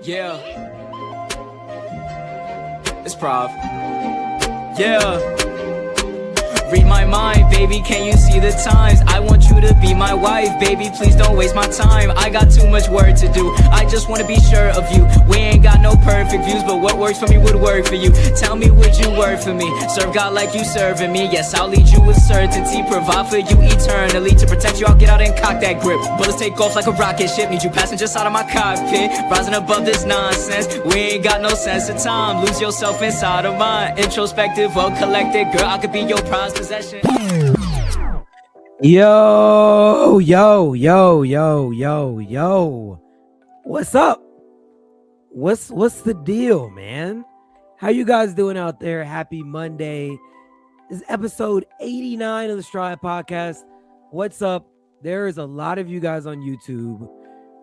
Yeah. It's Prov. Yeah. Read my mind, baby, can you see the times? I want you to be my wife, baby, please don't waste my time. I got too much work to do, I just wanna be sure of you. We ain't got no perfect views, but what works for me would work for you. Tell me, would you work for me? Serve God like you serving me. Yes, I'll lead you with certainty, provide for you eternally. To protect you, I'll get out and cock that grip. Bullets take off like a rocket ship, need you passenger side of my cockpit. Rising above this nonsense, we ain't got no sense of time. Lose yourself inside of mine, introspective, well collected. Girl, I could be your prized possession. Yo. What's up? What's the deal, man? How you guys doing out there? Happy Monday. This is episode 89 of the Strawhat Podcast. What's up? There is a lot of you guys on YouTube.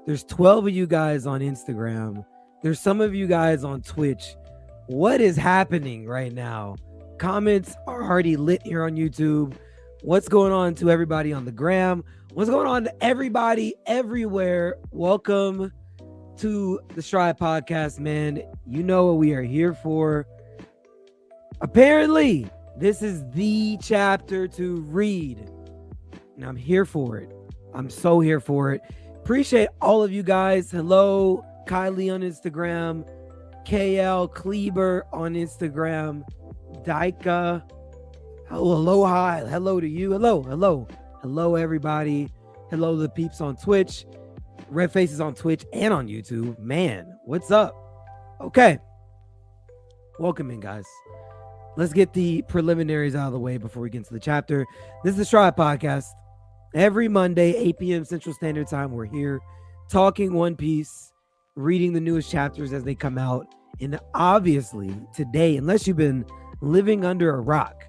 There's 12 of you guys on Instagram. There's some of you guys on Twitch. What is happening right now? Comments are already lit here on YouTube. What's going on to everybody on the gram? What's going on to everybody everywhere? Welcome to the Strawhat Podcast, man. You know what we are here for. Apparently, this is the chapter to read. And I'm here for it. I'm so here for it. Appreciate all of you guys. Hello, Kylie on Instagram. KL Kleber on Instagram. Dika, aloha, hello to you. Hello, everybody. Hello, the peeps on Twitch. Red Faces on Twitch and on YouTube. Man, what's up? Okay. Welcome in, guys. Let's get the preliminaries out of the way before we get into the chapter. This is the Strawhat Podcast. Every Monday, 8 p.m. Central Standard Time, we're here talking One Piece, reading the newest chapters as they come out. And obviously, today, unless you've been living under a rock,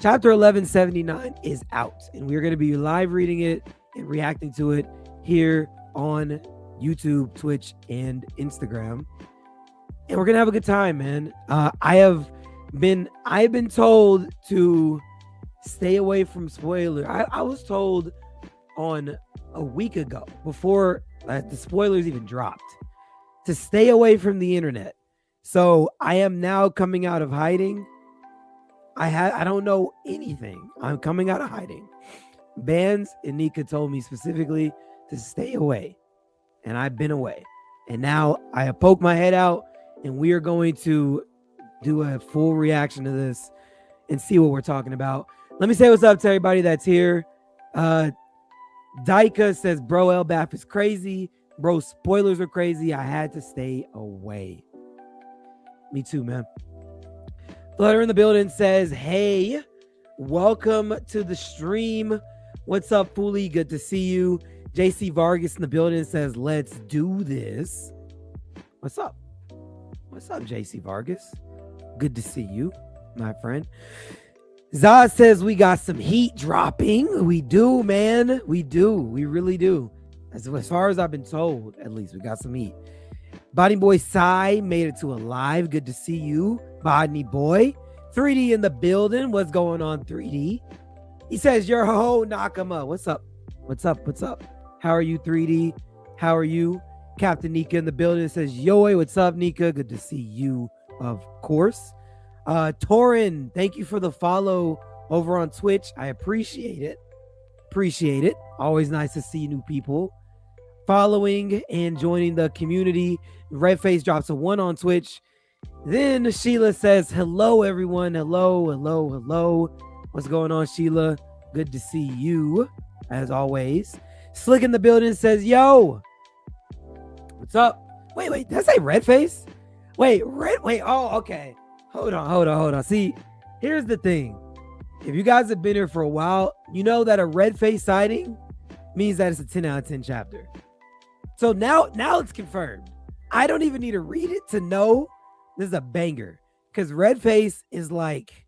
chapter 1179 is out, and we're going to be live reading it and reacting to it here on YouTube, Twitch, and Instagram. And we're gonna have a good time, man. I've been told to stay away from spoilers. I was told on a week ago, before the spoilers even dropped, to stay away from the internet. So I am now coming out of hiding. I don't know anything. I'm coming out of hiding. Bandz and Nika told me specifically to stay away. And I've been away. And now I have poked my head out, and we are going to do a full reaction to this and see what we're talking about. Let me say what's up to everybody that's here. Dika says, bro, Elbaf is crazy. Bro, spoilers are crazy. I had to stay away. Me too, man. Flutter in the building says, hey, welcome to the stream. What's up, Fooly? Good to see you. JC Vargas in the building says, let's do this. What's up? What's up, JC Vargas? Good to see you, my friend. Zaza says, we got some heat dropping. We do, man. We do. We really do. As far as I've been told, at least, we got some heat. Body Boy Sai made it to a live. Good to see you, Body Boy. 3D in the building. What's going on, 3D? He says, your ho Nakama. What's up? What's up? What's up? How are you, 3D? How are you? Captain Nika in the building says, yo, what's up, Nika? Good to see you, of course. Torin, thank you for the follow over on Twitch. I appreciate it. Appreciate it. Always nice to see new people following and joining the community. Redface drops a 1 on Twitch. Then Sheila says, hello, everyone. Hello. What's going on, Sheila? Good to see you, as always. Slick in the building says, yo. What's up? Wait. Did I say Redface? Wait. Oh, okay. Hold on. See, here's the thing. If you guys have been here for a while, you know that a Redface sighting means that it's a 10 out of 10 chapter. So now it's confirmed. I don't even need to read it to know this is a banger. Because Redface is like,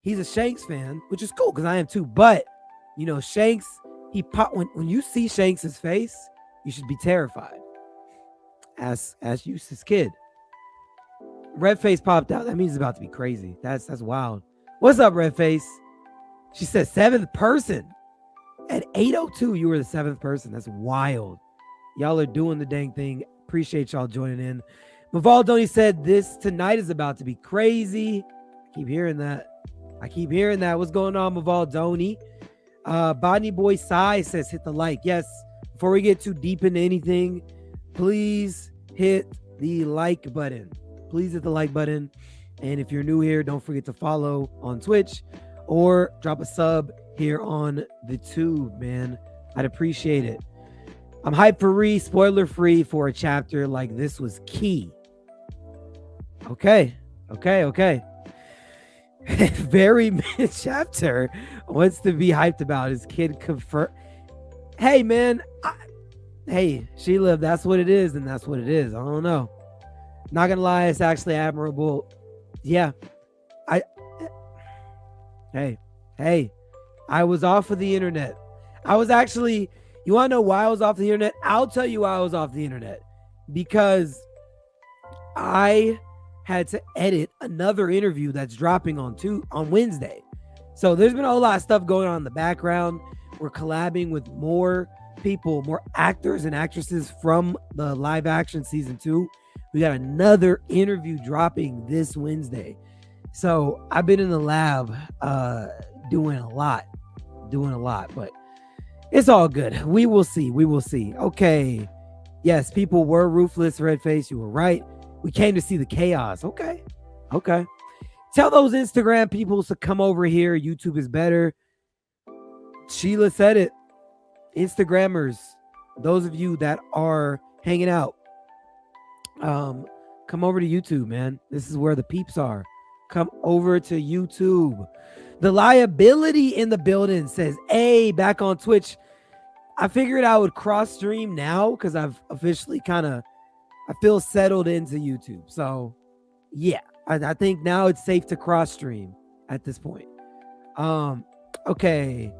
he's a Shanks fan, which is cool because I am too. But, you know, Shanks, when you see Shanks' face, you should be terrified. As Eustace's kid. Redface popped out. That means it's about to be crazy. That's wild. What's up, Redface? She said 7th person. At 8:02, you were the 7th person. That's wild. Y'all are doing the dang thing. Appreciate y'all joining in. Mavaldoni said this tonight is about to be crazy. I keep hearing that. What's going on, Mavaldoni? Bonnie Boy Sai says hit the like. Yes, before we get too deep into anything, please hit the like button. And if you're new here, don't forget to follow on Twitch or drop a sub here on the tube, man. I'd appreciate it. I'm hyped for spoiler free for a chapter like this was key. Okay. Very mid chapter wants to be hyped about his kid confirm. Hey, man. Hey, Sheila, if that's what it is, then that's what it is. I don't know. Not gonna lie, it's actually admirable. Yeah. Hey, I was off of the internet. I was actually, you want to know why I was off the internet? I'll tell you why I was off the internet. Because I had to edit another interview that's dropping on Wednesday. So there's been a whole lot of stuff going on in the background. We're collabing with more people, more actors and actresses from the live action season 2. We got another interview dropping this Wednesday. So I've been in the lab doing a lot, but it's all good. We will see. Okay. Yes, people were ruthless, Redface. You were right. We came to see the chaos. Okay. Tell those Instagram people to come over here. YouTube is better. Sheila said it. Instagrammers, those of you that are hanging out, come over to YouTube, man. This is where the peeps are. Come over to YouTube. The liability in the building says, hey, back on Twitch. I figured I would cross stream now because I've officially I feel settled into YouTube. So yeah, I think now it's safe to cross stream at this point. Okay.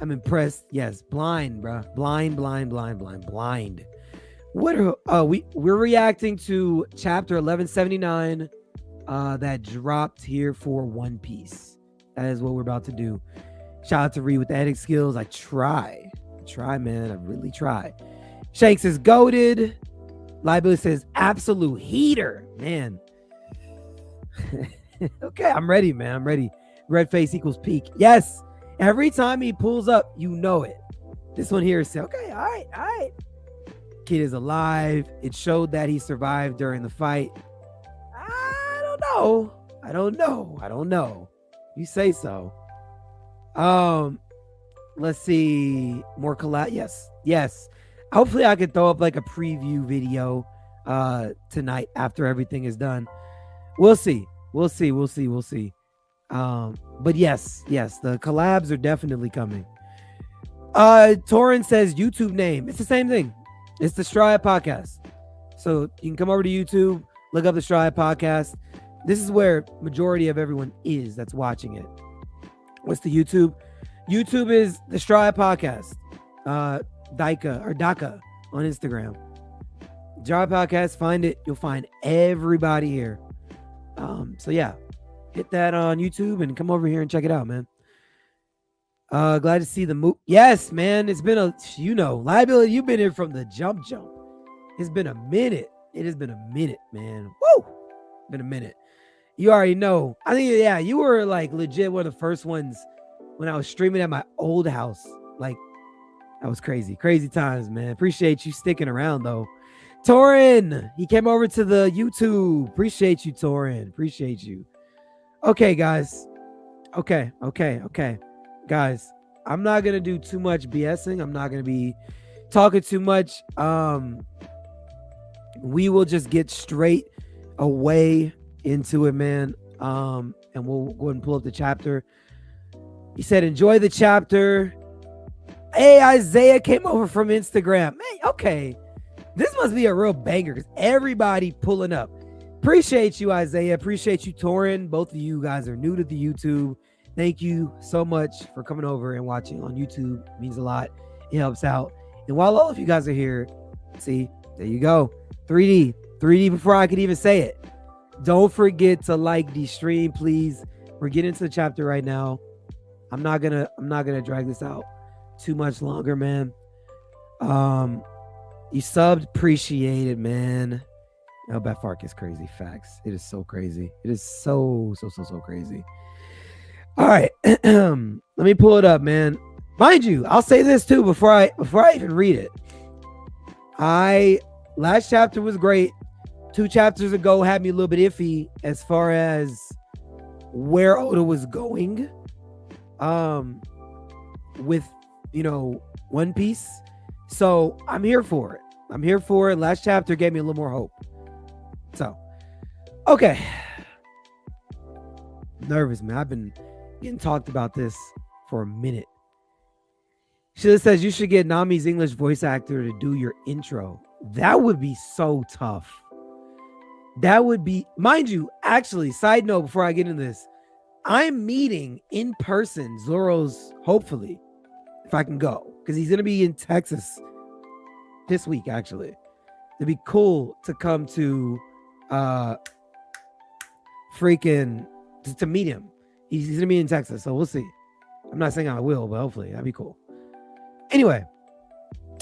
I'm impressed. Yes, blind, bro. Blind. What are we're reacting to chapter 1179 that dropped here for One Piece. That is what we're about to do. Shout out to Reed with the editing skills. I try, man. I really try. Shanks is goated. Liability says absolute heater, man. Okay, I'm ready, man. I'm ready. Red face equals peak. Yes. Every time he pulls up, you know it. This one here says, okay, all right. Kid is alive. It showed that he survived during the fight. I don't know. You say so. Let's see. More collab. Yes. Hopefully I could throw up like a preview video tonight after everything is done. We'll see. But yes, the collabs are definitely coming. Torrin says YouTube name. It's the same thing. It's the Strawhat Podcast. So you can come over to YouTube, look up the Strawhat Podcast. This is where majority of everyone is that's watching it. What's the YouTube? YouTube is the Strawhat Podcast. Daka on Instagram. Strawhat Podcast, find it. You'll find everybody here. So yeah, hit that on YouTube and come over here and check it out, man. Glad to see the move. Yes, man. It's been liability. You've been here from the jump. It's been a minute. It has been a minute, man. Woo! Been a minute. You already know. I think, yeah, you were like legit one of the first ones when I was streaming at my old house. Like, that was crazy. Crazy times, man. Appreciate you sticking around, though. Torin, he came over to the YouTube. Appreciate you, Torin. Appreciate you. Okay, guys. Okay. Guys, I'm not going to do too much BSing. I'm not going to be talking too much. We will just get straight away into it, man. And we'll go ahead and pull up the chapter. He said, enjoy the chapter. Hey, Isaiah came over from Instagram. Hey, okay. This must be a real banger because everybody pulling up. Appreciate you, Isaiah. Appreciate you, Torin. Both of you guys are new to the YouTube. Thank you so much for coming over and watching on YouTube. It means a lot. It helps out. And while all of you guys are here, see, there you go. 3D before I could even say it. Don't forget to like the stream, please. We're getting into the chapter right now. I'm not gonna drag this out too much longer, man. You subbed, appreciate it, man. Elbaf arc is crazy. Facts. It is so crazy. It is so crazy. All right. Let me pull it up, man. Mind you, I'll say this too before I even read it. Last chapter was great. 2 chapters ago had me a little bit iffy as far as where Oda was going with, One Piece. So I'm here for it. Last chapter gave me a little more hope. So, okay. Nervous, man. I've been getting talked about this for a minute. Sheila says you should get Nami's English voice actor to do your intro. That would be so tough. That would be, mind you, actually, side note before I get into this, I'm meeting in person Zoro's, hopefully, if I can go, because he's going to be in Texas this week, actually. It'd be cool to come to to meet him. He's going to be in Texas, so we'll see. I'm not saying I will, but hopefully that'd be cool. Anyway,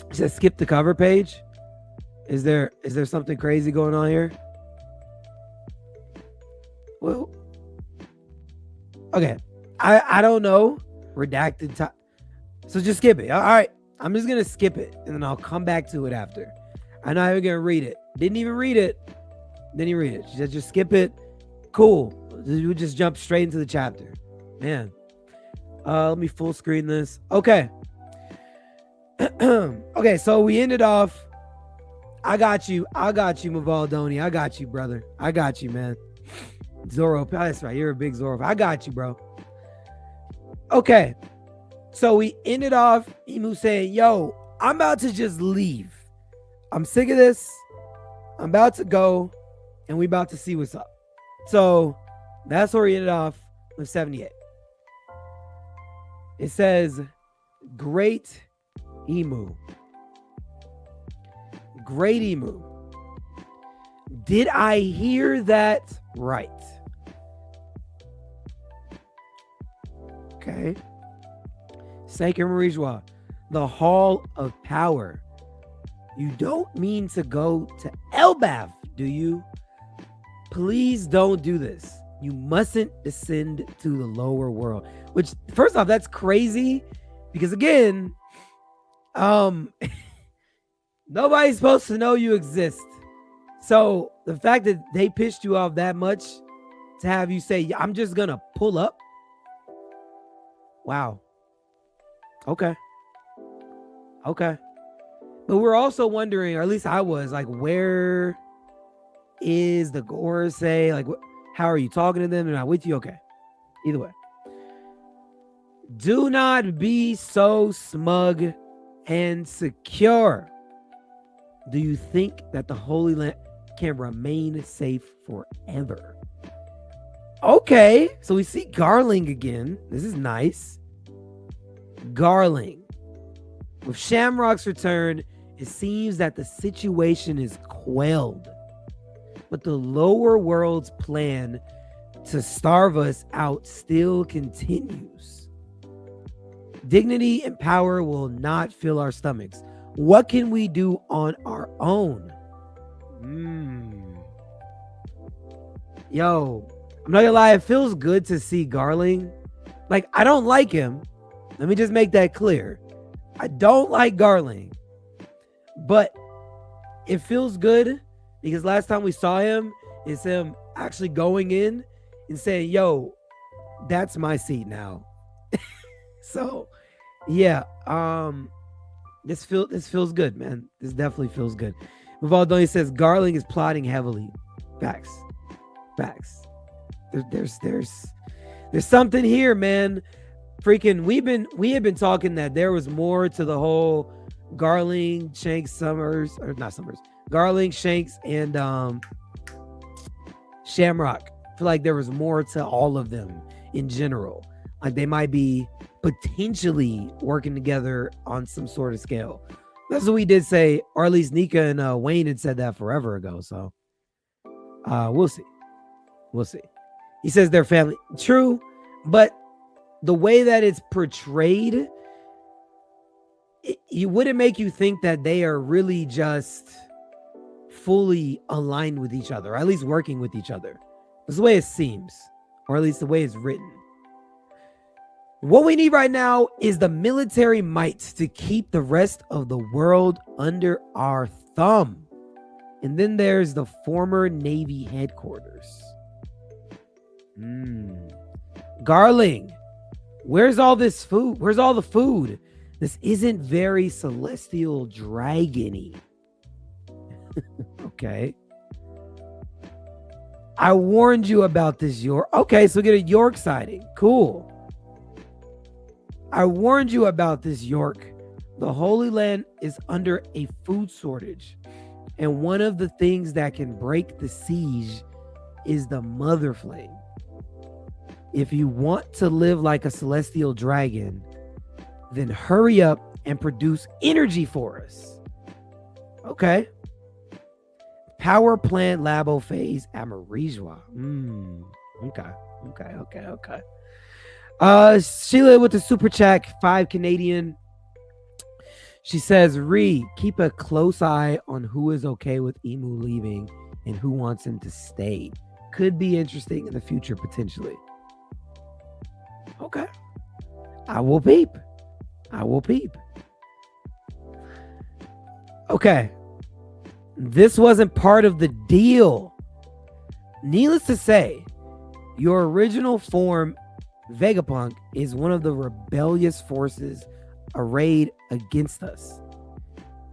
it says skip the cover page. Is there something crazy going on here? Well, okay. I don't know. Redacted time. So just skip it. All right. I'm just going to skip it and then I'll come back to it after. I'm not even going to read it. Didn't even read it. Then you read it. She said just skip it. Cool. We just jump straight into the chapter. Man. Let me full screen this. Okay. Okay, so we ended off. I got you, Mavaldoni. I got you, brother. I got you, man. Zoro. That's right. You're a big Zoro. I got you, bro. Okay. So we ended off Imu saying, yo, I'm about to just leave. I'm sick of this. I'm about to go. And we about to see what's up. So that's where we ended off with 78. It says, Great Imu. Great Imu. Did I hear that right? Okay. Saint Imu, the Hall of Power. You don't mean to go to Elbaf, do you? Please don't do this. You mustn't descend to the lower world. Which, first off, that's crazy. Because again, nobody's supposed to know you exist. So the fact that they pissed you off that much to have you say, I'm just going to pull up. Wow. Okay. But we're also wondering, or at least I was, like, where is the Gorsei? Like, how are you talking to them? They're not with you? Okay. Either way. Do not be so smug and secure. Do you think that the Holy Land can remain safe forever? Okay. So we see Garling again. This is nice. Garling. With Shamrock's return, it seems that the situation is quelled. But the lower world's plan to starve us out still continues. Dignity and power will not fill our stomachs. What can we do on our own? Yo, I'm not gonna lie, it feels good to see Garling. Like, I don't like him. Let me just make that clear. I don't like Garling. But it feels good because last time we saw him is him actually going in and saying, yo, that's my seat now. So, yeah, this feels good, man. This definitely feels good. Mavaldoni says Garling is plotting heavily. Facts. There's something here, man. Freaking, we have been talking that there was more to the whole Garling, Shanks, Summers, or not Summers. Garling, Shanks, and Shamrock. I feel like there was more to all of them in general. Like they might be potentially working together on some sort of scale. That's what we did say, or at least Nika and Wayne had said that forever ago. So we'll see. He says they're family. True, but the way that it's portrayed, it wouldn't make you think that they are really just fully aligned with each other, or at least working with each other. That's the way it seems, or at least the way it's written. What we need right now is the military might to keep the rest of the world under our thumb. And then there's the former Navy headquarters. Garling, where's all this food? Where's all the food? This isn't very celestial dragon-y. Okay. I warned you about this York. Okay, so get a York sighting. Cool. I warned you about this York. The Holy Land is under a food shortage. And one of the things that can break the siege is the mother flame. If you want to live like a celestial dragon, then hurry up and produce energy for us. Okay. Power plant labo phase Amarijua. Okay. Sheila with the super chat, 5 Canadian. She says, keep a close eye on who is okay with Imu leaving and who wants him to stay. Could be interesting in the future, potentially. Okay. I will peep. Okay. This wasn't part of the deal. Needless to say, your original form, Vegapunk, is one of the rebellious forces arrayed against us.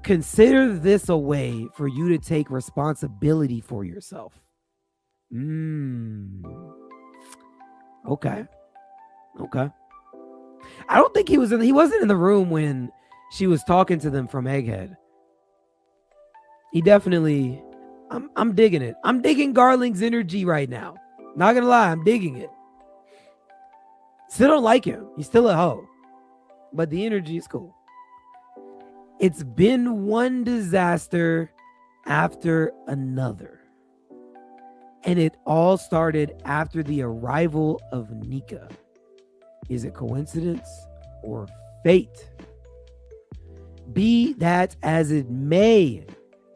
Consider this a way for you to take responsibility for yourself. Okay. I don't think he wasn't in the room when she was talking to them from Egghead. He definitely, I'm digging it. I'm digging Garling's energy right now. Not gonna lie, I'm digging it. Still don't like him. He's still a hoe. But the energy is cool. It's been one disaster after another. And it all started after the arrival of Nika. Is it coincidence or fate? Be that as it may,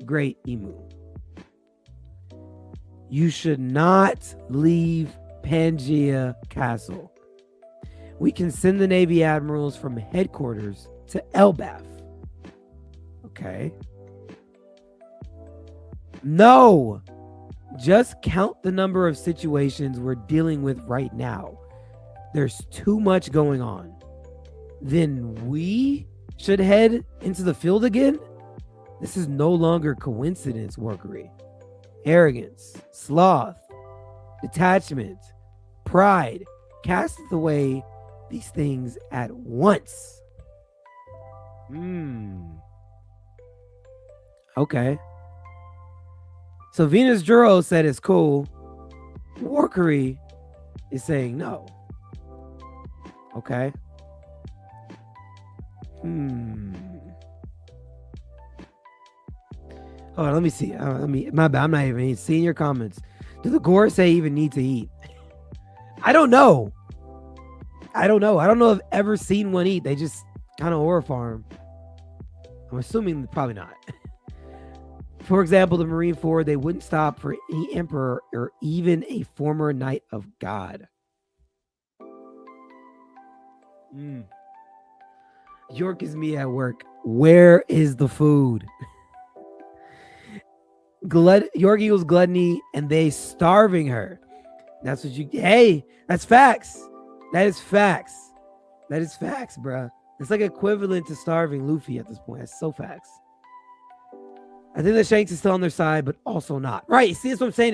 Great Imu, you should not leave Pangea Castle. We can send the Navy admirals from headquarters to Elbaf. Okay. No. Just count the number of situations we're dealing with right now. There's too much going on. Then we should head into the field again? This is no longer coincidence, workery. Arrogance, sloth, detachment, pride. Cast away these things at once. Okay. So Venus Juro said it's cool. Workery is saying no. Okay. Oh, let me see. My bad. I'm not even seeing your comments. Do the Gorsei even need to eat? I don't know. I don't know if I've ever seen one eat. They just kind of aura farm. I'm assuming probably not. For example, the Marine Ford, they wouldn't stop for any emperor or even a former knight of God. York is me at work. Where is the food? York equals gluttony, and they starving her. That's what you. Hey, that's facts. That is facts. That is facts, bruh. It's like equivalent to starving Luffy at this point. That's so facts. I think the Shanks is still on their side, but also not. Right? See, that's what I'm saying.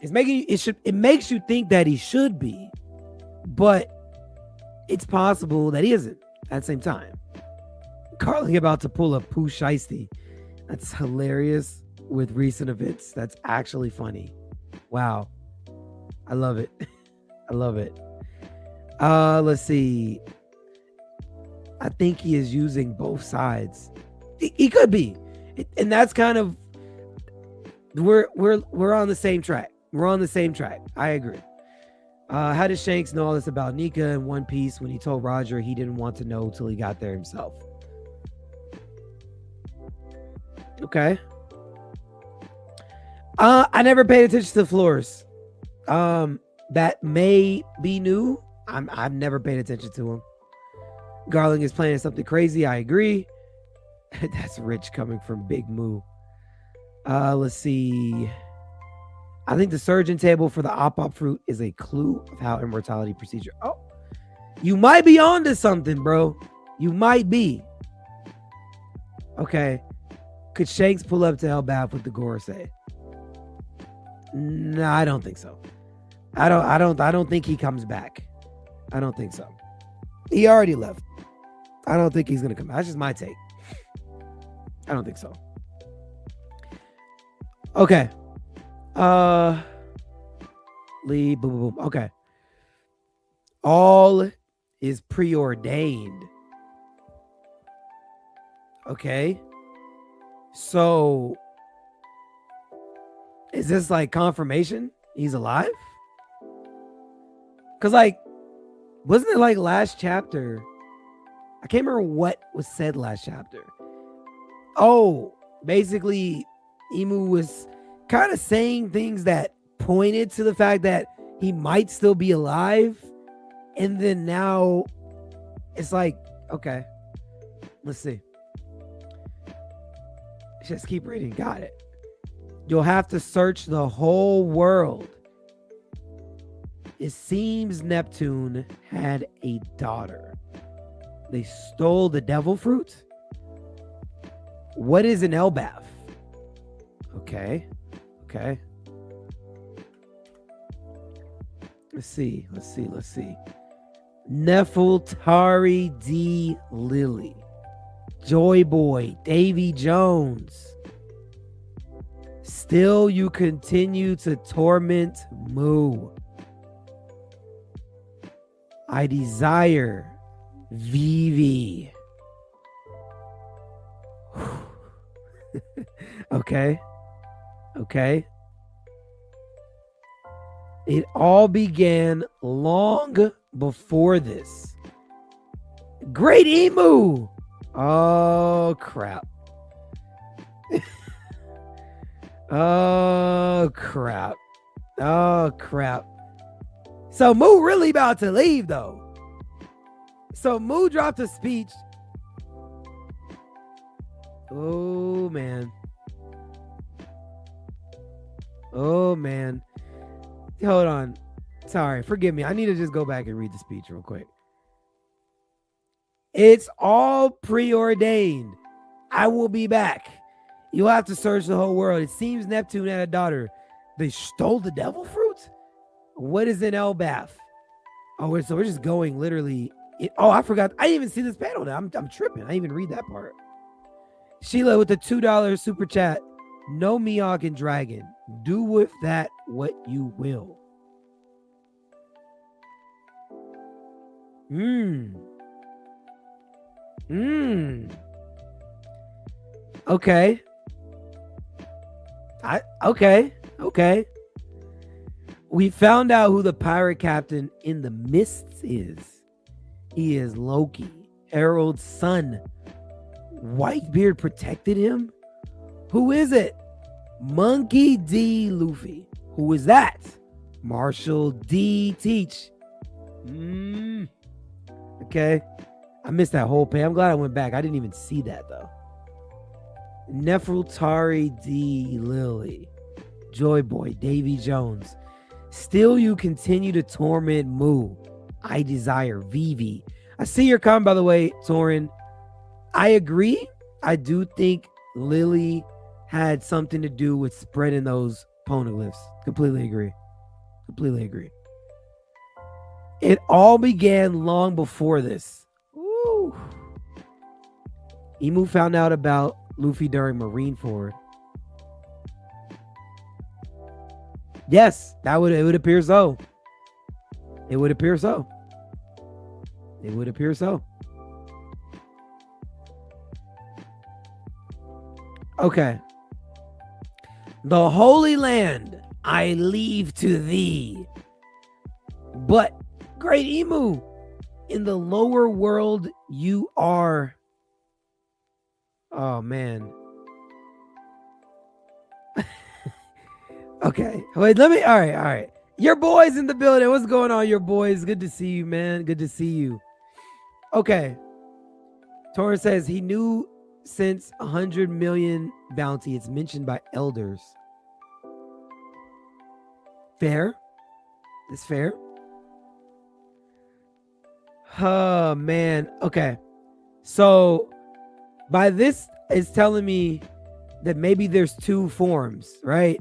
It makes you think that he should be, but it's possible that he isn't at the same time. Garling about to pull a Pooh Shiesty. That's hilarious with recent events. That's actually funny. Wow. I love it. I love it. Let's see. I think he is using both sides. He could be. And that's kind of we're on the same track. We're on the same track. I agree. How did Shanks know all this about Nika in One Piece when he told Roger he didn't want to know till he got there himself? Okay. I never paid attention to the floors. That may be new. I've never paid attention to him. Garling is planning something crazy. I agree. That's rich coming from Big Moo. Let's see. I think the surgeon table for the op fruit is a clue of how immortality procedure. Oh, you might be onto something, bro. You might be. Okay. Could Shanks pull up to Elbaf with the Gorsei? No, I don't think so. I don't think he comes back. I don't think so. He already left. I don't think he's gonna come back. That's just my take. I don't think so. Okay. Lee, boom, boom, boom. Okay. All is preordained. Okay. So, is this like confirmation he's alive? Because, like, wasn't it like last chapter? I can't remember what was said last chapter. Oh, basically, Imu was kind of saying things that pointed to the fact that he might still be alive. And then now it's like, okay, let's see. Just keep reading. Got it. You'll have to search the whole world. It seems Neptune had a daughter. They stole the devil fruit. What is an Elbaf? Okay. Okay. Let's see. Nefeltari D. Lily. Joy Boy. Davy Jones. Still you continue to torment Moo. I desire Vivi. Okay. It all began long before this. Great Emu. Oh, crap. Oh, crap. So Moo really about to leave, though. So Moo dropped a speech. Oh, man. Hold on. Sorry, forgive me. I need to just go back and read the speech real quick. It's all preordained. I will be back. You'll have to search the whole world. It seems Neptune had a daughter. They stole the devil fruit? What is an Elbaf? Oh, so we're just going literally. I forgot. I didn't even see this panel now. I'm tripping. I didn't even read that part. Sheila with the $2 super chat. No Mihawk and Dragon. Do with that what you will. Okay. Okay. We found out who the pirate captain in the mists is. He is Loki, Harold's son. Whitebeard protected him? Who is it? Monkey D. Luffy. Who is that? Marshall D. Teach. Okay. I missed that whole page. I'm glad I went back. I didn't even see that, though. Nefeltari D. Lily. Joy Boy. Davy Jones. Still you continue to torment Moo. I desire Vivi. I see your comment, by the way, Torin. I agree. I do think Lily had something to do with spreading those poneglyphs. Completely agree. It all began long before this. Woo. Imu found out about Luffy during Marineford. Yes, it would appear so. It would appear so. Okay. The Holy Land I leave to thee. But, Great Emu, in the lower world you are... Oh, man. Okay. Wait, all right. Your boys in the building. What's going on, your boys? Good to see you, man. Good to see you. Okay. Torrance says he knew since 100 million bounty. It's mentioned by elders. Fair. It's fair. Oh, man. Okay. So by this, it's telling me that maybe there's two forms, right?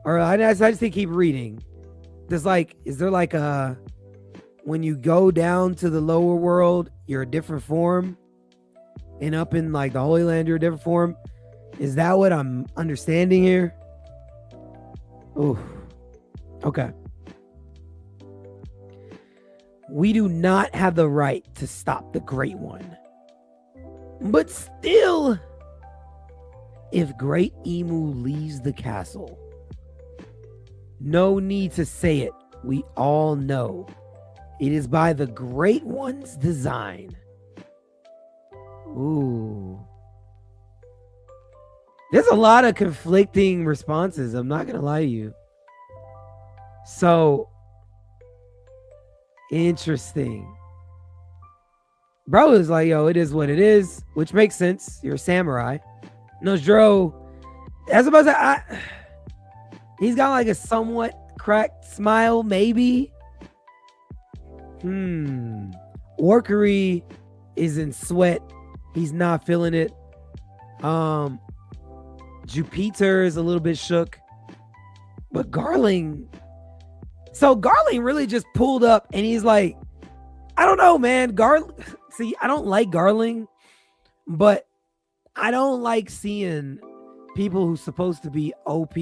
Or I just need to keep reading. Is there like a, when you go down to the lower world, you're a different form, and up in like the Holy Land, you're a different form? Is that what I'm understanding here? Ooh. Okay. We do not have the right to stop the Great One. But still, if Great Imu leaves the castle, no need to say it. We all know it is by the Great One's design. Ooh. There's a lot of conflicting responses. I'm not going to lie to you. So, interesting. Bro is like, yo, it is what it is, which makes sense. You're a samurai. Nojiro, as about to say, he's got like a somewhat cracked smile, maybe. Orkery is in sweat. He's not feeling it. Jupiter is a little bit shook. But Garling really just pulled up and he's like, I don't know, man. See, I don't like Garling, but I don't like seeing people who's supposed to be OP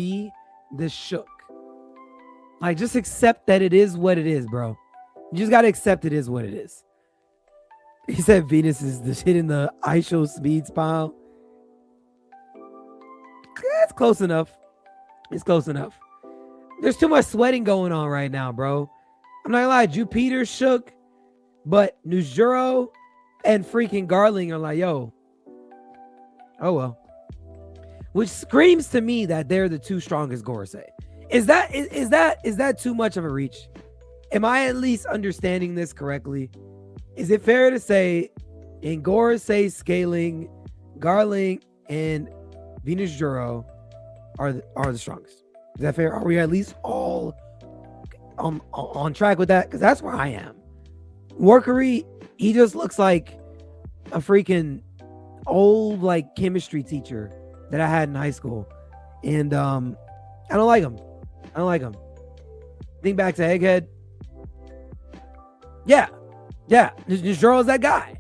this shook. Like, just accept that it is what it is, bro. You just gotta accept it is what it is. He said Venus is the shit in the Aisho speeds pile. It's close enough. It's close enough. There's too much sweating going on right now, bro. I'm not gonna lie, Jupiter shook, but Nujiro and freaking Garling are like, yo, oh well. Which screams to me that they're the two strongest Gorsei. Is that too much of a reach? Am I at least understanding this correctly? Is it fair to say in Gorsei scaling, Garling and Venus Juro are the strongest? Is that fair? Are we at least all on track with that? Because that's where I am. Workery, he just looks like a freaking old like chemistry teacher that I had in high school. And I don't like him. Think back to Egghead. Yeah. Nijuro's that guy.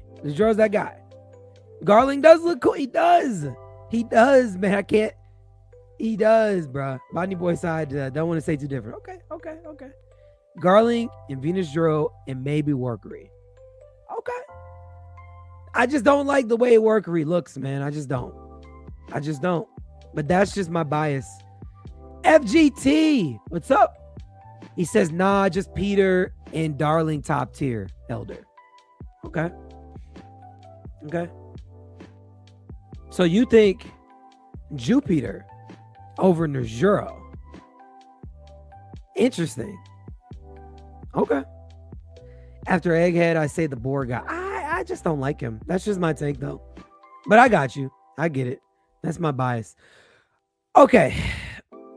Garling does look cool. He does, man. I can't. He does, bruh. Botany boy side, don't want to say too different. Okay. Garling and Venus Juro and maybe Workery. Okay. I just don't like the way Workery looks, man. I just don't. But that's just my bias. FGT, what's up? He says, nah, just Peter and Darling top tier elder. Okay. So you think Jupiter over Nujiro? Interesting. Okay. After Egghead, I say the boar guy. I just don't like him. That's just my take, though. But I got you. I get it. That's my bias. Okay.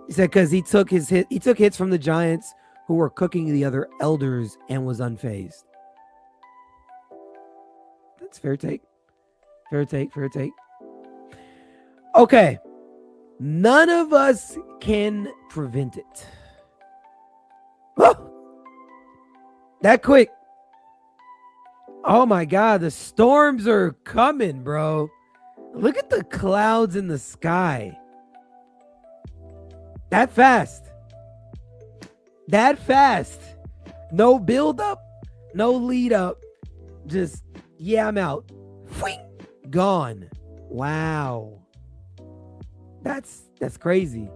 He said because he took hits from the giants who were cooking the other elders and was unfazed. That's fair take. Okay. None of us can prevent it. Oh, that quick. Oh my God, the storms are coming, bro. Look at the clouds in the sky. That fast. No build up, no lead up. Just, yeah, I'm out. Gone. Wow. That's crazy.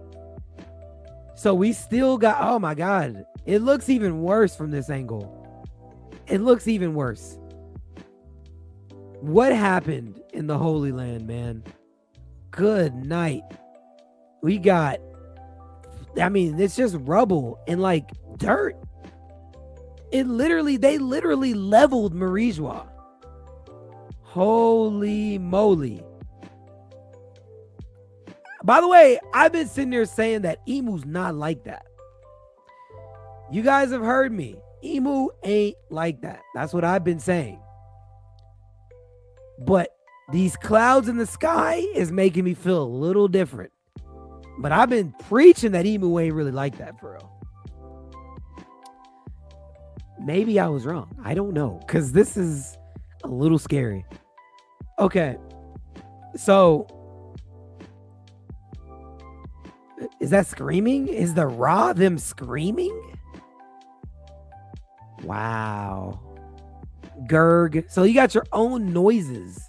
So we still got, oh my God. It looks even worse from this angle. It looks even worse. What happened in the Holy Land, man? Good night. We got I mean, it's just rubble and like dirt. They literally leveled Marijois. Holy moly. By the way, I've been sitting there saying that Imu's not like that. You guys have heard me. Imu ain't like that. That's what I've been saying. But these clouds in the sky is making me feel a little different. But I've been preaching that Imu ain't really like that, for real. Maybe I was wrong. I don't know. Because this is a little scary. Okay. So, is that screaming? Is the Ra them screaming? Wow. Gurg. So you got your own noises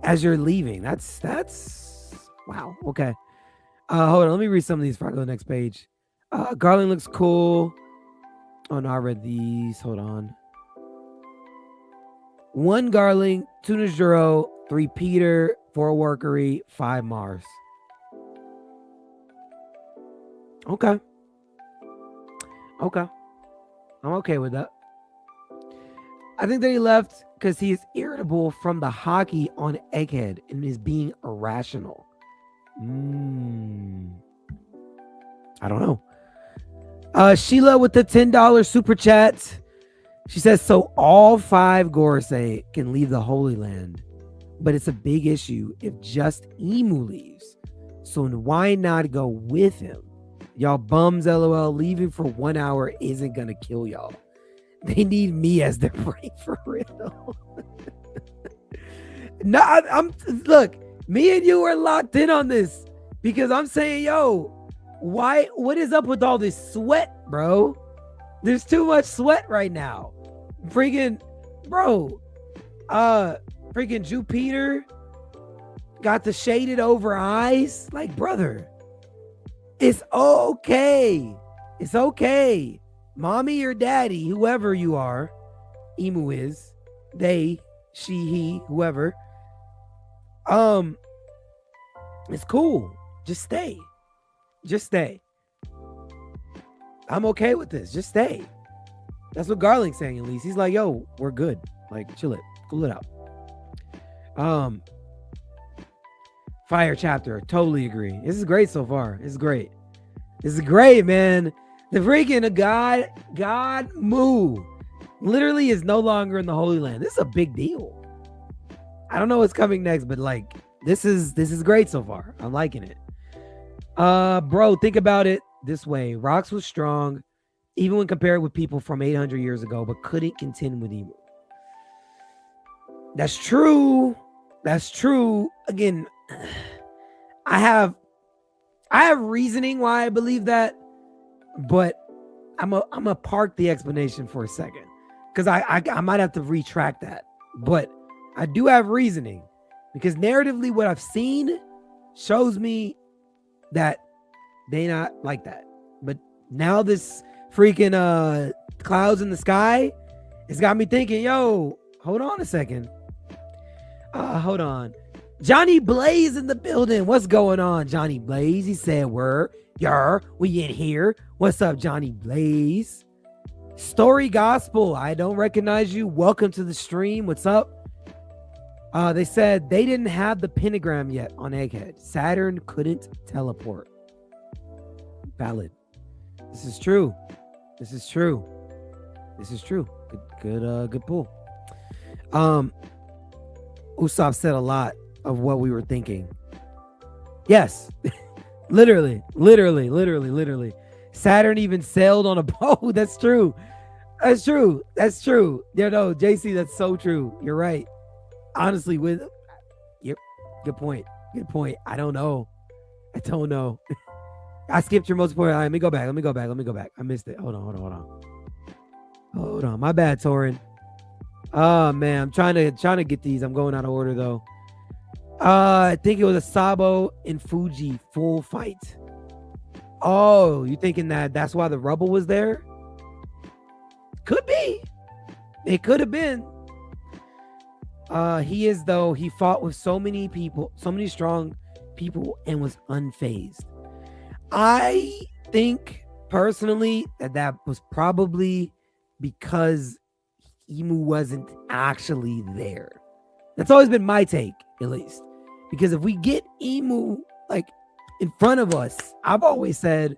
as you're leaving. That's wow. Okay. Hold on. Let me read some of these before I go to the next page. Garling looks cool. Oh no, I read these. Hold on. 1 Garling, 2 Nejuro, 3 Peter, 4 Workery, 5 Mars. Okay. Okay. I'm okay with that. I think that he left because he is irritable from the haki on Egghead and is being irrational. I don't know. Sheila with the $10 super chat. She says, so all 5 Gorsei can leave the Holy Land, but it's a big issue if just Imu leaves. So why not go with him? Y'all bums, LOL. Leaving for 1 hour isn't gonna kill y'all. They need me as their brain for real. No, I'm look, me and you are locked in on this because I'm saying, yo, why? What is up with all this sweat, bro? There's too much sweat right now. Freaking, bro. Freaking Jupiter got the shaded over eyes. Like, brother, it's okay. It's okay. Mommy or daddy, whoever you are, Imu is, they, she, he, whoever. It's cool. Just stay. Just stay. I'm okay with this. Just stay. That's what Garling's saying, at least. He's like, yo, we're good. Like, chill it. Cool it out. Fire chapter. Totally agree. This is great so far. This is great. This is great, man. The freaking God Mu literally is no longer in the Holy Land. This is a big deal. I don't know what's coming next, but like this is great so far. I'm liking it. Bro, think about it this way. Rox was strong, even when compared with people from 800 years ago, but couldn't contend with Imu. That's true. That's true. Again, I have reasoning why I believe that. But I'm a park the explanation for a second because I might have to retract that. But I do have reasoning because narratively what I've seen shows me that they not like that. But now this freaking clouds in the sky has got me thinking, yo, hold on a second. Hold on. Johnny Blaze in the building. What's going on, Johnny Blaze? He said, we in here. What's up, Johnny Blaze? Story Gospel. I don't recognize you. Welcome to the stream. What's up? They said they didn't have the pentagram yet on Egghead. Saturn couldn't teleport. Valid. This is true. This is true. This is true. Good pull. Usopp said a lot of what we were thinking. Yes. Literally. Saturn even sailed on a boat. That's true. That's true. Yeah, no, JC, that's so true. You're right. Honestly, yep. Good point. I don't know. I skipped your most important. Let me go back. I missed it. Hold on. My bad, Torin. Oh man, I'm trying to get these. I'm going out of order though. I think it was a Sabo and Fuji full fight. Oh, you thinking that's why the rubble was there? Could be. It could have been. He fought with so many people, so many strong people, and was unfazed. I think personally that was probably because Imu wasn't actually there. That's always been my take, at least. Because if we get Imu like in front of us, I've always said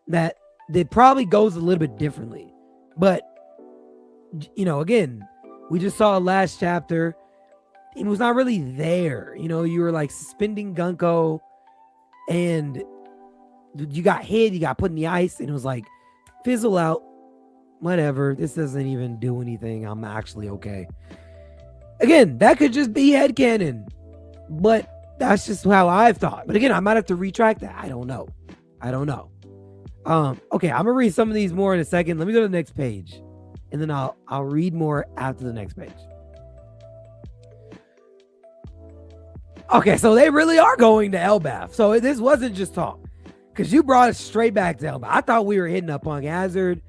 that it probably goes a little bit differently. But, you know, again, we just saw last chapter, Imu's not really there. You know, you were like suspending Gunko and you got hit, you got put in the ice, and it was like, fizzle out, whatever. This doesn't even do anything. I'm actually okay. Again, that could just be headcanon, but that's just how I've thought. But again, I might have to retract that. I don't know. Okay, I'm gonna read some of these more in a second. Let me go to the next page, and then I'll read more after the next page. Okay, so they really are going to Elbaf. So this wasn't just talk, because you brought us straight back to Elbaf. I thought we were hitting up Punk Hazard,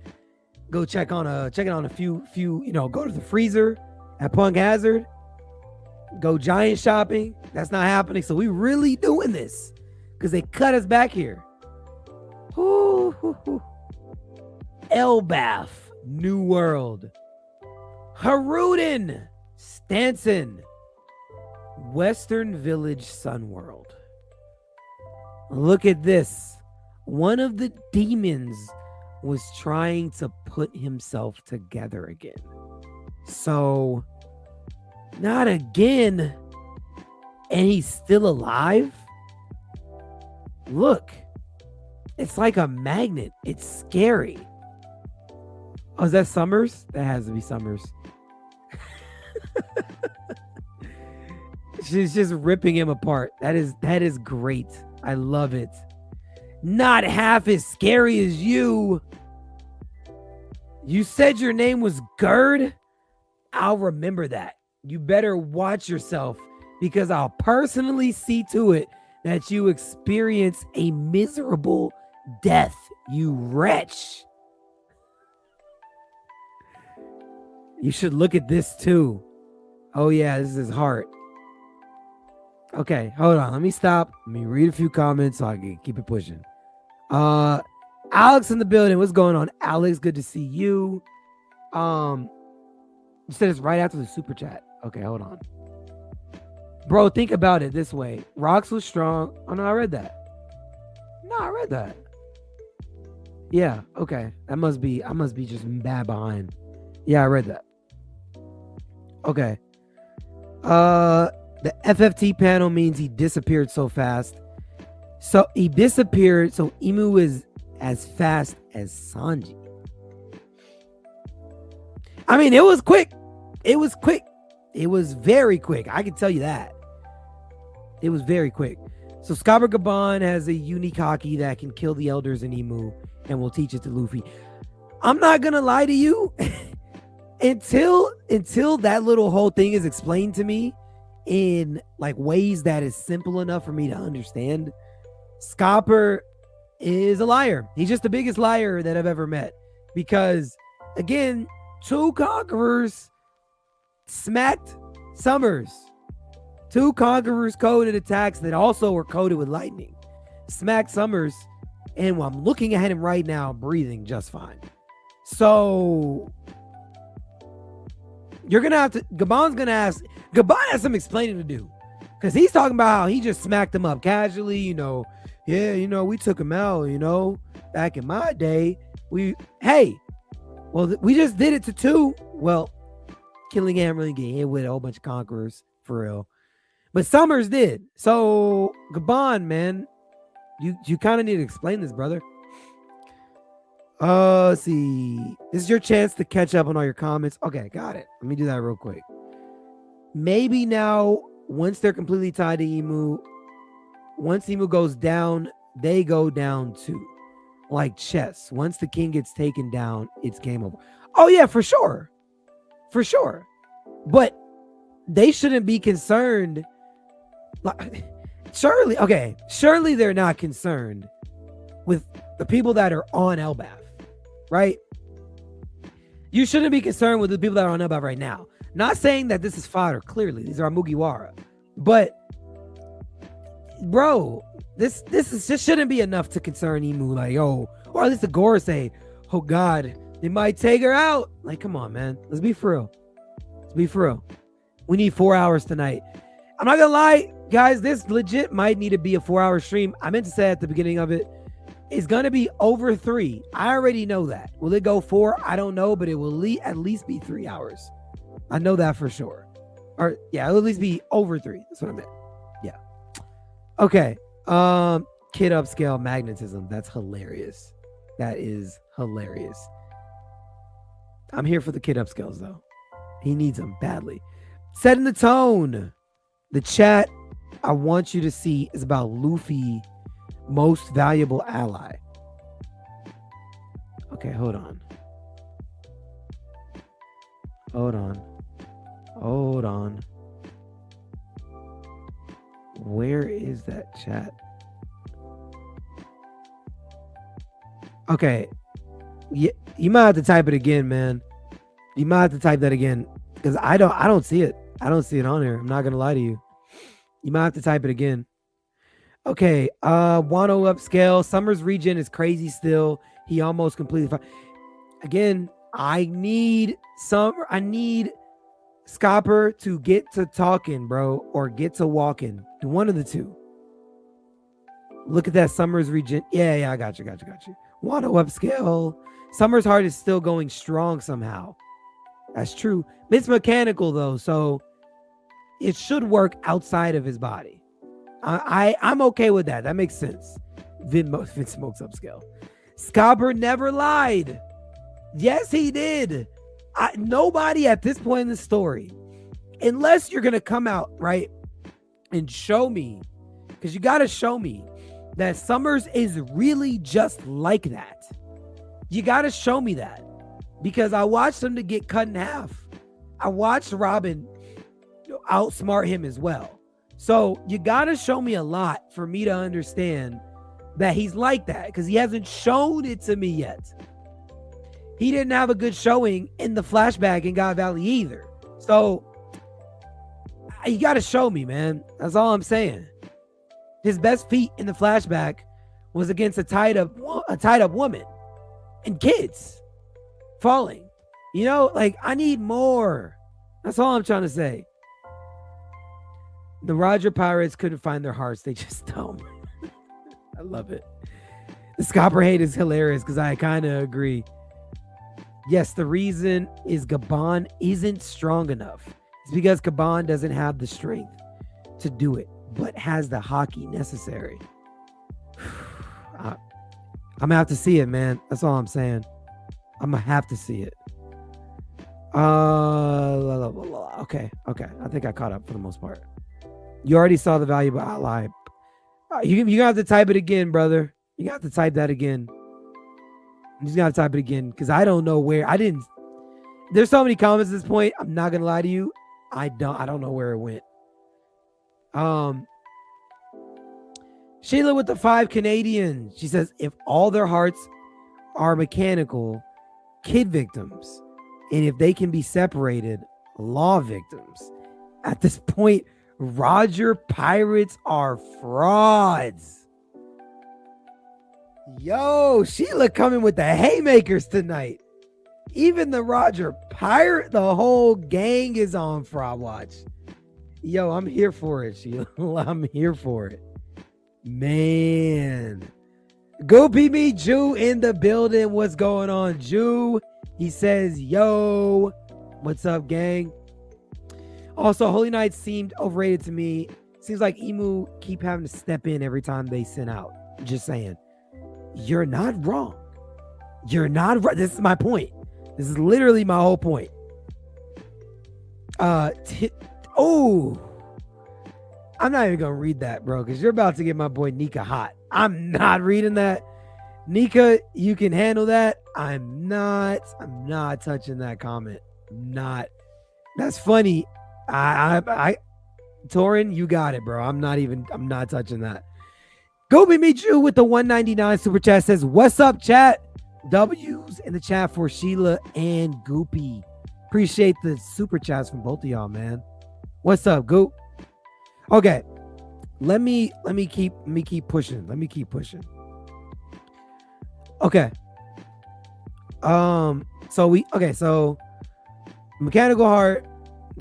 go checking on a few, you know, go to the freezer at Punk Hazard, go giant shopping. That's not happening. So we really doing this because they cut us back here. Elbaf, New World. Haruden, Stanson, Western Village, Sun World. Look at this. One of the demons was trying to put himself together again. So, not again. And he's still alive? Look. It's like a magnet. It's scary. Oh, is that Summers? That has to be Summers. She's just ripping him apart. That is great. I love it. Not half as scary as you. You said your name was Gerd? I'll remember that. You better watch yourself, because I'll personally see to it that you experience a miserable death, you wretch. You should look at this too. Oh yeah, this is his heart. Okay, hold on. Let me stop. Let me read a few comments so I can keep it pushing. Alex in the building. What's going on, Alex? Good to see you. You said it's right after the super chat. Okay, hold on. Bro, think about it this way. Rocks was strong. Oh, no, I read that. No, I read that. Yeah, okay. I must be just bad behind. Yeah, I read that. Okay. The FFT panel means he disappeared so fast. So he disappeared, so Imu is as fast as Sanji. I mean, it was quick. It was quick. It was very quick. I can tell you that. It was very quick. So Scabber Gaban has a unique haki that can kill the elders in Imu and will teach it to Luffy. I'm not gonna lie to you. until that little whole thing is explained to me in like ways that is simple enough for me to understand, Scopper is a liar. He's just the biggest liar that I've ever met. Because again, two conquerors smacked Summers. Two conquerors coded attacks that also were coded with lightning. Smacked Summers, and I'm looking at him right now, breathing just fine. So you're gonna have to. Gaban's gonna ask. Gaban has some explaining to do, because he's talking about how he just smacked him up casually. You know, yeah, you know, we took him out. You know, back in my day, we just did it to two. Well, Killing ain't really get hit with a whole bunch of conquerors for real, but Summers did. So Gaban, man, you kind of need to explain this, brother. Let's see. This is your chance to catch up on all your comments. Okay, got it. Let me do that real quick. Maybe now, once they're completely tied to Imu, once Imu goes down, they go down too. Like chess. Once the king gets taken down, it's game over. Oh yeah, for sure. For sure. But they shouldn't be concerned. Like, surely they're not concerned with the people that are on Elbaf, right? You shouldn't be concerned with the people that are on Elbaf right now. Not saying that this is fodder, clearly. These are Mugiwara. But, bro, This is just shouldn't be enough to concern Imu. Like, oh, or at least the Gorsei. Oh God, they might take her out. Like, come on, man. Let's be for real. Let's be for real. We need 4 hours tonight. I'm not gonna lie, guys. This legit might need to be a 4-hour stream. I meant to say at the beginning of it, it's gonna be over 3. I already know that. Will it go 4? I don't know, but it will at least be 3 hours. I know that for sure. Or yeah, it'll at least be over 3. That's what I meant. Yeah. Okay. Kid upscale magnetism. That's hilarious. That is hilarious. I'm here for the kid upscales though. He needs them badly. Setting the tone. The chat I want you to see is about Luffy, most valuable ally. Okay, hold on. Where is that chat? Okay. You might have to type it again, man. You might have to type that again. Because I don't see it. I don't see it on here. I'm not gonna lie to you. You might have to type it again. Okay. Wano upscale. Summer's regen is crazy still. He almost completely again. I need Scopper to get to talking, bro, or get to walking. One of the two. Look at that Summer's regen. Yeah, I got you. Wano upscale. Summer's heart is still going strong somehow. That's true. It's mechanical though, so it should work outside of his body. I'm okay with that. That makes sense. Vin Smokes upscale. Scopper never lied. Yes, he did. Nobody at this point in the story, unless you're gonna come out right and show me, because you gotta show me that Summers is really just like that. You gotta show me that, because I watched him to get cut in half. I watched Robin outsmart him as well. So you gotta show me a lot for me to understand that he's like that, because he hasn't shown it to me yet. He didn't have a good showing in the flashback in God Valley either. So you got to show me, man. That's all I'm saying. His best feat in the flashback was against a tied up woman and kids falling. You know, like, I need more. That's all I'm trying to say. The Roger Pirates couldn't find their hearts. They just don't. I love it. The Scopper hate is hilarious because I kind of agree. Yes, the reason is Gaban isn't strong enough. It's because Gaban doesn't have the strength to do it, but has the haki necessary. I'm going to have to see it, man. That's all I'm saying. I'm going to have to see it. Okay. I think I caught up for the most part. You already saw the valuable ally. You have to type it again, brother. You got to type that again. I'm just gonna type it again because I don't know where. There's so many comments at this point. I'm not gonna lie to you. I don't know where it went. Sheila with the 5 Canadian. She says, if all their hearts are mechanical, kid victims, and if they can be separated, law victims. At this point, Roger Pirates are frauds. Yo, Sheila coming with the haymakers tonight. Even the Roger Pirate, the whole gang is on fraud watch. Yo, I'm here for it, Sheila. I'm here for it. Man. Go PB Jew in the building. What's going on, Jew? He says, yo, what's up, gang? Also, Holy Knight seemed overrated to me. Seems like Imu keep having to step in every time they send out. Just saying. You're not wrong. You're not right. This is my point. This is literally my whole point. I'm not even gonna read that, bro, because you're about to get my boy Nika hot. I'm not reading that. Nika, you can handle that. I'm not touching that comment. I'm not. That's funny. Torin, you got it, bro. I'm not touching that. Go be meet you with the 199 super chat. Says, what's up, chat? W's in the chat for Sheila and Goopy. Appreciate the super chats from both of y'all, man. What's up, Goop? Okay. let me keep pushing. Let me keep pushing. Okay. So mechanical heart.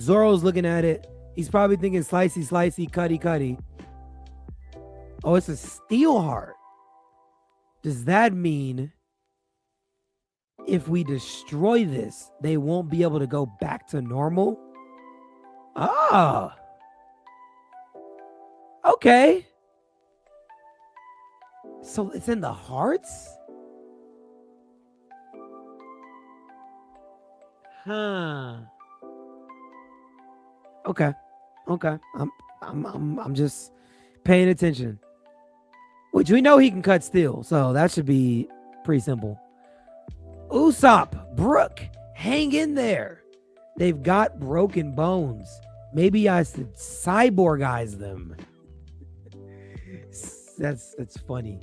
Zoro's looking at it. He's probably thinking slicey, cutty. Oh, it's a steel heart. Does that mean if we destroy this, they won't be able to go back to normal? Ah. Okay. So it's in the hearts? Huh. Okay. I'm just paying attention. Which we know he can cut steel, so that should be pretty simple. Usopp, Brook, hang in there. They've got broken bones. Maybe I should cyborgize them. That's funny.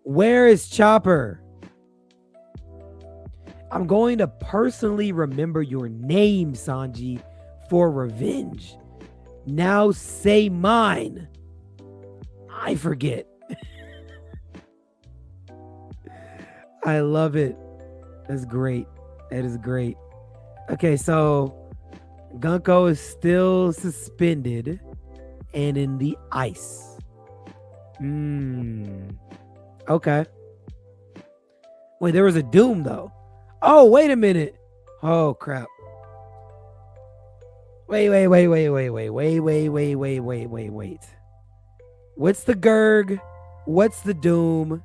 Where is Chopper? I'm going to personally remember your name, Sanji, for revenge. Now say mine. I forget. I love it. That's great. That is great. Okay, so Gunko is still suspended and in the ice. Okay. Wait, there was a doom though. Oh, wait a minute. Oh, crap. Wait. What's the Gurg? What's the doom?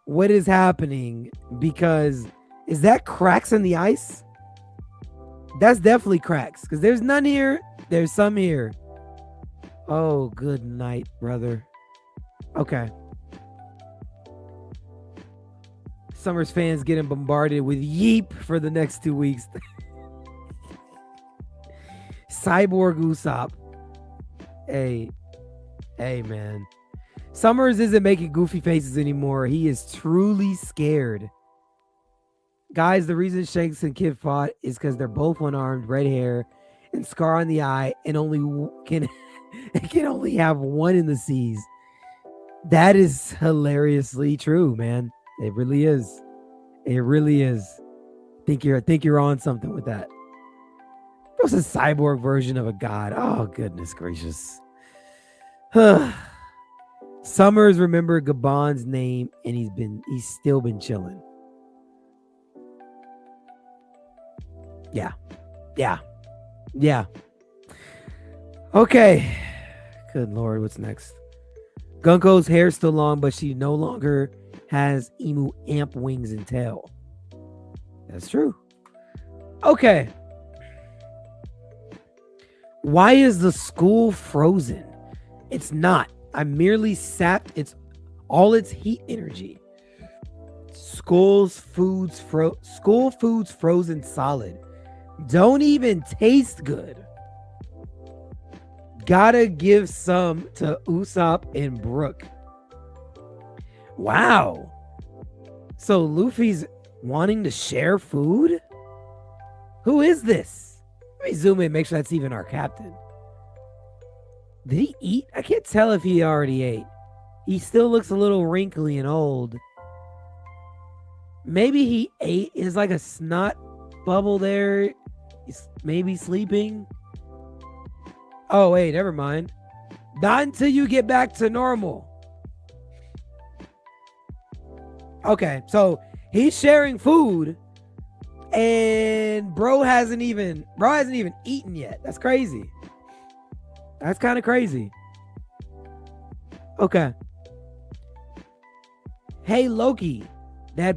What is happening? Because is that cracks in the ice? That's definitely cracks because there's none here. There's some here. Oh, good night, brother. Okay. Summer's fans getting bombarded with yeep for the next 2 weeks. Cyborg Usopp. Hey, man. Summers isn't making goofy faces anymore. He is truly scared. Guys, the reason Shanks and Kid fought is because they're both one-armed, red hair, and scar on the eye, and can only have one in the seas. That is hilariously true, man. It really is. It really is. I think you're on something with that. It was a cyborg version of a god. Oh, goodness gracious. Summers remembered Gaban's name, and he's still been chilling. Yeah. Okay. Good Lord, what's next? Gunko's hair's still long, but she no longer has Imu amp wings and tail. That's true. Okay. Why is the school frozen? It's not. I merely sapped all its heat energy. School food's frozen solid. Don't even taste good. Gotta give some to Usopp and Brook. Wow. So Luffy's wanting to share food? Who is this? Let me zoom in, make sure that's even our captain. Did he eat? I can't tell if he already ate. He still looks a little wrinkly and old. Maybe he ate. Is like a snot bubble there. He's maybe sleeping. Oh, wait, never mind. Not until you get back to normal. Okay, so he's sharing food and bro hasn't even eaten yet. That's crazy. That's kind of crazy. Okay. Hey, Loki, that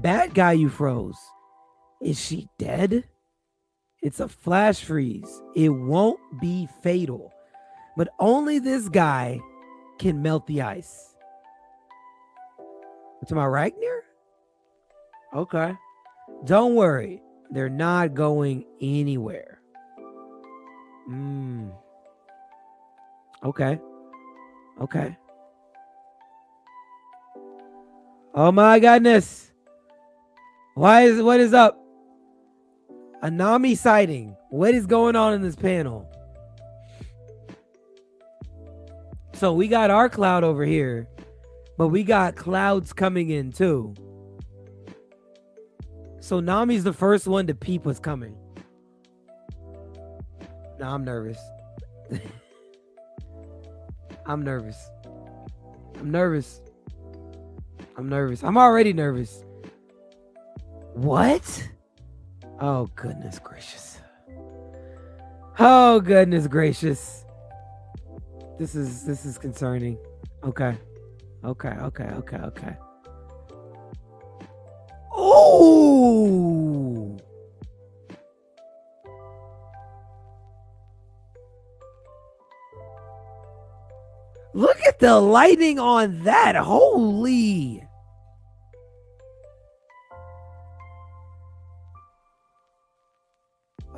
bad guy you froze, is she dead? It's a flash freeze. It won't be fatal, but only this guy can melt the ice. To my Ragnar? Okay. Don't worry. They're not going anywhere. Okay. Oh my goodness. What is up? A Nami sighting. What is going on in this panel? So we got our cloud over here, but we got clouds coming in too. So Nami's the first one to peep what's coming. Nah, I'm nervous. I'm nervous. I'm already nervous. What? Oh, goodness gracious. Oh, goodness gracious. This is concerning. Okay. Oh! Look at the lighting on that. Holy.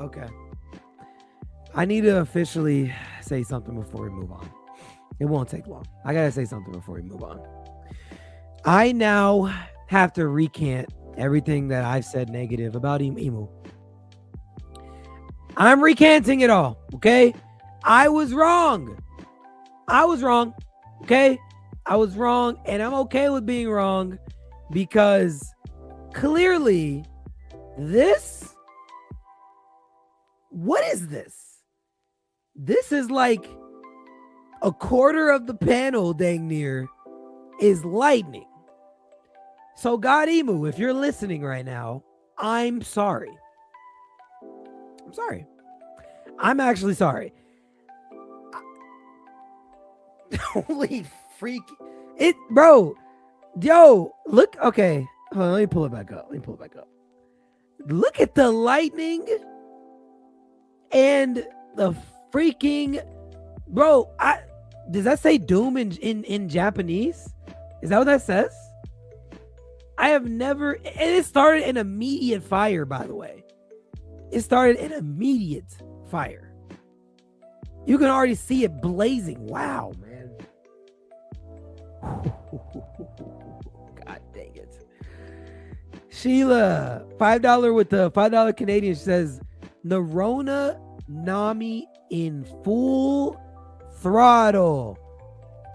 Okay. I need to officially say something before we move on. It won't take long. I got to say something before we move on. I now have to recant everything that I've said negative about Imu. I'm recanting it all, okay? I was wrong. Okay? I was wrong, and I'm okay with being wrong because clearly what is this? This is like a quarter of the panel, dang near, is lightning. So God Imu, if you're listening right now, I'm sorry. I'm actually sorry. Holy freak. Bro. Yo, look. Okay. Hold on, let me pull it back up. Look at the lightning and the freaking, bro. Does that say doom in Japanese? Is that what that says? I have never, and it started an immediate fire, by the way. It started an immediate fire. You can already see it blazing. Wow, man. God dang it. Sheila, $5 with the $5 Canadian, says, Narona Nami in full throttle.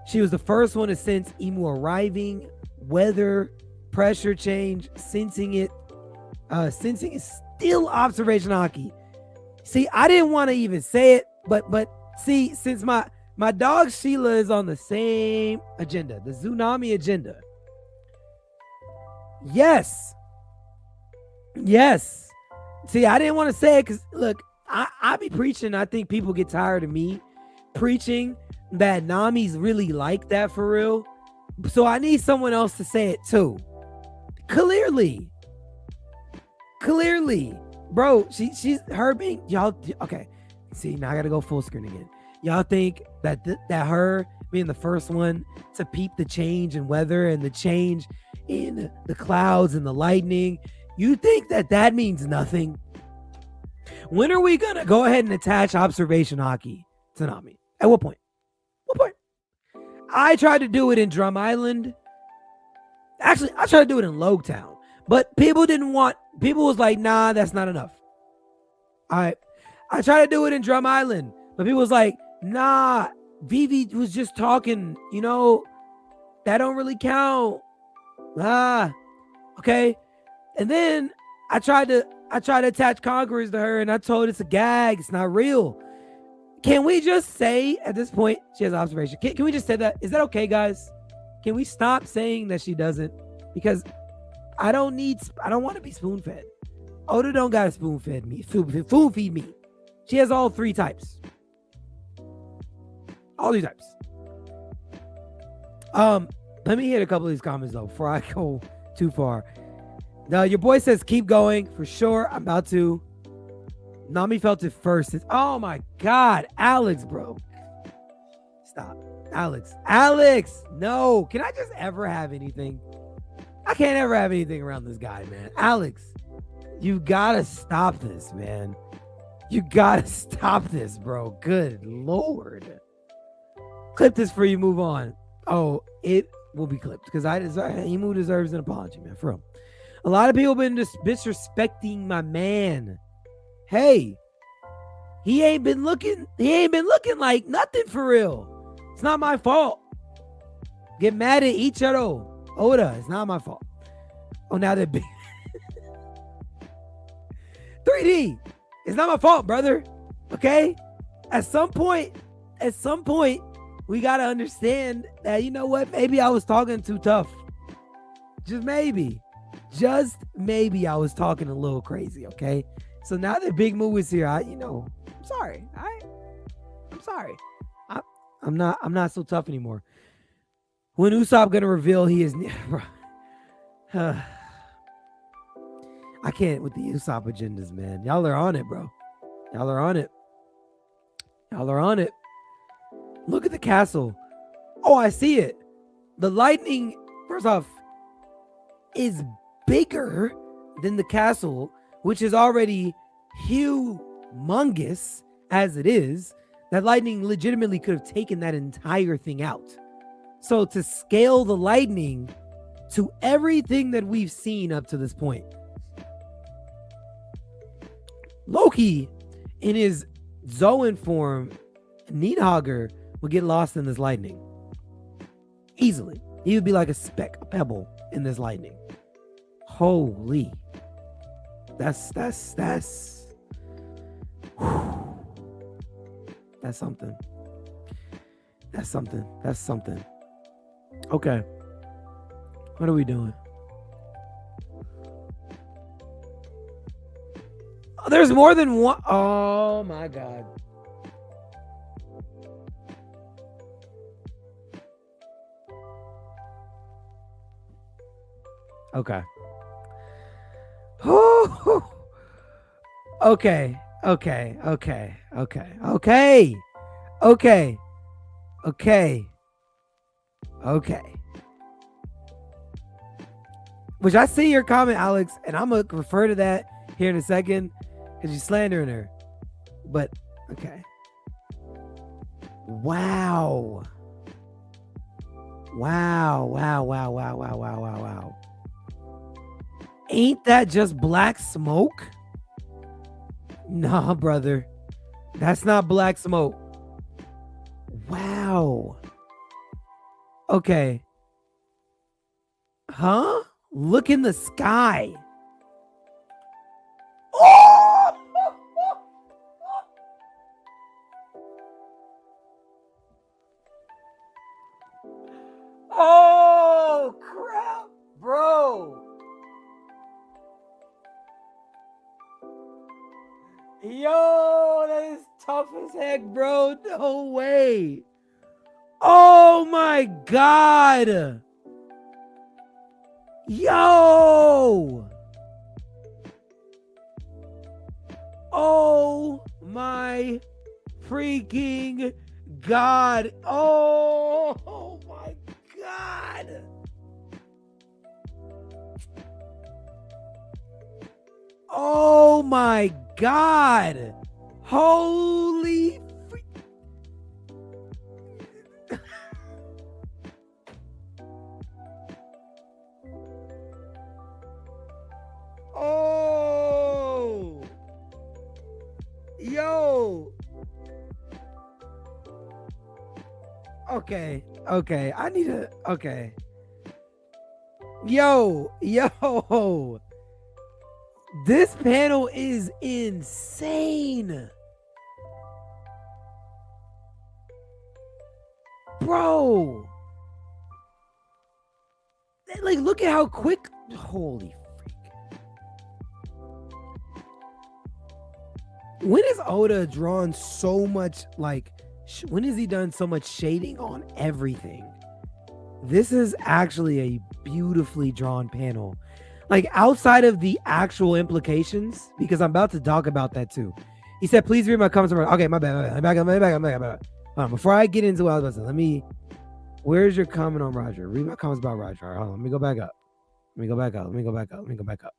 She was the first one to sense Imu arriving, weather, pressure change, sensing is still observation haki. See, I didn't want to even say it, but see, since my dog Sheila is on the same agenda, the Tsunami agenda. Yes. See, I didn't want to say it because, look, I be preaching. I think people get tired of me preaching that Nami's really like that for real. So I need someone else to say it too. Clearly. Bro, she's her being, y'all, okay. See, now I got to go full screen again. Y'all think that her being the first one to peep the change in weather and the change in the clouds and the lightning, you think that means nothing? When are we going to go ahead and attach observation haki to Nami? At what point? I tried to do it in Drum Island. Actually, I tried to do it in Logtown. But people was like, nah, that's not enough. All right. I tried to do it in Drum Island. But people was like, nah, Vivi was just talking, that don't really count. Okay. And then I tried to attach conquerors to her, and I told it's a gag. It's not real. Can we just say at this point she has observation? Can we just say that? Is that okay, guys? Can we stop saying that she doesn't? Because I don't want to be spoon-fed. Oda don't gotta spoon-fed me. Spoon feed me. She has all three types. All three types. Let me hit a couple of these comments though before I go too far. Now, your boy says keep going for sure. I'm about to. Nami felt it first. Oh my God, Alex, bro. Stop. Alex, no. Can I just ever have anything? I can't ever have anything around this guy, man. Alex, you gotta stop this, man. You gotta stop this, bro. Good Lord. Clip this before you move on. Oh, it will be clipped because Imu deserves an apology, man. For real. A lot of people been disrespecting my man. Hey, he ain't been looking like nothing for real. It's not my fault. Get mad at Ichiro Oda. It's not my fault. Oh, now they're big. 3D. It's not my fault, brother. Okay? At some point, we got to understand that, you know what? Maybe I was talking too tough. Just maybe I was talking a little crazy, okay? So now that Big Moo is here, I'm sorry. I'm sorry. I'm not so tough anymore. When Usopp gonna reveal he is, I can't with the Usopp agendas, man. Y'all are on it, bro. Y'all are on it. Look at the castle. Oh, I see it. The lightning, first off, is bigger than the castle, which is already humongous as it is. That lightning legitimately could have taken that entire thing out. So to scale the lightning to everything that we've seen up to this point, Loki in his Zoan form, Nidhogger, would get lost in this lightning easily. He would be like a pebble in this lightning. Holy, that's something. That's something. Okay, what are we doing? Oh, there's more than one. Oh my God. Okay. Okay. Which I see your comment, Alex, and I'm gonna refer to that here in a second because you're slandering her. But okay. Wow. Ain't that just black smoke? Nah, brother. That's not black smoke. Wow. Okay. Huh? Look in the sky. Oh! Oh, crap, bro. Yo, that is tough as heck, bro. No way. Oh my God. Yo. Oh my freaking God. Oh my God. Oh my God. Holy oh. Yo. Okay. I need to. Okay. Yo. This panel is insane. Bro. Like, look at how quick. Holy freak. When has Oda drawn so much, like, when has he done so much shading on everything? This is actually a beautifully drawn panel. Like, outside of the actual implications, because I'm about to talk about that too. He said, please read my comments. Okay, my bad. Before I get into what I was about to say, where's your comment on Roger? Read my comments about Roger. All right, hold on, let me go back up.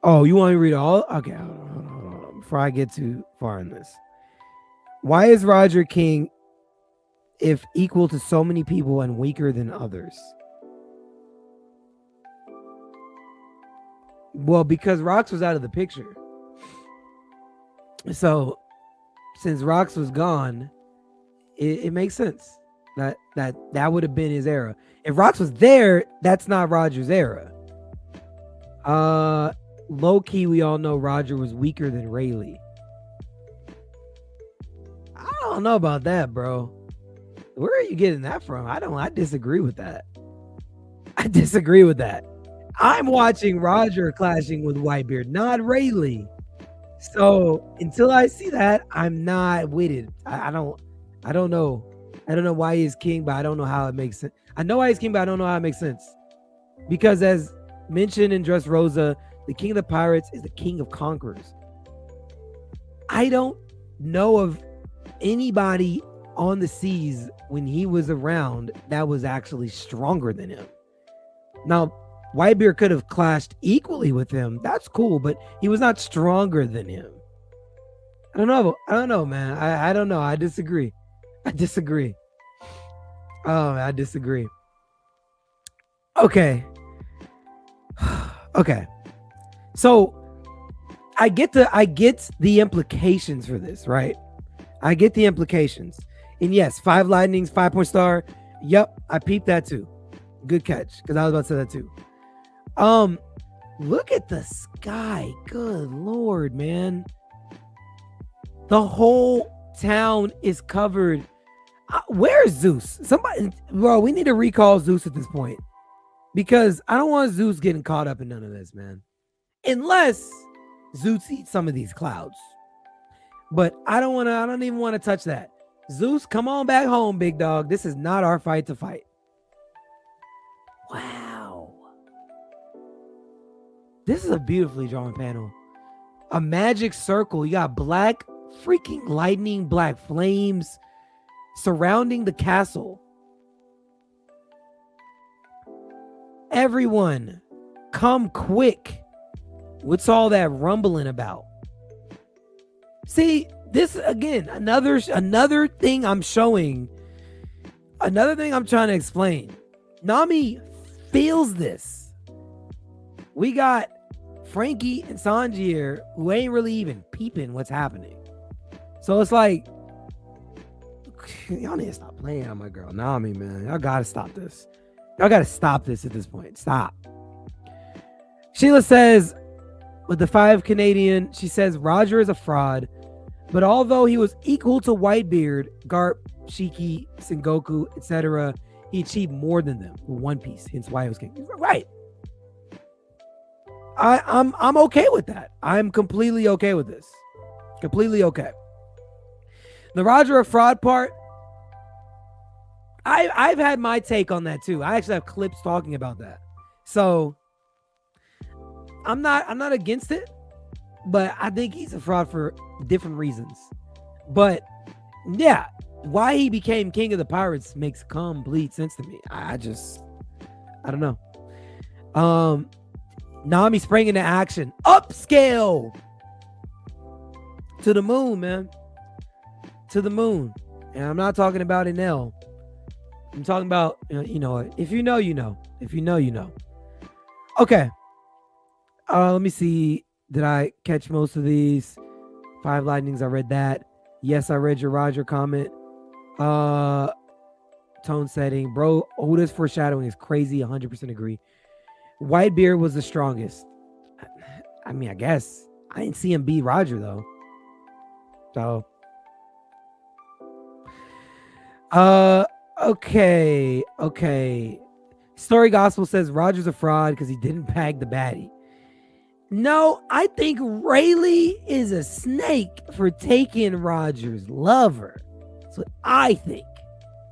Oh, you want me to read all? Okay, hold on. Before I get too far in this. Why is Roger king if equal to so many people and weaker than others? Well, because Rox was out of the picture. So since Rox was gone, it makes sense that would have been his era. If Rox was there, that's not Roger's era. Low key, we all know Roger was weaker than Rayleigh. I don't know about that, bro. Where are you getting that from? I disagree with that. I disagree with that. I'm watching Roger clashing with Whitebeard, not Rayleigh. So until I see that, I'm not with it. I don't know. I don't know why he's king, but I don't know how it makes sense. I know why he's king, but I don't know how it makes sense. Because as mentioned in Dressrosa, the king of the pirates is the king of conquerors. I don't know of anybody on the seas when he was around that was actually stronger than him. Now, Whitebeard could have clashed equally with him. That's cool, but he was not stronger than him. I don't know, man. I don't know. I disagree. Oh, I disagree. Okay. Okay. So I get the implications for this, right? I get the implications. And yes, 5 lightnings, 5-point star. Yep, I peeped that too. Good catch, because I was about to say that too. Look at the sky. Good Lord, man. The whole town is covered. Where's Zeus? Somebody, bro, we need to recall Zeus at this point. Because I don't want Zeus getting caught up in none of this, man. Unless Zeus eats some of these clouds. But I don't even want to touch that. Zeus, come on back home, big dog. This is not our fight to fight. Wow. This is a beautifully drawn panel. A magic circle. You got black freaking lightning, black flames surrounding the castle. Everyone, come quick. What's all that rumbling about? See, this again, another thing I'm showing, another thing I'm trying to explain. Nami feels this. We got Frankie and Sanji here who ain't really even peeping what's happening. So it's like, y'all need to stop playing on my girl Nami, man. Y'all gotta stop this. Y'all gotta stop this at this point. Stop. Sheila says, with the 5 Canadian, she says Roger is a fraud, but although he was equal to Whitebeard, Garp, Shiki, Sengoku, etc., he achieved more than them with One Piece, hence why he was king. Right. I'm okay with that. I'm completely okay with this. Completely okay. The Roger a fraud part, I've had my take on that too. I actually have clips talking about that. So I'm not against it, but I think he's a fraud for different reasons. But yeah, why he became king of the pirates makes complete sense to me. I don't know. Nami sprang into action. Upscale to the moon, man. To the moon. And I'm not talking about Enel. I'm talking about, you know, if you know, you know. If you know, you know. Okay. Let me see. Did I catch most of these? 5 lightnings. I read that. Yes, I read your Roger comment. Tone setting. Bro, Oda's foreshadowing is crazy. 100% agree. Whitebeard was the strongest. I mean, I guess. I didn't see him beat Roger, though. So. Okay. Story Gospel says Roger's a fraud because he didn't bag the baddie. No, I think Rayleigh is a snake for taking Roger's lover. That's what I think.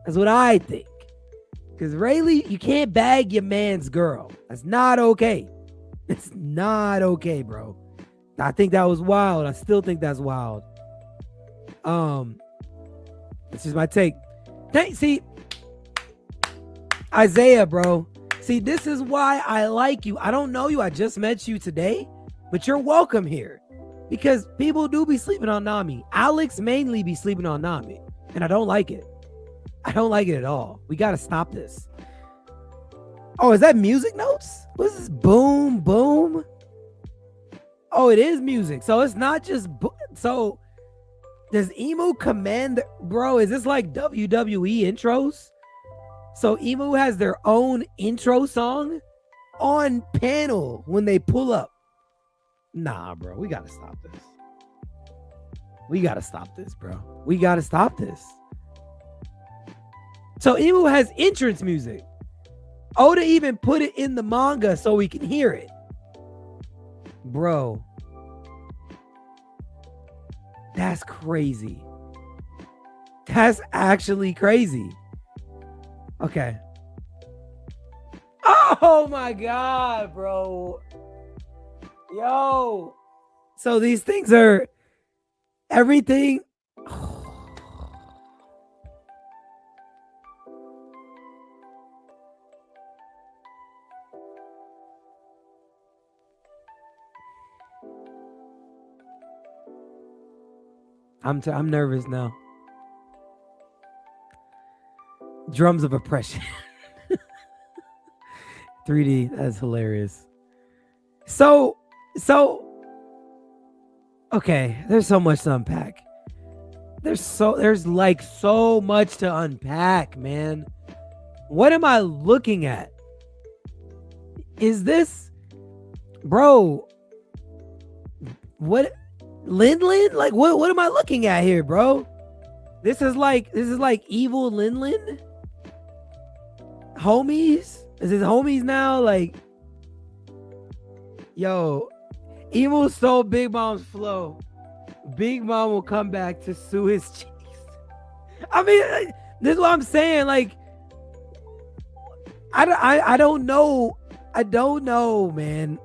Because Rayleigh, you can't bag your man's girl. That's not okay. It's not okay, bro. I think that was wild. I still think that's wild. This is my take. See, Isaiah, bro. See, this is why I like you. I don't know you. I just met you today, but you're welcome here because people do be sleeping on Nami. Alex mainly be sleeping on Nami, and I don't like it. I don't like it at all. We got to stop this. Oh, is that music notes? What is this? Boom, boom. Oh, it is music. So it's not just so Does Imu command? Bro, is this like WWE intros? So Imu has their own intro song on panel when they pull up. Nah, bro, we gotta stop this. We gotta stop this, bro. We gotta stop this. So Imu has entrance music. Oda even put it in the manga so we can hear it. Bro. That's crazy. That's actually crazy. Okay. Oh my God, bro. Yo. So these things are everything. I'm nervous now. Drums of oppression. 3D, that's hilarious. So okay, there's so much to unpack. There's like so much to unpack, man. What am I looking at? Is this, bro? What, Lin? Like what am I looking at here, bro? This is like evil Lin? Homies? Is this homies now? Like, yo, Emo stole Big Mom's flow. Big Mom will come back to sue his cheeks. I mean, this is what I'm saying. Like, I don't know. I don't know, man.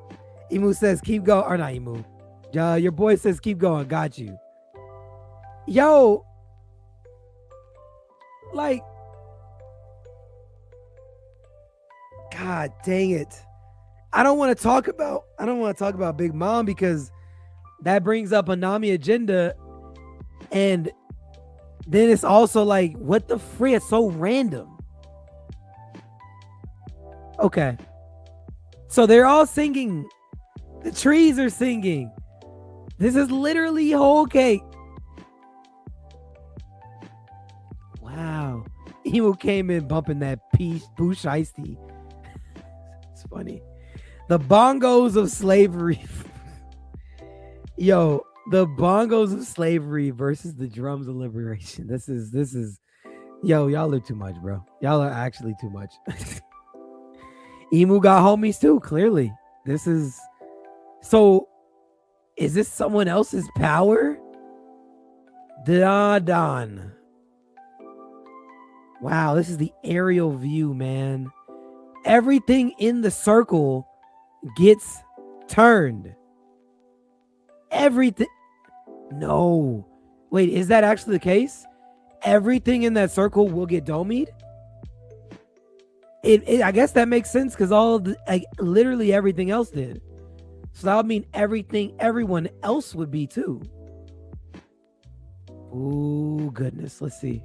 Emu says keep going, or not Emu. Your boy says keep going. Got you. Yo, like, God dang it. I don't want to talk about Big Mom because that brings up a Nami agenda, and then it's also like, what the frick? It's so random. Okay. So they're all singing. The trees are singing. This is literally whole cake. Wow. Emo came in bumping that Pooh Shiesty. It's funny. The bongos of slavery. Yo, the bongos of slavery versus the drums of liberation. This is, yo, y'all are too much, bro. Y'all are actually too much. Emu got homies too, clearly. So is this someone else's power? Don. Wow, this is the aerial view, man. Everything in the circle gets turned. Everything. No. Wait, is that actually the case? Everything in that circle will get domied? I guess that makes sense because literally everything else did. So that would mean everyone else would be too. Oh, goodness. Let's see.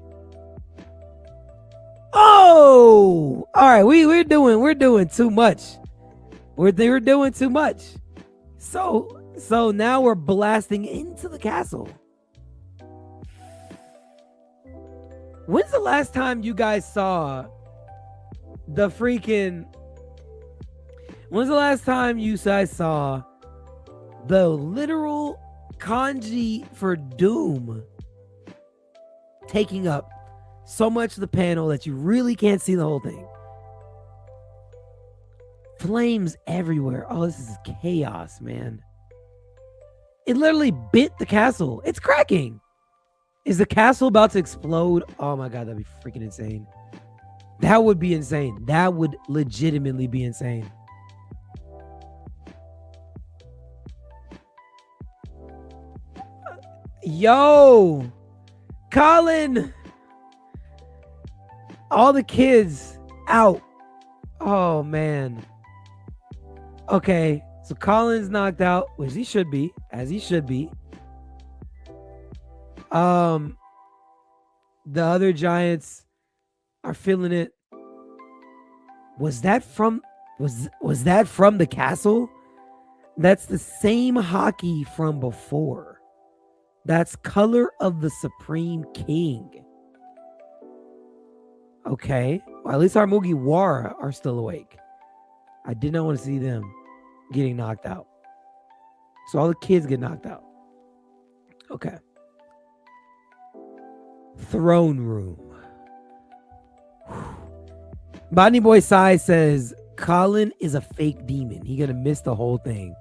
Oh, all right. We're doing too much. We're doing too much. So now we're blasting into the castle. When's the last time you guys saw the freaking... When's the last time you guys saw the literal kanji for Doom taking up so much of the panel that you really can't see the whole thing? Flames everywhere. Oh, this is chaos, man. It literally bit the castle. It's cracking. Is the castle about to explode? Oh my God, that'd be freaking insane. That would be insane. That would legitimately be insane. Yo, Colin. All the kids out. Oh, man. Okay, so Colin's knocked out, which he should be, as he should be. The other giants are feeling it. Was that from the castle? That's the same haki from before. That's color of the Supreme King. Okay. Well, at least our Mugiwara are still awake. I did not want to see them getting knocked out. So all the kids get knocked out. Okay. Throne room. Bonnie Boy Sai says Colin is a fake demon. He gonna miss the whole thing.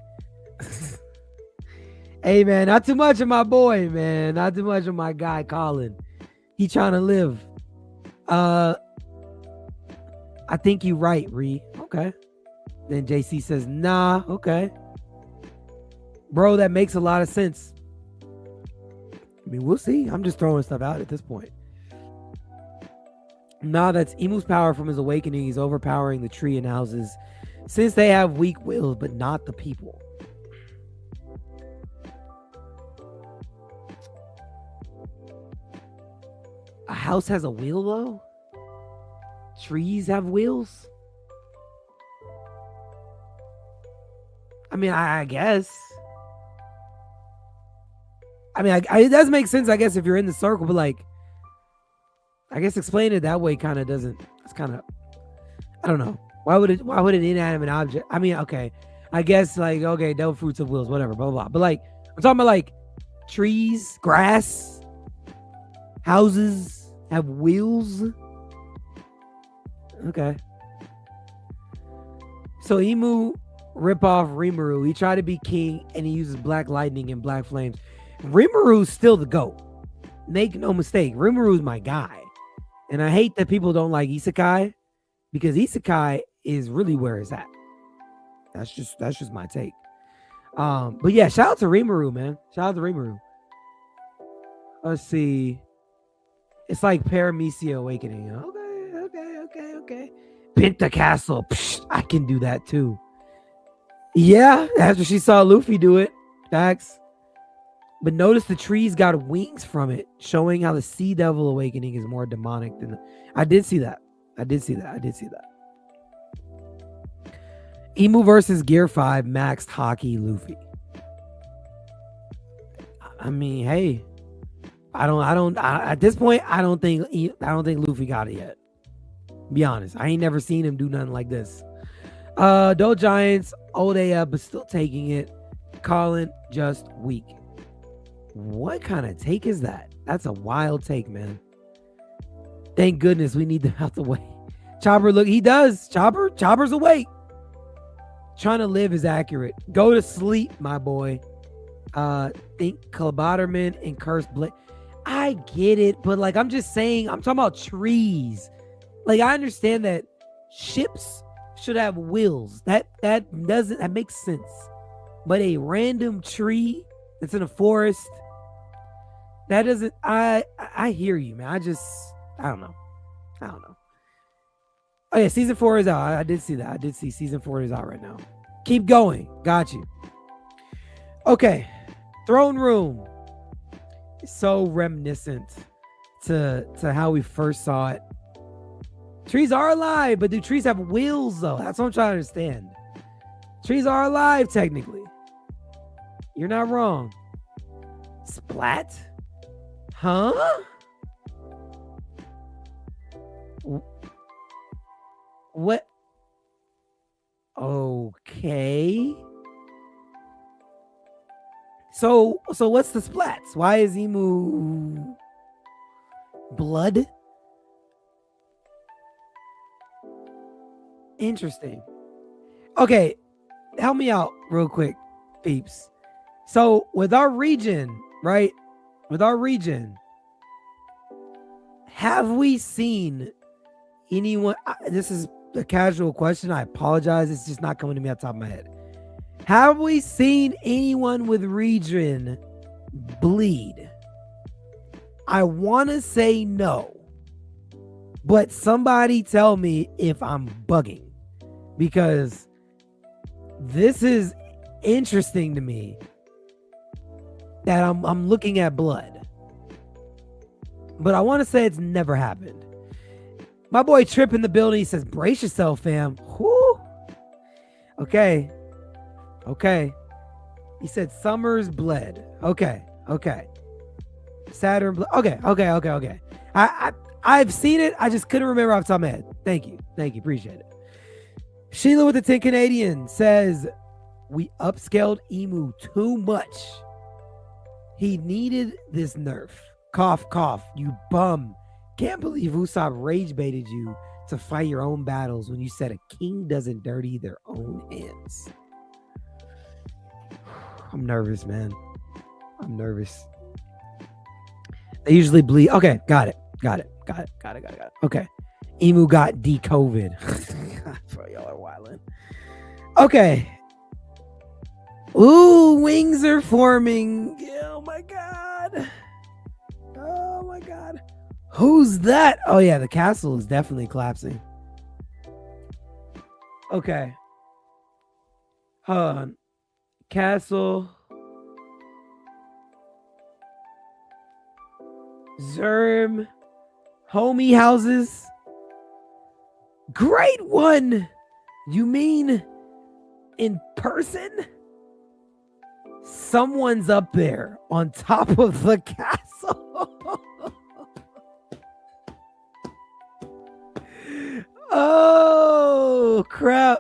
Hey man, not too much of my boy, man. Not too much of my guy Colin. He trying to live. I think you right, Ree. Okay. Then JC says, nah, okay. Bro, that makes a lot of sense. I mean, we'll see. I'm just throwing stuff out at this point. Nah, that's Imu's power from his awakening. He's overpowering the tree and houses since they have weak wills, but not the people. A house has a wheel, though? Trees have wheels? I mean, I guess. I mean, it does make sense, I guess, if you're in the circle, but like, I guess explain it that way kind of doesn't. It's kind of, I don't know. Why would an inanimate object? I mean, okay, I guess like, okay, no fruits of wheels, whatever, blah, blah, blah. But like, I'm talking about like trees, grass, houses have wheels. Okay. So Imu rip off Rimuru. He tried to be king and he uses black lightning and black flames. Rimuru's still the GOAT. Make no mistake. Rimuru's my guy. And I hate that people don't like Isekai because Isekai is really where it's at. That's just my take. But yeah, shout out to Rimuru, man. Shout out to Rimuru. Let's see. It's like Paramecia Awakening. Okay. Penta Castle. Psh, I can do that too. Yeah, after she saw Luffy do it. Facts. But notice the trees got wings from it, showing how the Sea Devil Awakening is more demonic than I did see that. Imu versus Gear 5 maxed Haki Luffy. I mean, hey, at this point, I don't think Luffy got it yet. Be honest, I ain't never seen him do nothing like this. Doe Giants, old AF, but still taking it. Colin just weak. What kind of take is that? That's a wild take, man. Thank goodness we need them out the way. Chopper, look, he does. Chopper's awake. Trying to live is accurate. Go to sleep, my boy. Think Calabaterman and Cursed Blade. I get it, but like I'm just saying, I'm talking about trees. Like I understand that ships should have wheels. That makes sense. But a random tree that's in a forest, that doesn't. I hear you, man. I don't know. Oh yeah, season 4 is out. I did see that. I did see season 4 is out right now. Keep going. Got you. Okay, Throne Room. So reminiscent to how we first saw it. Trees are alive, but do trees have wheels though? That's what I'm trying to understand. Trees are alive technically. You're not wrong. Splat? Huh? What? Okay. So what's the splats? Why is Imu blood? Interesting. Okay, help me out real quick, peeps. So with our region, right? With our region, have we seen anyone? This is a casual question. I apologize. It's just not coming to me off the top of my head. Have we seen anyone with region bleed? I want to say no, but somebody tell me if I'm bugging, because this is interesting to me that I'm looking at blood, but I want to say it's never happened. My boy Trip in the building, he says, brace yourself, fam. Whoo. Okay. He said Summers bled. Okay. Saturn. Okay. I've seen it. I just couldn't remember off the top of my head. Thank you. Appreciate it. Sheila with the 10 Canadian says, we upscaled Imu too much. He needed this nerf. Cough, cough. You bum. Can't believe Usopp rage baited you to fight your own battles when you said a king doesn't dirty their own hands. I'm nervous, man. I'm nervous. They usually bleed. Okay, got it. Okay. Imu got de-COVID. Y'all are wildin'. Okay. Ooh, wings are forming. Oh my god. Who's that? Oh yeah, the castle is definitely collapsing. Okay. Hold on. Castle. Zerm. Homie houses. Great one. You mean in person? Someone's up there on top of the castle. Oh crap.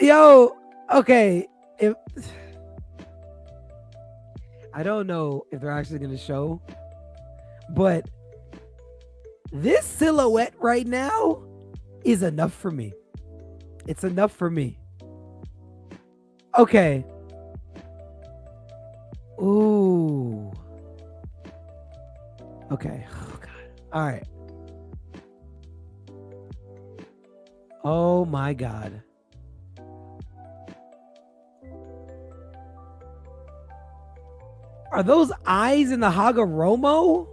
Yo, okay. If I don't know if they're actually gonna show, but this silhouette right now is enough for me. It's enough for me. Okay. Ooh. Okay. Oh god. All right. Oh my god. Are those eyes in the Hagoromo?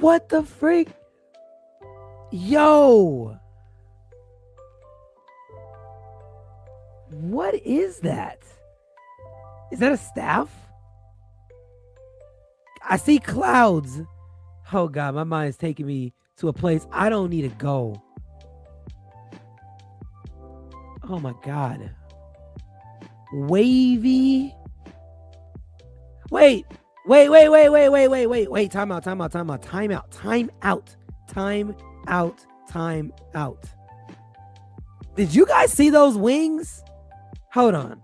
What the freak? Yo. What is that? Is that a staff? I see clouds. Oh god, my mind is taking me to a place I don't need to go. Oh my god. Wavy. Wait. Time out. Did you guys see those wings? Hold on.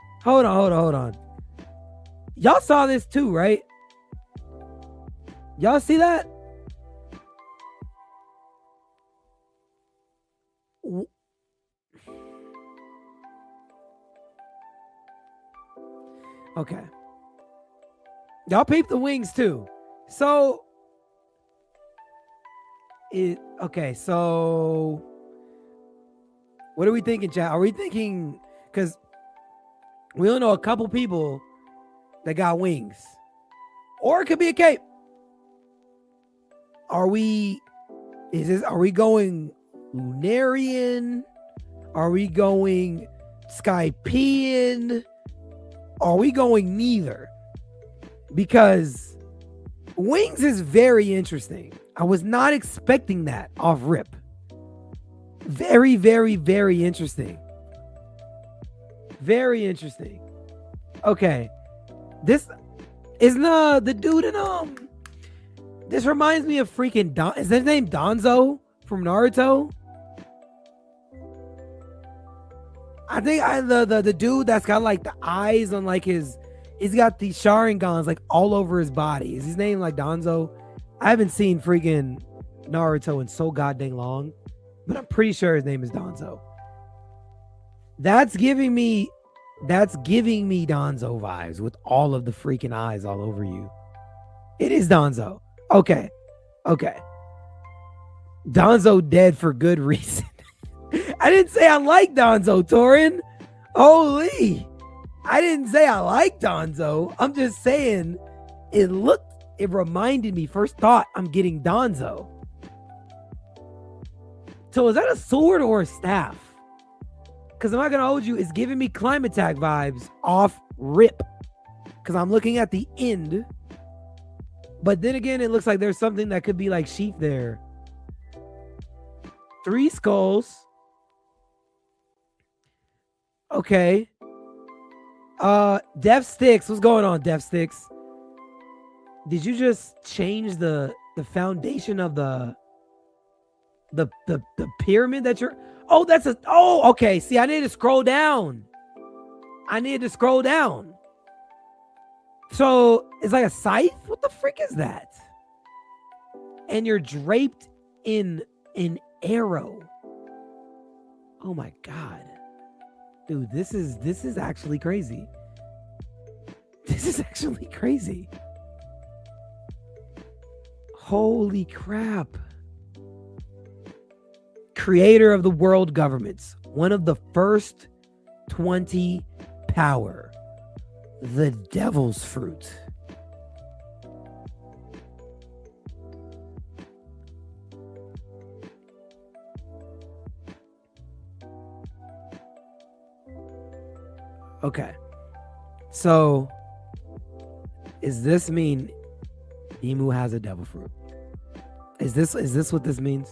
Y'all saw this too, right? Y'all see that? Okay. Y'all peep the wings too. So what are we thinking, chat? Are we thinking, because we only know a couple people that got wings, or it could be a cape. Are we going Lunarian? Are we going Skypean? Are we going neither? Because wings is very interesting. I was not expecting that off rip. Very, very, very interesting. Very interesting. Okay. This is the dude in this reminds me of freaking is his name Danzo from Naruto? I think the dude that's got like the eyes on like he's got these Sharingans like all over his body. Is his name like Danzo? I haven't seen freaking Naruto in so goddamn long, but I'm pretty sure his name is Danzo. That's giving me Danzo vibes with all of the freaking eyes all over you. It is Danzo. Okay. Danzo dead for good reason. I didn't say I like Danzo, Torin. Holy. I didn't say I like Danzo. I'm just saying it reminded me, first thought, I'm getting Danzo. So is that a sword or a staff? Because I'm not going to hold you, it's giving me climate attack vibes off rip. Because I'm looking at the end. But then again, it looks like there's something that could be like sheath there. 3 skulls. Okay. Def Sticks. What's going on, Def Sticks? Did you just change the foundation of the pyramid that you're... Oh, okay. See, I need to scroll down. So it's like a scythe? What the frick is that? And you're draped in an arrow. Oh my God. Dude, this is actually crazy. This is actually crazy. Holy crap. Creator of the world governments. One of the first 20 power. The devil's fruit. Okay. So, does this mean Imu has a devil fruit? Is this what this means?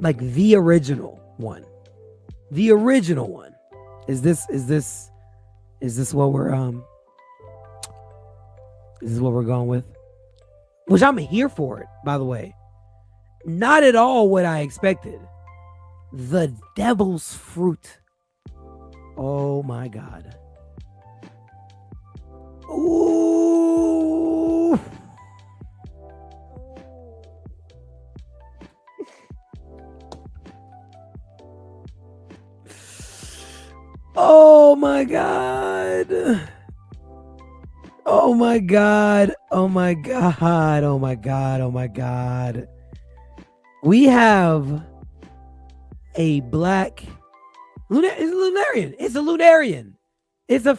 Like the original one. The original one. Is this what we're going with? Which I'm here for it, by the way. Not at all what I expected. The devil's fruit. Oh my God. Ooh. Oh my God. Oh my God. Oh my God. Oh my God. Oh my God. We have a black it's a Lunarian. It's a Lunarian. It's a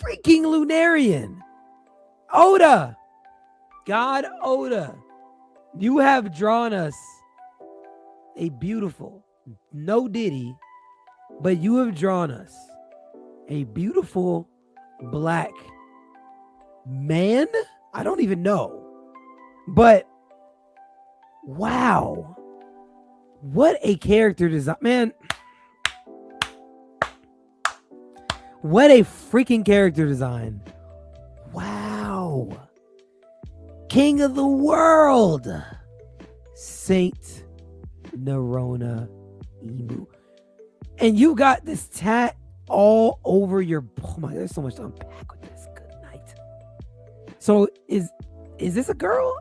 freaking Lunarian. Oda. God Oda. You have drawn us a beautiful, no Diddy, but you have drawn us a beautiful black man. I don't even know. But wow. What a character design. Man. What a freaking character design. Wow. King of the world. Saint Imu. And you got this tat all over your... Oh my, there's so much to unpack with this. Good night. So is this a girl?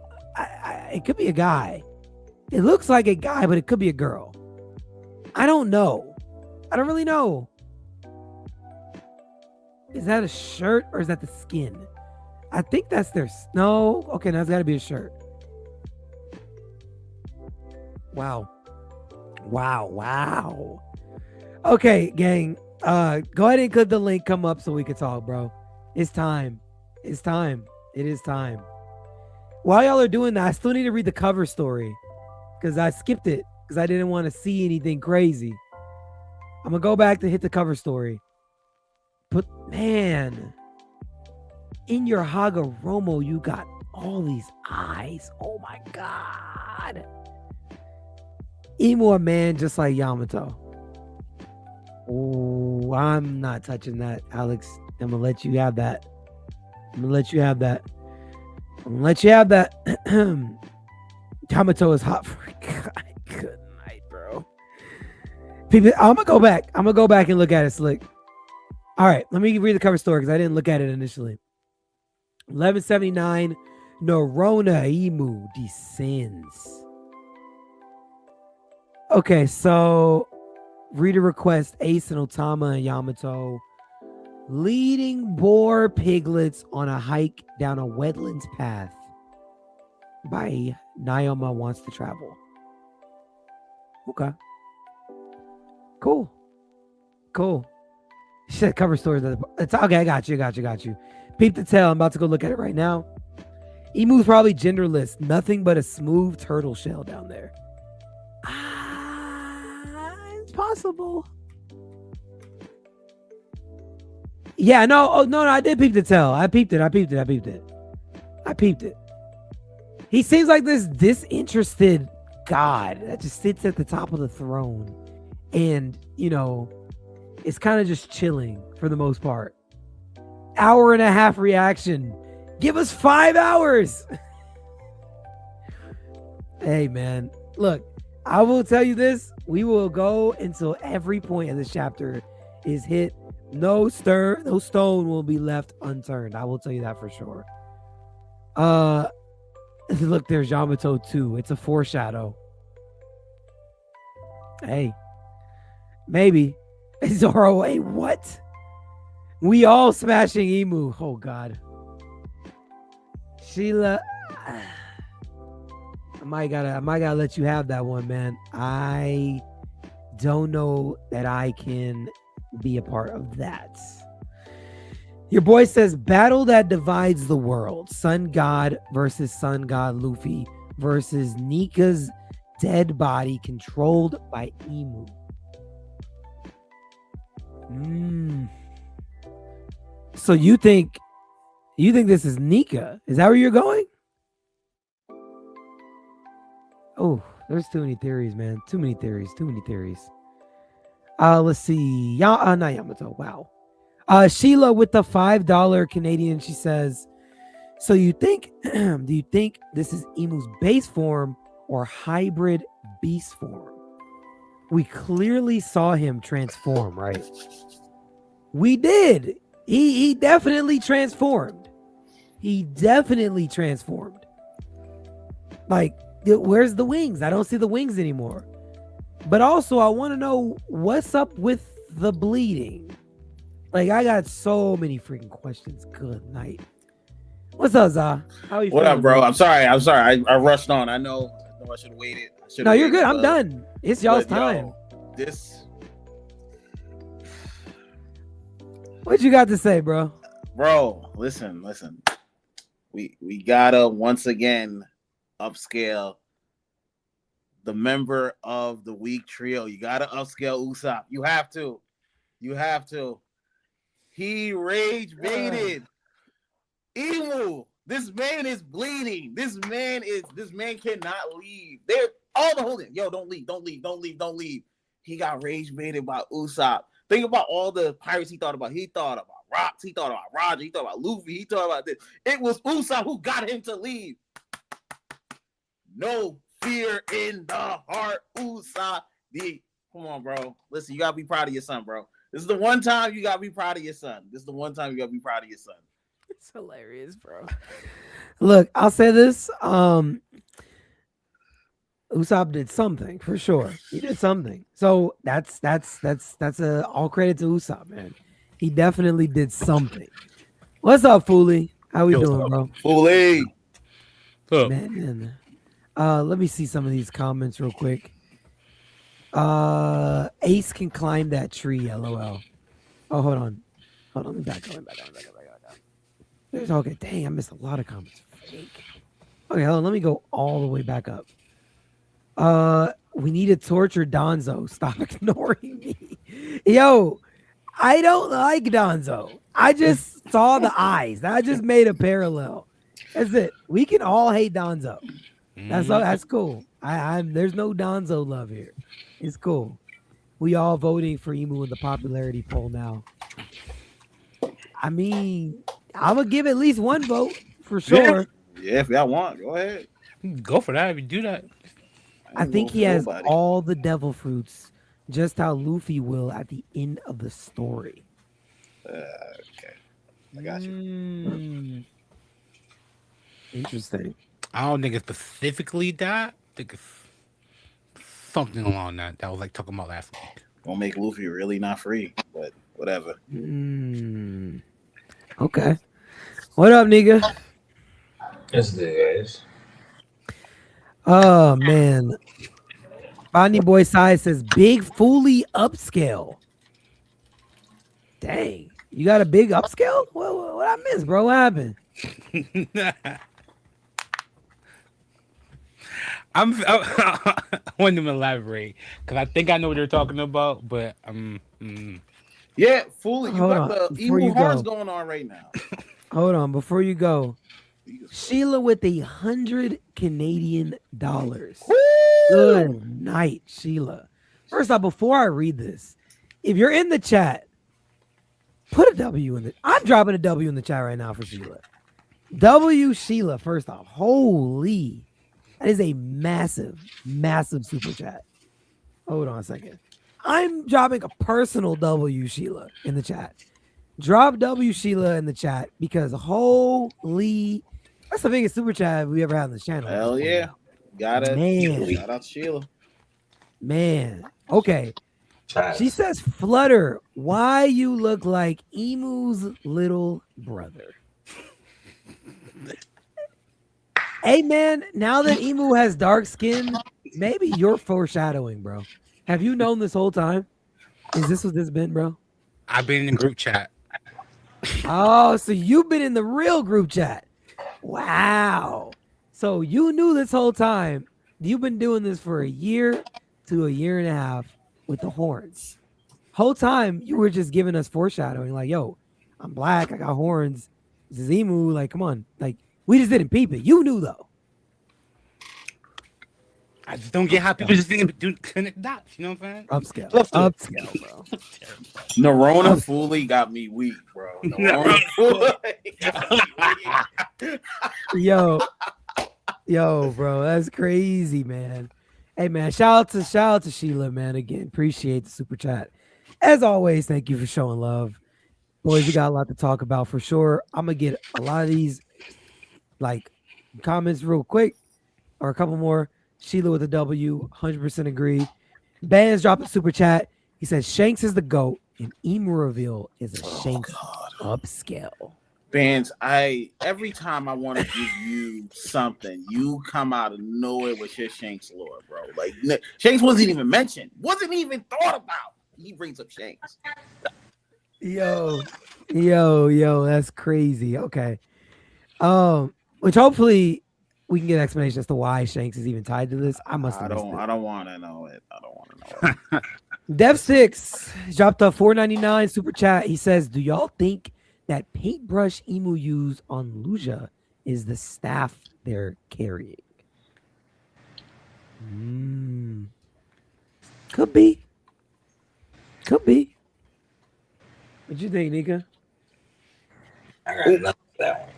It could be a guy. It looks like a guy, but it could be a girl. I don't know. I don't really know. Is that a shirt or is that the skin? I think that's their... No. Okay, now it's got to be a shirt. Wow. Wow. Okay, gang. Go ahead and click the link. Come up so we can talk, bro. It's time. It is time. While y'all are doing that, I still need to read the cover story because I skipped it because I didn't want to see anything crazy. I'm going to go back to hit the cover story. But man, in your Hagoromo, you got all these eyes. Oh my God. Imu a man just like Yamato. Oh, I'm not touching that, Alex. I'm going to let you have that. Yamato is hot for a guy. Good night, bro. People, I'm going to go back and look at it slick. All right, let me read the cover story because I didn't look at it initially. 1179, Norona Imu descends. Okay, so reader request Ace and Otama and Yamato leading boar piglets on a hike down a wetlands path by Naoma Wants to Travel. Okay. Cool. Shit, cover stories. It's okay. I got you. Peep the tail. I'm about to go look at it right now. Emu's probably genderless. Nothing but a smooth turtle shell down there. It's possible. Yeah, no. Oh, no. I did peep the tail. I peeped it. He seems like this disinterested god that just sits at the top of the throne and, it's kind of just chilling for the most part. Hour and a half reaction. Give us 5 hours. Hey, man. Look, I will tell you this. We will go until every point of this chapter is hit. No stone will be left unturned. I will tell you that for sure. Look, there's Yamato too. It's a foreshadow. Hey, maybe. Zoro, wait, what? We all smashing Imu. Oh God. Sheila, I might gotta let you have that one, man. I don't know that I can be a part of that. Your boy says battle that divides the world. Sun God versus Sun God Luffy versus Nika's dead body controlled by Imu. So you think this is Nika? Is that where you're going? Oh, there's too many theories, man. Too many theories. Let's see. Not Yamato. Wow. Sheila with the $5 Canadian. She says, so do you think this is Imu's base form or hybrid beast form? We clearly saw him transform, right? We did. He definitely transformed. Like, where's the wings? I don't see the wings anymore. But also, I want to know what's up with the bleeding. Like, I got so many freaking questions. Good night. What's up, Zaza? How you What feeling, up, bro? I'm sorry. I rushed on. I know I should have waited. No, you're good. I'm done. It's y'all's time. What you got to say, bro? Bro, listen. We gotta once again upscale the member of the week trio. You gotta upscale Usopp. You have to. He rage baited Imu. This man is bleeding. This man cannot leave. They're all the holding. Yo, don't leave. He got rage baited by Usopp. Think about all the pirates he thought about. He thought about Rocks. He thought about Roger. He thought about Luffy. He thought about this. It was Usopp who got him to leave. No fear in the heart, Usopp. Come on, bro. Listen, you gotta be proud of your son, bro. This is the one time you gotta be proud of your son. It's hilarious, bro. Look, I'll say this. Usopp did something for sure. He did something. So that's all credit to Usopp, man. He definitely did something. What's up, Fooly? How we doing, bro? Fooly. Man. Let me see some of these comments real quick. Ace can climb that tree, LOL. Oh, hold on. Let me back up. There's okay. Dang, I missed a lot of comments. Fake. Okay, hold on. Let me go all the way back up. We need to torture Donzo. Stop ignoring me. Yo, I don't like Donzo. I just saw the eyes. I just made a parallel. That's it. We can all hate Donzo. That's cool. There's no Donzo love here. It's cool. We all voting for Imu in the popularity poll now. I mean, I'm gonna give at least one vote for sure. Yeah, if y'all want, go ahead. Go for that if you do that. I think he has all the devil fruits, just how Luffy will at the end of the story. Okay, I got you. Interesting. I don't think it's specifically that. I think it's something along that was like talking about last week. Gonna make Luffy really not free, but whatever. Okay. What up, nigga? That's good, guys. Oh man. Bonnie Boy Sai says big Fooly upscale. Dang. You got a big upscale? What I missed, bro? What happened? I want them to elaborate because I think I know what they're talking about, but yeah, Fooly, you Hold got on, the before evil you go. hearts going on right now. Hold on, before you go. Sheila with $100 Canadian. Good night, Sheila. First off, before I read this, if you're in the chat, put a W in the. I'm dropping a W in the chat right now for Sheila. W Sheila. First off, holy, that is a massive, massive super chat. Hold on a second. I'm dropping a personal W Sheila in the chat. Drop W Sheila in the chat because holy, that's the biggest super chat we ever had on this channel. Hell yeah. Got it. Man. Shout out to Sheila. Man. Okay. Child. She says, Flutter, why you look like Emu's little brother? Hey, man, now that Emu has dark skin, maybe you're foreshadowing, bro. Have you known this whole time? Is this what this been, bro? I've been in the group chat. Oh, so you've been in the real group chat. Wow. So you knew this whole time. You've been doing this for a year to a year and a half with the horns. Whole time you were just giving us foreshadowing, like, yo, I'm black, I got horns. This is Emu, like, come on. Like, we just didn't peep it. You knew though. I just don't get how people just didn't connect dots. You know what I'm saying? Upscale. Upscale, bro. Narona Fooly got me weak, bro. Narona Fooly. Yo, bro, that's crazy, man. Hey, man, shout out to Sheila, man. Again, appreciate the super chat. As always, thank you for showing love. Boys, we got a lot to talk about for sure. I'm going to get a lot of these, like, comments real quick, or a couple more. Sheila with a W, 100% agree. Bandz dropped a super chat. He says, Shanks is the GOAT, and Emu reveal is a Shanks upscale. Bandz, every time I want to give you something, you come out of nowhere with your Shanks lore, bro. Like, Shanks wasn't even mentioned, wasn't even thought about. He brings up Shanks. Yo, that's crazy. Okay. Which hopefully we can get an explanation as to why Shanks is even tied to this. I don't want to know it. I don't want to know it. Dev6 dropped a $4.99 super chat. He says, do y'all think that paintbrush Emu used on Luja is the staff they're carrying? Could be. What you think, Nika? I got nothing for that one.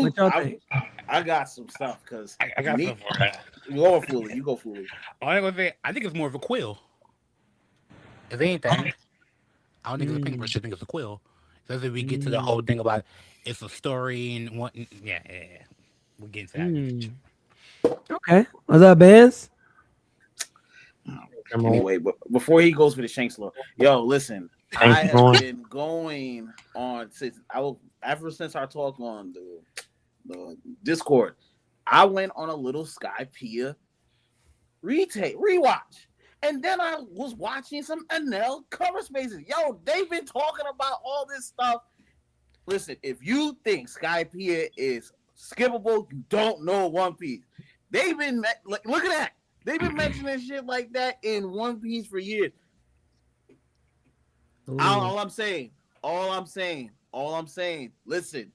What y'all think? I got some stuff because I got something for that. You go Fooly. All I'm gonna say, I think it's more of a quill. If anything, I don't think it's a paintbrush. I think it's a quill. So if we get to the whole thing about it's a story and what, yeah. We'll get into that. Okay. What's up, Bandz? Anyway, but before he goes for the Shanks lore, yo, listen, I have been going on ever since our talk on the Discord. I went on a little Skypea rewatch. And then I was watching some Enel cover spaces. Yo, they've been talking about all this stuff. Listen, if you think Skypea is skippable, you don't know One Piece. They've been look at that. They've been mentioning shit like that in One Piece for years. All I'm saying. Listen,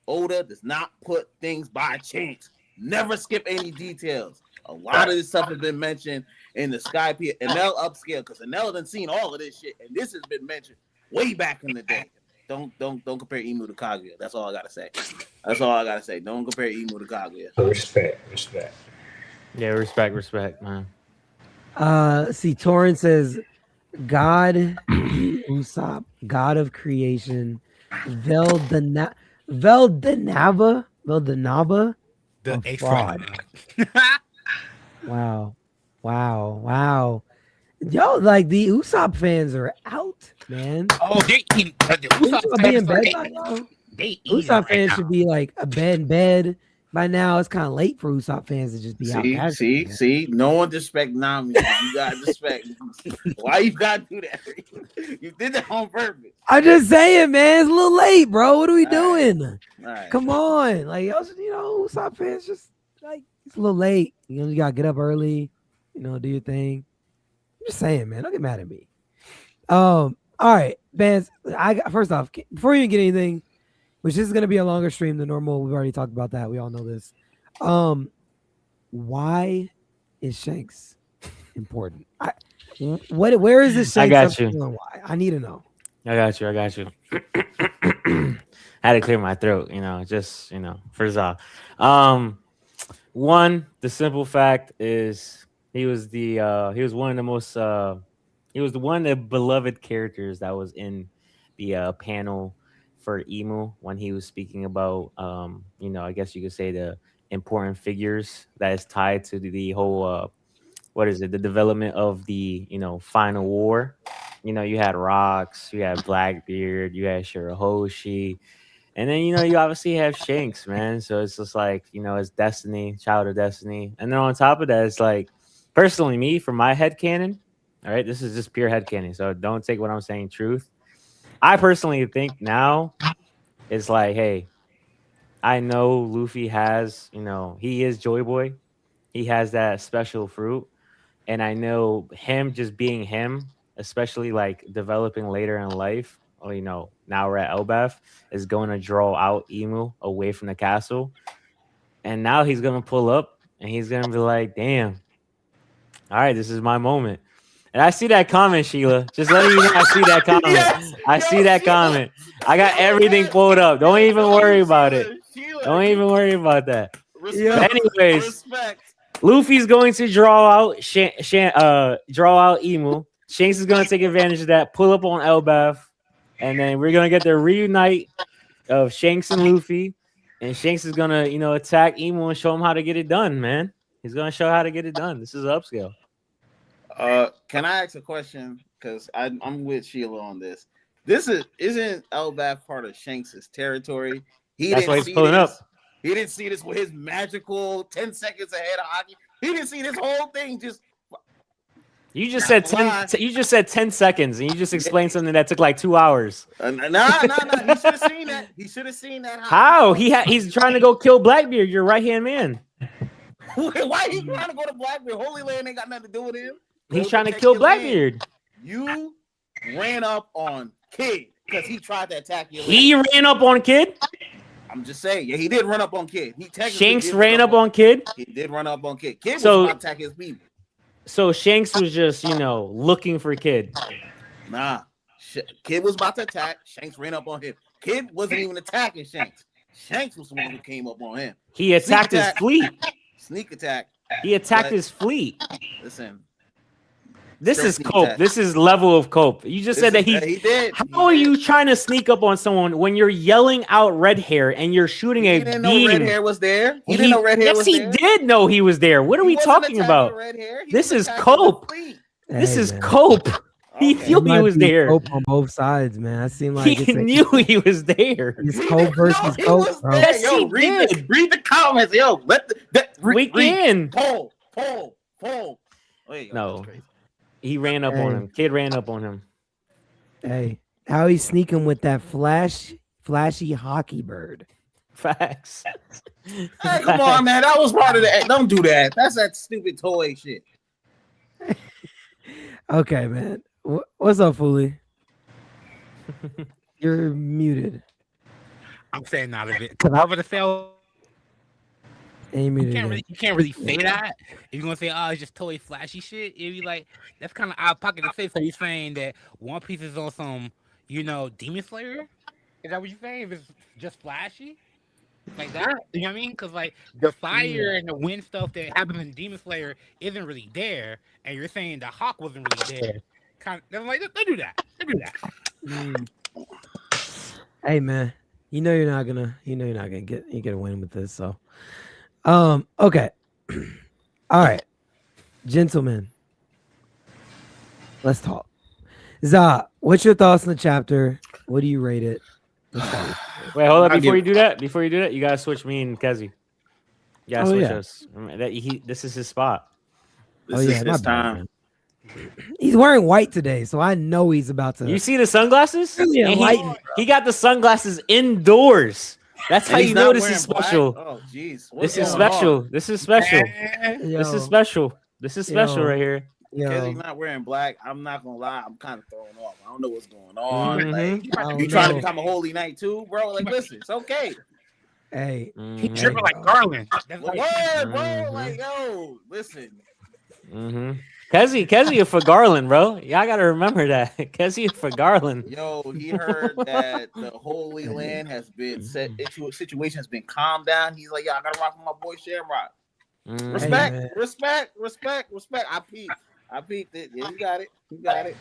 Oda does not put things by chance. Never skip any details. A lot of this stuff has been mentioned in the Skypea Enel upscale because Enel done seen all of this shit, and this has been mentioned way back in the day. Don't compare Emu to Kaguya. That's all I gotta say. Don't compare Emu to Kaguya. Respect. Yeah, respect, man. See, Torrent says, God, Usopp, God of creation, Veldanava, The a fraud. Wow. Yo, like the Usopp fans are out, man. Oh, they eat. Usopp fans should be like a bed in bed by now. It's kind of late for Usopp fans to just be out. See, no one disrespect Nami. You gotta respect. Why you gotta do that? You did that on purpose. I'm just saying, man. It's a little late, bro. What are we doing? All right. Come on, like Usopp fans just like it's a little late. You gotta get up early. Do your thing. I'm just saying, man. Don't get mad at me. All right, Bandz. First off, before you even get anything, which is gonna be a longer stream than normal. We've already talked about that. We all know this. Why is Shanks important? Where is this? I got Shanks you. up to and why? I need to know. I got you. I had to clear my throat, just for Za. One, the simple fact is he was one of the most he was one of the beloved characters that was in the panel for Imu when he was speaking about I guess you could say the important figures that is tied to the whole the development of the final war. You had Rocks, you had Blackbeard, you had Shirahoshi, and then you obviously have Shanks, man. So it's just like it's Destiny, Child of Destiny, and then on top of that, it's like personally me for my headcanon. All right, this is just pure headcanon, so don't take what I'm saying truth. I personally think now it's like, hey, I know Luffy has, he is Joy Boy, he has that special fruit, and I know him just being him, especially like developing later in life. Now we're at Elbaf, is going to draw out Imu away from the castle. And now he's going to pull up and he's going to be like, damn, all right, this is my moment. And I see that comment, Sheila. Just letting you know I see that comment. Yes. I see that comment. I got everything pulled up. Don't even worry about it. Don't even worry about that. Respect. Anyways, Respect. Luffy's going to draw out Imu. Shanks is going to take advantage of that, pull up on Elbaf, and then we're going to get the reunite of Shanks and Luffy. And Shanks is going to, attack Imu and show him how to get it done, man. He's going to show how to get it done. This is upscale. Can I ask a question? Because I'm with Sheila on this. Isn't Elbaf part of Shanks' territory? That's why he's pulling up. He didn't see this with his magical 10 seconds ahead of haki. He didn't see this whole thing just. You just said 10. You just said 10 seconds, and you just explained something that took like 2 hours. Nah. He should have seen that. He should have seen that. How? He's trying to go kill Blackbeard, your right hand man. Why he trying to go to Blackbeard? Holy Land ain't got nothing to do with him. He's trying to kill Blackbeard. You ran up on Kid because he tried to attack you. He ran up on Kid? I'm just saying, yeah, he did run up on Kid. Shanks ran up on Kid? He did run up on Kid. Kid was about to attack his people. So Shanks was just, looking for Kid. Nah. Kid was about to attack. Shanks ran up on him. Kid wasn't even attacking Shanks. Shanks was the one who came up on him. He attacked his fleet. Sneak attack. He attacked his fleet. Listen. This is cope. This is level of cope. You just said that he did. How are you trying to sneak up on someone when you're yelling out red hair and you're shooting a beam? He didn't know red hair was there. He didn't know red hair was there. Yes, he did know he was there. What are we talking about? This is cope. This is cope. He knew he was there. Cope on both sides, man. I seem like he knew he was there. It's cope versus cope, bro. Yes, he did. Read the comments, yo. We can. Poll. No. He ran up on him. Kid ran up on him. Hey, how he's sneaking with that flashy hockey bird. Facts. Hey, come on, man. That was part of the. Don't do that. That's that stupid toy shit. Okay, man. What's up, Fooly? You're muted. I'm saying not of it. Because I would have said. You can't really say that. If you're gonna say, "Oh, it's just totally flashy shit," it'd be like that's kind of out of pocket to say. So you're saying that One Piece is on some, Demon Slayer? Is that what you're saying? If it's just flashy, like that, you know what I mean? Because like the fire and the wind stuff that happens in Demon Slayer isn't really there, and you're saying the hawk wasn't really there. They're like, they do that. They do that. Hey, man. You're not gonna get a win with this, so. Okay. All right. Gentlemen. Let's talk. Za, what's your thoughts on the chapter? What do you rate it? Wait, hold up. Before you do that, you gotta switch me and Kezi. You gotta switch us. This is his spot. This is his time. He's wearing white today, so I know he's about to. You see the sunglasses? Yeah, he got the sunglasses indoors. That's how you know this is special. Oh, jeez. This is special. This is special. This is special. This is special right here. Because he's not wearing black, I'm not gonna lie, I'm kind of thrown off. I don't know what's going on. Like, you trying to become a Holy Knight too, bro? Like, listen, it's okay. Hey, he tripping like Garling. Word, bro. Like, yo, listen. Kezi for Garland, bro. Y'all gotta remember that. Kezi for Garland. Yo, he heard that the Holy Land has been set into a situation has been calmed down. He's like, yo, I gotta rock with my boy Shamrock. Respect, man. respect. I peeped it. Yeah, you got it.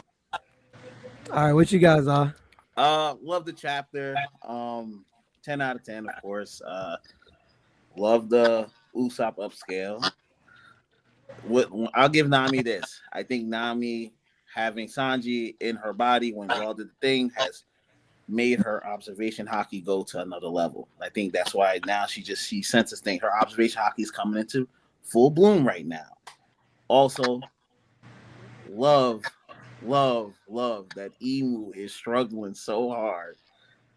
All right, what you guys are? Love the chapter. 10 out of 10, of course. Love the Usopp upscale. I'll give Nami this. I think Nami having Sanji in her body when Gaul did the thing has made her observation haki go to another level. I think that's why now she senses thing. Her observation haki is coming into full bloom right now. Also, love that Imu is struggling so hard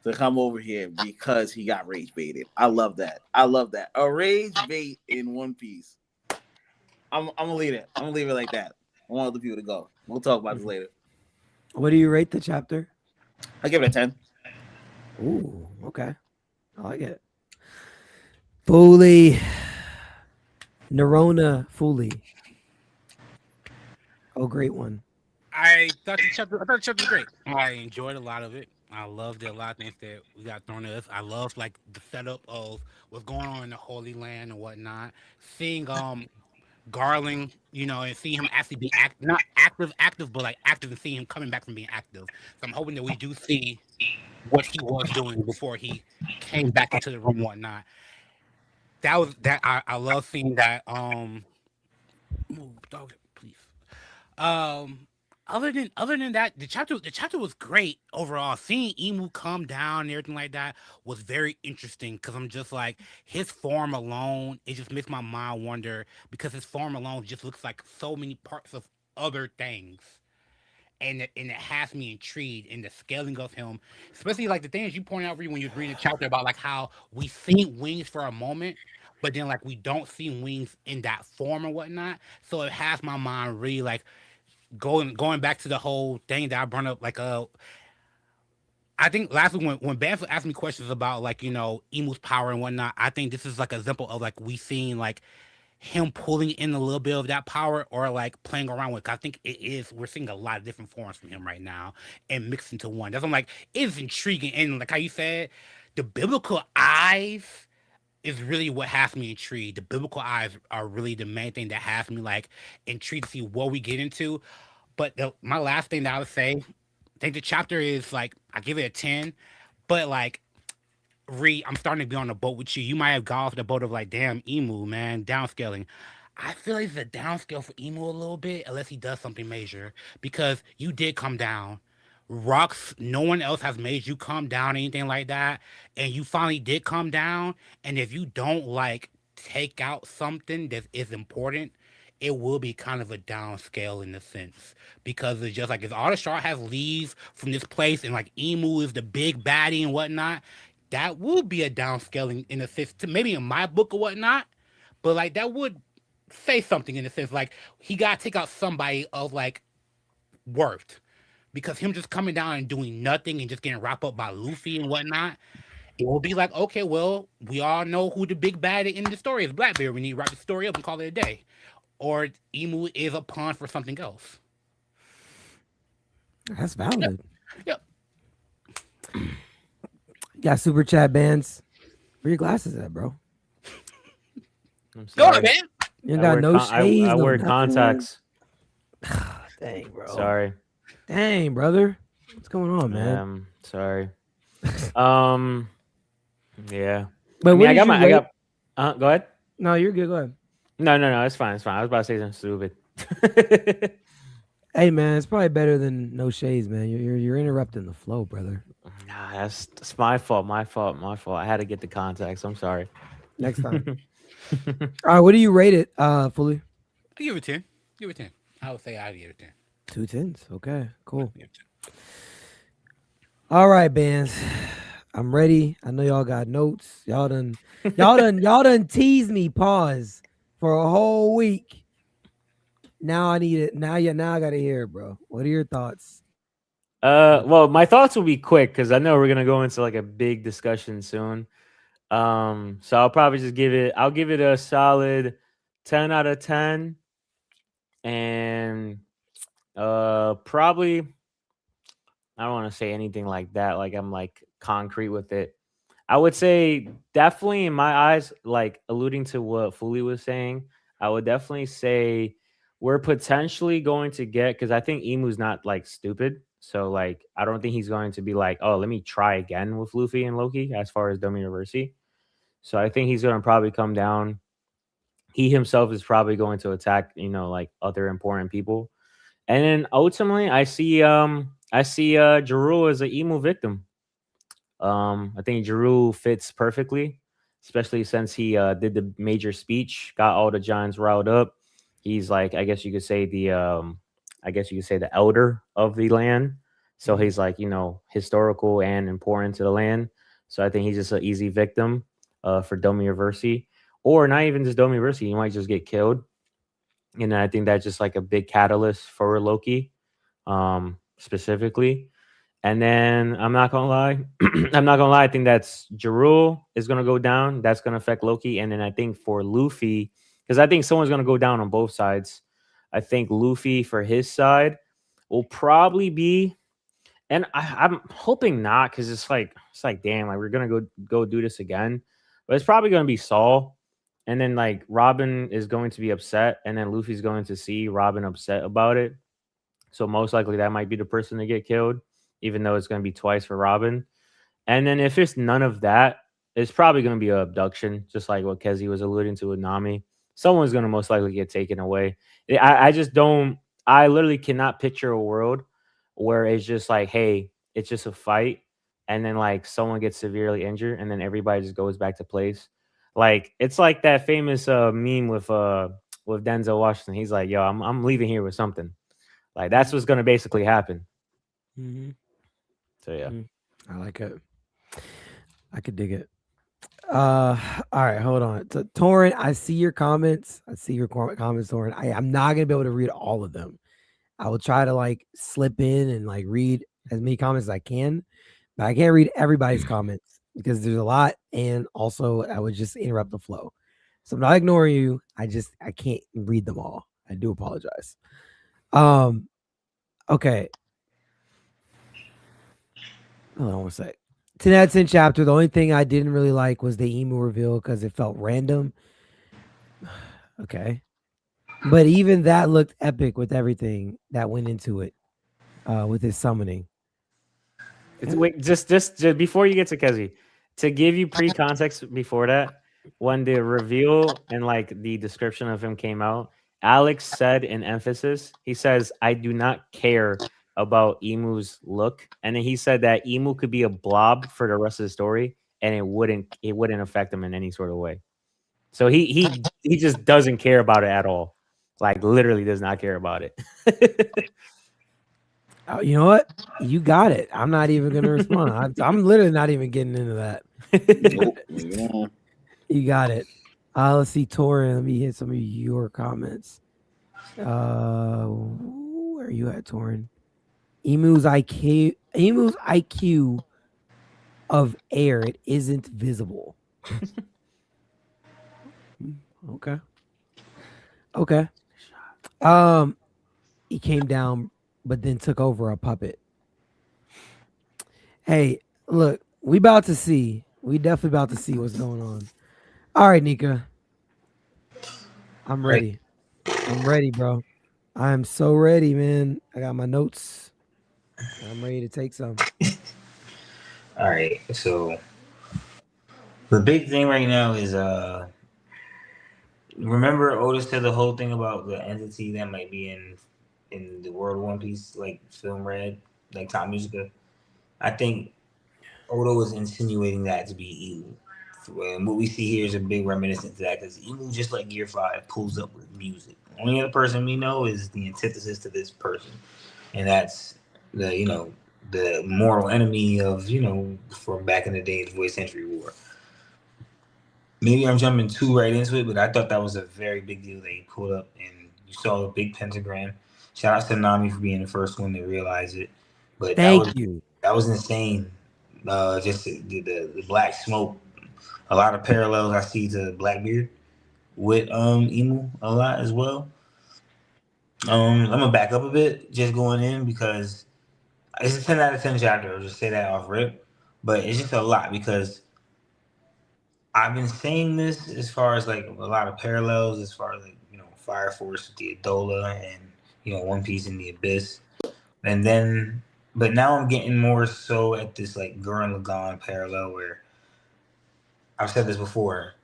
to come over here because he got rage baited. I love that. A rage bait in One Piece. I'm gonna leave it. I'm gonna leave it like that. I want other people to go. We'll talk about this later. What do you rate the chapter? I give it a 10. Ooh, okay. I like it. Fooly. Nerona Fooly. Oh, great one. I thought the chapter was great. I enjoyed a lot of it. I loved a lot of things that we got thrown at us. I loved like the setup of what's going on in the Holy Land and whatnot. Seeing Garling, and seeing him actually be not active, but like active, and seeing him coming back from being active. So I'm hoping that we do see what he was doing before he came back into the room and whatnot. I love seeing that. Move, dog, please. Other than that, the chapter was great overall. Seeing Imu come down and everything like that was very interesting because I'm just like his form alone. It just makes my mind wonder because his form alone just looks like so many parts of other things, and it has me intrigued in the scaling of him, especially like the things you pointed out when you were reading the chapter about like how we see wings for a moment, but then like we don't see wings in that form or whatnot. So it has my mind really like. Going back to the whole thing that I brought up, like I think last week when Bandz asked me questions about like Imu's power and whatnot, I think this is like an example of like we seeing like him pulling in a little bit of that power or like playing around with. I think we're seeing a lot of different forms from him right now and mixed into one. That's why I'm like it's intriguing and like how you said, the biblical eyes is really what has me intrigued. The biblical eyes are really the main thing that has me like intrigued to see what we get into. But my last thing that I would say, I think the chapter is like I give it a 10, but like I'm starting to be on the boat with you. You might have gone off the boat of like, damn, Imu, man, downscaling. I feel like it's a downscale for Imu a little bit, unless he does something major, because you did come down. Rocks, no one else has made you come down, anything like that, and you finally did come down. And if you don't like take out something that is important, it will be kind of a downscale in a sense, because it's just like if all the Straw has leaves from this place and like Imu is the big baddie and whatnot, that would be a downscaling in a sense, to maybe in my book or whatnot, but like that would say something in a sense, like he got to take out somebody of like worth. Because him just coming down and doing nothing and just getting wrapped up by Luffy and whatnot, it will be like, okay, well, we all know who the big bad in the story is, Blackbeard. We need to wrap the story up and call it a day. Or Imu is a pawn for something else. That's valid. Yep. Got super chat Bandz. Where your glasses at, bro? Go on, man. You got no shades. I wear contacts. Dang, bro. Sorry. Dang, brother. What's going on, man? Sorry. Yeah. But I got go ahead. No, you're good. Go ahead. No, it's fine. I was about to say something stupid. Hey, man, it's probably better than no shades, man. You're interrupting the flow, brother. Nah, that's my fault. My fault. I had to get the contacts. I'm sorry. Next time. All right, what do you rate it, Fooly? I give it 10. Give it 10. I would say I'd give it 10. 2 10s. Okay, cool. All right, Bandz. I'm ready. I know y'all got notes. Y'all done teased me, pause, for a whole week. Now I need it. Now I gotta hear it, bro. What are your thoughts? Well, my thoughts will be quick because I know we're gonna go into like a big discussion soon. So I'll probably just give it a solid 10 out of 10. and probably I don't want to say anything like that. Like I'm like concrete with it. I would say definitely in my eyes, like alluding to what Fooly was saying, I would definitely say we're potentially going to get because I think Imu's not like stupid. So like I don't think he's going to be like, oh, let me try again with Luffy and Loki as far as Domi University. So I think he's going to probably come down. He himself is probably going to attack, like other important people. And then ultimately I see Jeru as an Imu victim. I think Jeru fits perfectly, especially since he did the major speech, got all the giants riled up. He's like, I guess you could say the elder of the land. So he's like, historical and important to the land. So I think he's just an easy victim for Domi University, or not even just Domi University. He might just get killed. And I think that's just like a big catalyst for Loki, specifically. And then I'm not gonna lie, I think that's Jeru is gonna go down. That's gonna affect Loki. And then I think for Luffy, because I think someone's gonna go down on both sides. I think Luffy for his side will probably be, and I'm hoping not, because it's like damn, like we're gonna go do this again. But it's probably gonna be Saul. And then like Robin is going to be upset, and then Luffy's going to see Robin upset about it. So most likely that might be the person to get killed, even though it's going to be twice for Robin. And then if it's none of that, it's probably going to be an abduction, just like what Kezi was alluding to with Nami. Someone's going to most likely get taken away. I just don't, I literally cannot picture a world where it's just like, hey, it's just a fight, and then like someone gets severely injured, and then everybody just goes back to place. Like it's like that famous meme with Denzel Washington. He's like, yo, I'm leaving here with something. Like that's what's going to basically happen. Mm-hmm. So yeah, I like it. I could dig it. All right, hold on. So, Torrin, I see your comments. I see your comments, Torrin. I'm not gonna be able to read all of them. I will try to like slip in and like read as many comments as I can, but I can't read everybody's comments because there's a lot, and also I would just interrupt the flow. So I'm not ignoring you. I can't read them all. I do apologize. Okay. Hold on one sec. To that 10th chapter, the only thing I didn't really like was the Emu reveal because it felt random. Okay. But even that looked epic with everything that went into it, with his summoning. Wait, just before you get to Kezi, to give you pre-context before that, when the reveal and like the description of him came out, Alex said in emphasis, he says, I do not care about Emu's look. And then he said that Emu could be a blob for the rest of the story, and it wouldn't affect him in any sort of way. So he just doesn't care about it at all. Like literally does not care about it. Oh, you know what? You got it. I'm not even gonna respond. I'm literally not even getting into that. You got it. Let's see, Torin. Let me hit some of your comments. Where are you at, Torin? Emu's IQ of air, it isn't visible. Okay. He came down, but then took over a puppet. Hey, look, we about to see. We definitely about to see what's going on. All right, Nika. I'm ready. I'm ready, bro. I am so ready, man. I got my notes. I'm ready to take some. All right, so the big thing right now is remember Otis said the whole thing about the entity that might be in the World One Piece like film Red, like Top Musica. I think Odo was insinuating that to be Emu. And what we see here is a big reminiscence to that, because Emu, just like Gear 5, pulls up with music. The only other person we know is the antithesis to this person, and that's the mortal enemy of from back in the day, the Void Century War. Maybe I'm jumping too right into it, but I thought that was a very big deal that he pulled up, and you saw a big pentagram. Shout out to Nami for being the first one to realize it. But that was insane. Just the black smoke. A lot of parallels I see to Blackbeard with Emu a lot as well. I'm gonna back up a bit, just going in because it's a 10 out of 10 chapter. I'll just say that off rip, but it's just a lot because I've been saying this as far as like a lot of parallels, as far as like Fire Force with the Adola and One Piece in the Abyss, and then but now I'm getting more so at this like Gurren Lagann parallel where I've said this before.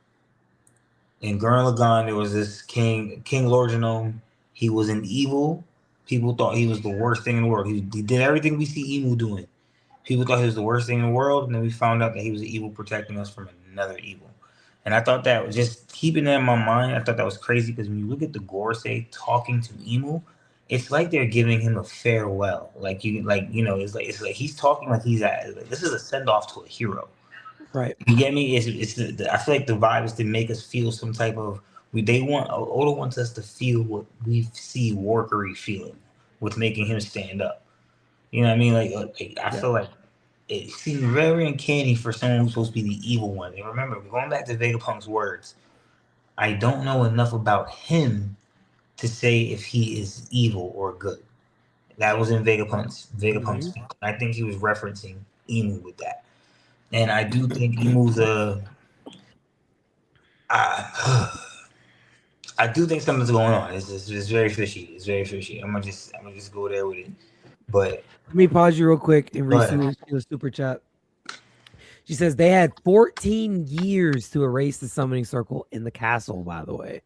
In Gurren Lagann, there was this King Lord Genome. He was an evil. People thought he was the worst thing in the world. He did everything we see Imu doing. People thought he was the worst thing in the world, and then we found out that he was an evil protecting us from another evil. And I thought that was just keeping that in my mind. I thought that was crazy because when you look at the Gorsei talking to Imu, it's like they're giving him a farewell. It's like he's talking like this is a send off to a hero. Right. You get me? I feel like the vibe is to make us feel some type of. Oda wants us to feel what we see Workery feeling with making him stand up. You know what I mean? I feel like it seemed very uncanny for someone who's supposed to be the evil one. And remember, going back to Vegapunk's words, I don't know enough about him to say if he is evil or good. That was in Vegapunk's speech. I think he was referencing Imu with that. And I do think Imu's I do think something's going on. It's very fishy. It's very fishy. I'm gonna just go there with it. But let me pause you real quick and read the super chat. She says they had 14 years to erase the summoning circle in the castle. By the way,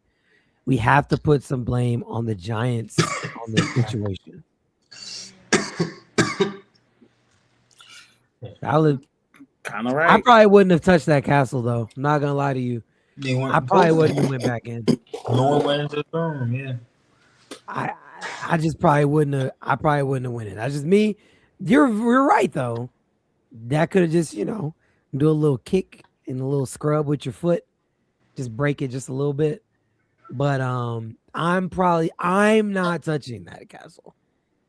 we have to put some blame on the giants on this situation. Valid. Kind of right. I probably wouldn't have touched that castle though. I'm not gonna lie to you. I probably wouldn't have went back in. No one went into the throne. Yeah. I just probably wouldn't have. I probably wouldn't have went in. That's just me. You're right though. That could have just do a little kick and a little scrub with your foot, just break it just a little bit. But I'm not touching that castle.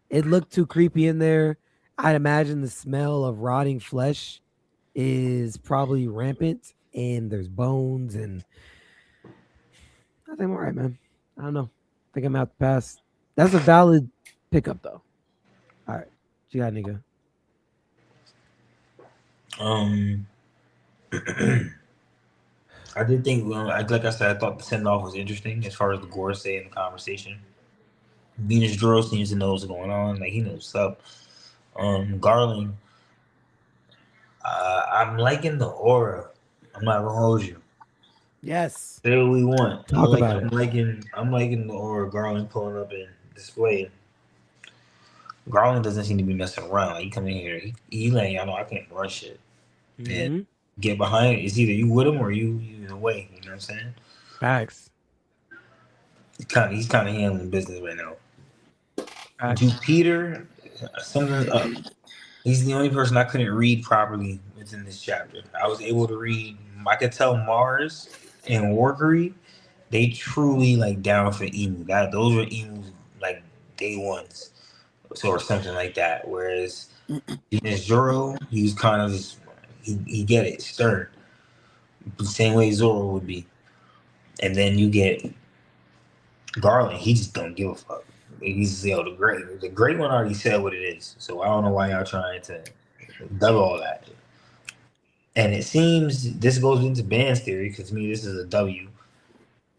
It looked too creepy in there. I'd imagine the smell of rotting flesh is probably rampant, and there's bones, and I think I'm all right, man. I don't know. I think I'm out to pass. That's a valid pickup, though. All right. What you got, Nika? I did think, like I said, I thought the send-off was interesting as far as the Gorsei in the conversation. Venus Dro seems to know what's going on. Like, he knows what's up. Garling, I'm liking the aura. I'm not gonna hold you. Yes. Say what we want. Talk about it. I'm liking the aura Garland pulling up and displaying. Garland doesn't seem to be messing around. Like, he come in here, he letting y'all know I can't run shit. And get behind it. It's either you with him or you away. You know what I'm saying? Facts. He's kind of handling business right now. To Peter, he's the only person I couldn't read properly within this chapter. I was able to read. I could tell Mars and Workery, they truly like down for Imu. Those were Imu's like day ones, or something like that. Whereas Venus Zoro, he was kind of he get it stern, the same way Zoro would be. And then you get Garland. He just don't give a fuck. He's the great. The great one already said what it is. So I don't know why y'all trying to double all that. And it seems this goes into Band's theory, because to me this is a W.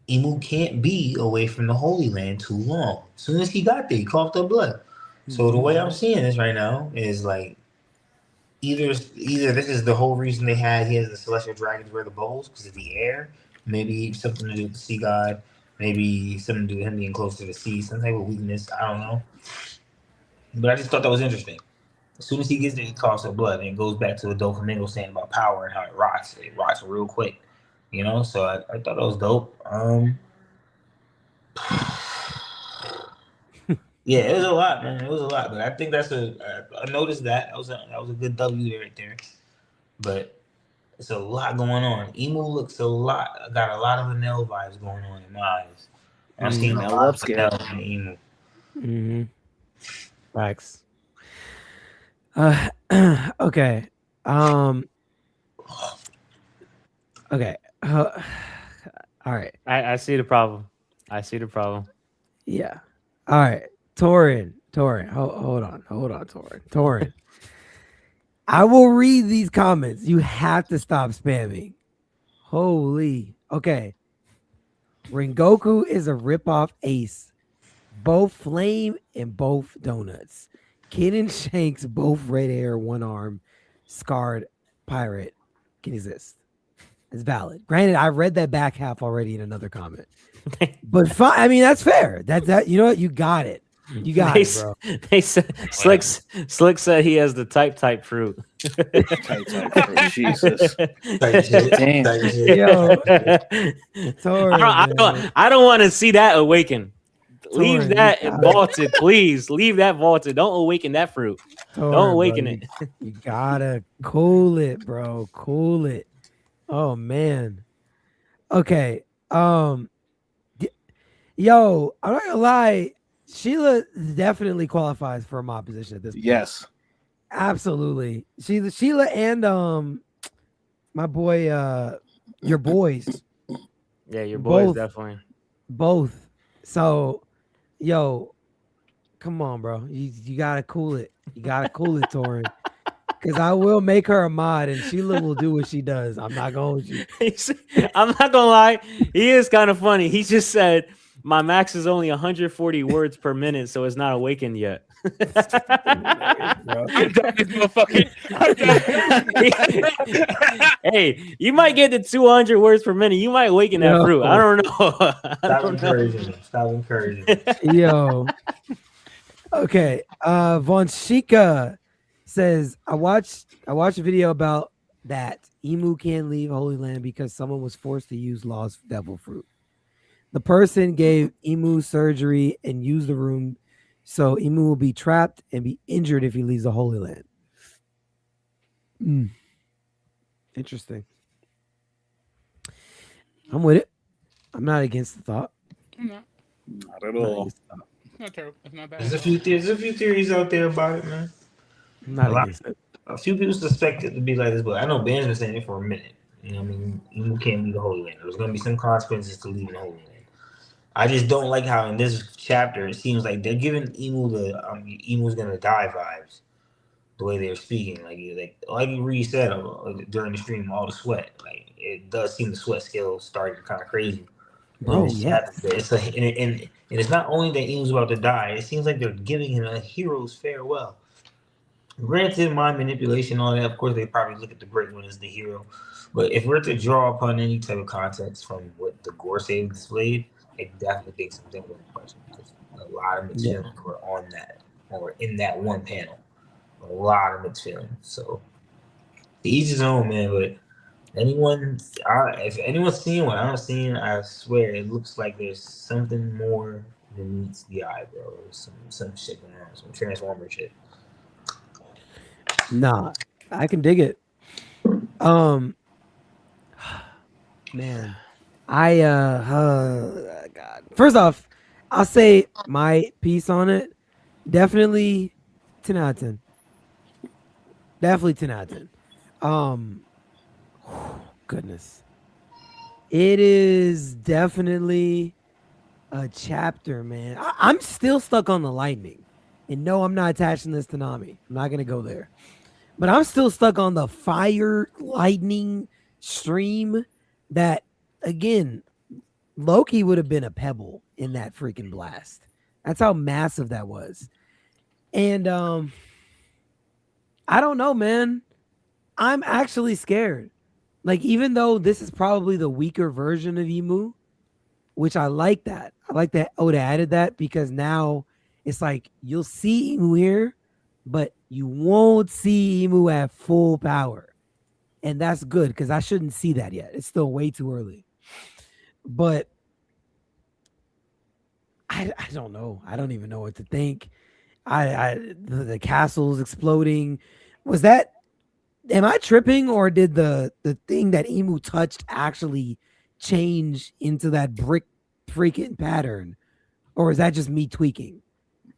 Imu can't be away from the Holy Land too long. As soon as he got there, he coughed up blood. So the way I'm seeing this right now is like either this is the whole reason he has the celestial dragons wear the bowls because of the air. Maybe something to do with the sea god. Maybe something to do with him being close to the sea. Some type of weakness. I don't know. But I just thought that was interesting. As soon as he gets there, he coughs up blood, and it goes back to what Doflamingo saying about power and how it rots. It rots real quick, So I thought that was dope. Yeah, it was a lot, man. It was a lot, but I think I noticed that was a good W right there. But it's a lot going on. Imu looks got a lot of Enel vibes going on in my eyes. I'm seeing a lot of Enel in Imu. Facts. Okay. Okay. All right. I see the problem. Yeah. All right, Torin, hold on, Torin. I will read these comments. You have to stop spamming. Holy. Okay. Rengoku is a ripoff ace. Both flame and both donuts. Kid and Shanks, both red hair, one arm, scarred pirate can exist. It's valid. Granted, I read that back half already in another comment. But fine. I mean, that's fair. That you know what? You got it. You got it, bro. They said Slick said he has the type fruit. Type, Jesus. Damn. Yo, Torin, I don't want to see that awaken. Leave Torin, that you got vaulted, please. Leave that vaulted. Don't awaken that fruit. Torin, Don't awaken bro, it. You gotta cool it, bro. Cool it. Oh man. Okay. Yo, I'm not gonna lie. Sheila definitely qualifies for my position at this point. Yes. Absolutely. Sheila and my boy, your boys. Yeah, your boys Both. definitely. Both. So, yo, come on, bro. You gotta cool it. You gotta cool it, Torin. Because I will make her a mod and Sheila will do what she does. I'm not going to. I'm not gonna lie, he is kind of funny. He just said my max is only 140 words per minute, so it's not awakened yet. Hey, you might get to 200 words per minute. You might awaken that fruit. I don't know. Stop encouraging him. Yo. Okay. Von Shika says, I watched a video about that. Imu can't leave Holy Land because someone was forced to use Lost Devil Fruit. The person gave Imu surgery and used the room, so Imu will be trapped and be injured if he leaves the Holy Land. Interesting. I'm with it. I'm not against the thought. Not at all. Not terrible. It's not bad. There's a few theories out there about it, man. I'm not against it. A few people suspect it to be like this, but I know Bandz been saying it for a minute. You know what I mean? You can't leave the Holy Land. There's going to be some consequences to leaving the Holy Land. I just don't like how in this chapter it seems like they're giving Imu the Imu's gonna die vibes. The way they're speaking, like Reed said during the stream, all the sweat, like it does seem the sweat scale started kind of crazy. Bro, yeah. It's and it's not only that Imu's about to die. It seems like they're giving him a hero's farewell. Granted, mind manipulation, all that. Of course, they probably look at the great one as the hero. But if we're to draw upon any type of context from what the Gorsei displayed, it definitely begs some different questions because a lot of mixed feelings were on that or in that one panel. A lot of mixed feelings. So to each his own, man. But if anyone's seeing what I'm seeing, I swear it looks like there's something more than meets the eye, bro. Some shit going on, some Transformer shit. Nah, I can dig it. Man, God. First off, I'll say my piece on it. Definitely 10 out of 10. Definitely 10 out of 10. Goodness. It is definitely a chapter, man. I'm still stuck on the lightning. And no, I'm not attaching this to Nami. I'm not going to go there. But I'm still stuck on the fire lightning stream that, again, Loki would have been a pebble in that freaking blast. That's how massive that was. And I don't know, man. I'm actually scared. Like, even though this is probably the weaker version of Imu, which I like that. I like that Oda added that because now it's like you'll see Imu here, but you won't see Imu at full power. And that's good because I shouldn't see that yet. It's still way too early. But I don't know. I don't even know what to think. The castle's exploding. Was that, am I tripping, or did the thing that Imu touched actually change into that brick freaking pattern? Or is that just me tweaking?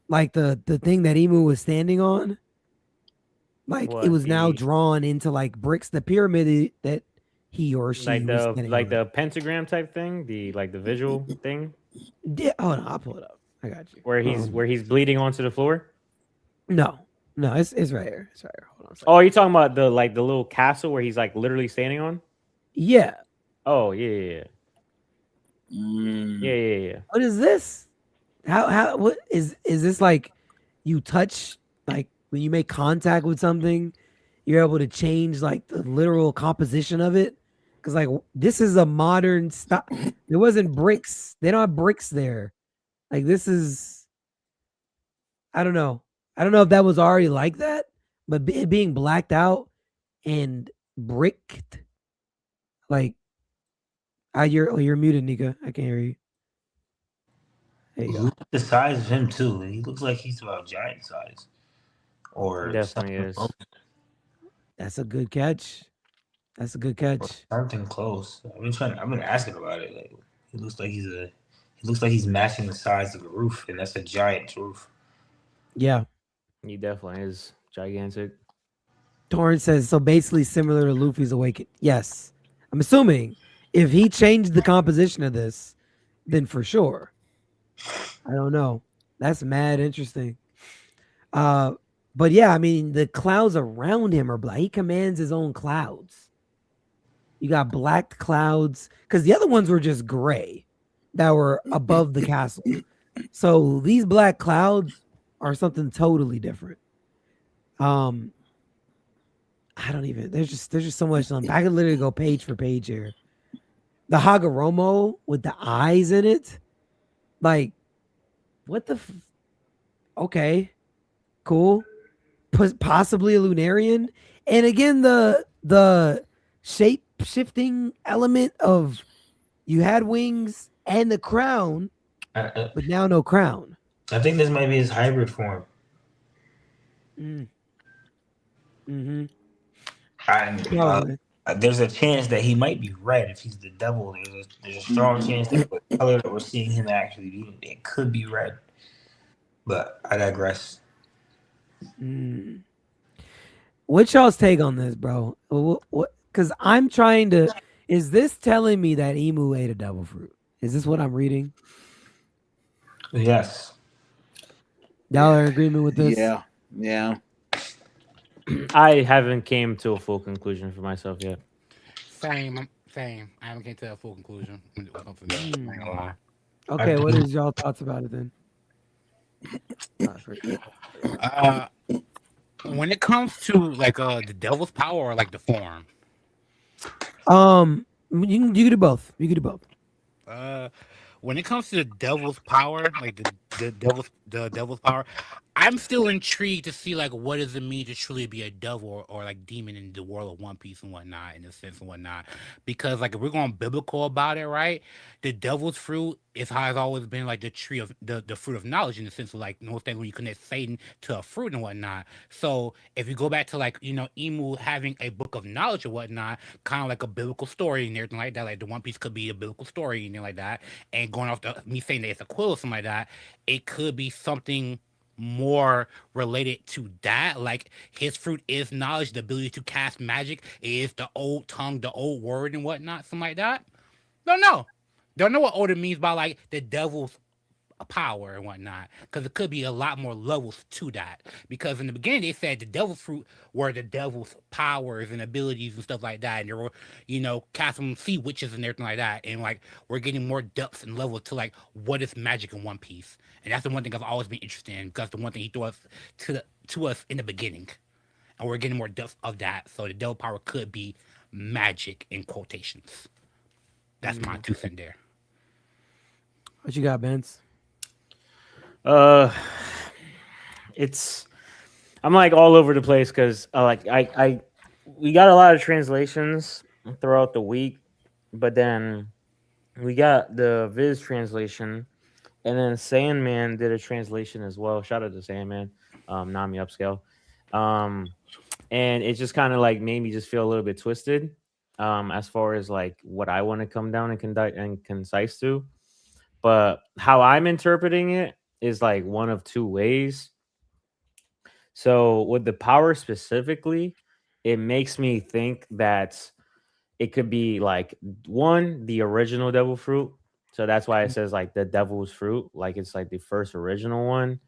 Like the thing that Imu was standing on? Like it was now drawn into like bricks, the pyramid that he or she like the pentagram type thing, the visual thing. Yeah, hold on, I'll pull it up. I got you. Where he's bleeding onto the floor. No, it's right here. It's right here. Hold on a second. Oh, are you talking about the little castle where he's like literally standing on? Yeah. Oh yeah. Yeah. What is this? How what is this like? You touch, like when you make contact with something, you're able to change like the literal composition of it. Because like this is a modern style. There wasn't bricks. They don't have bricks there. Like this is, I don't know. I don't know if that was already like that, but it being blacked out and bricked, like, you're muted, Nika. I can't hear you. There you go. Look at the size of him too. He looks like he's about giant size. Or He definitely is. That's a good catch. That's a good catch. Something close. I've been asking about it. Like, he looks like he's matching the size of the roof, and that's a giant roof. Yeah. He definitely is gigantic. Torrance says, so basically similar to Luffy's Awakening. Yes. I'm assuming if he changed the composition of this, then for sure. I don't know. That's mad interesting. But yeah, I mean, the clouds around him are black. He commands his own clouds. You got black clouds, because the other ones were just gray that were above the castle. So these black clouds are something totally different. I don't even. There's just so much. I could literally go page for page here. The Hagoromo with the eyes in it, like, what the? Okay, cool. Possibly a Lunarian, and again the shape shifting element of you had wings and the crown, but now no crown. I think this might be his hybrid form. Mm-hmm. There's a chance that he might be red if he's the devil. There's a strong chance that the color that we're seeing him actually be, it could be red. But I digress. What's y'all's take on this, bro? What? Because I'm trying to. Is this telling me that Imu ate a devil fruit? Is this what I'm reading? Yes. Y'all are in agreement with this? Yeah. I haven't came to a full conclusion for myself yet. Same. I haven't came to a full conclusion. Okay, what is y'all thoughts about it then? When it comes to like the devil's power or like the form, you can do both. You can do both. when it comes to the devil's power, like the devil's power, I'm still intrigued to see like what does it mean to truly be a devil or like demon in the world of One Piece and whatnot, in a sense and whatnot. Because like if we're going biblical about it, right? The devil's fruit is how it's always been like the tree of the fruit of knowledge, in the sense of like no thing when you connect Satan to a fruit and whatnot. So if you go back to like Imu having a book of knowledge or whatnot, kind of like a biblical story and everything like that, like the One Piece could be a biblical story and like that, and going off me saying that it's a quill or something like that, it could be something more related to that. Like his fruit is knowledge, the ability to cast magic is the old tongue, the old word and whatnot, something like that. Don't know what Oda means by like the devil's power and whatnot, because it could be a lot more levels to that. Because in the beginning they said the devil's fruit were the devil's powers and abilities and stuff like that, and they were casting sea witches and everything like that, and like we're getting more depths and levels to like what is magic in One Piece. And that's the one thing I've always been interested in, because the one thing he threw us to us in the beginning, and we're getting more depth of that. So the devil power could be magic in quotations. That's my 2 cents there. What you got, Bandz? I'm like all over the place because we got a lot of translations throughout the week, but then we got the Viz translation, and then Sandman did a translation as well. Shout out to Sandman, Nami upscale, and it just kind of like made me just feel a little bit twisted, as far as like what I want to come down and concise to, but how I'm interpreting it is like one of two ways. So with the power specifically, it makes me think that it could be like one, the original devil fruit, So that's why it says like the devil's fruit, like it's like the first original one.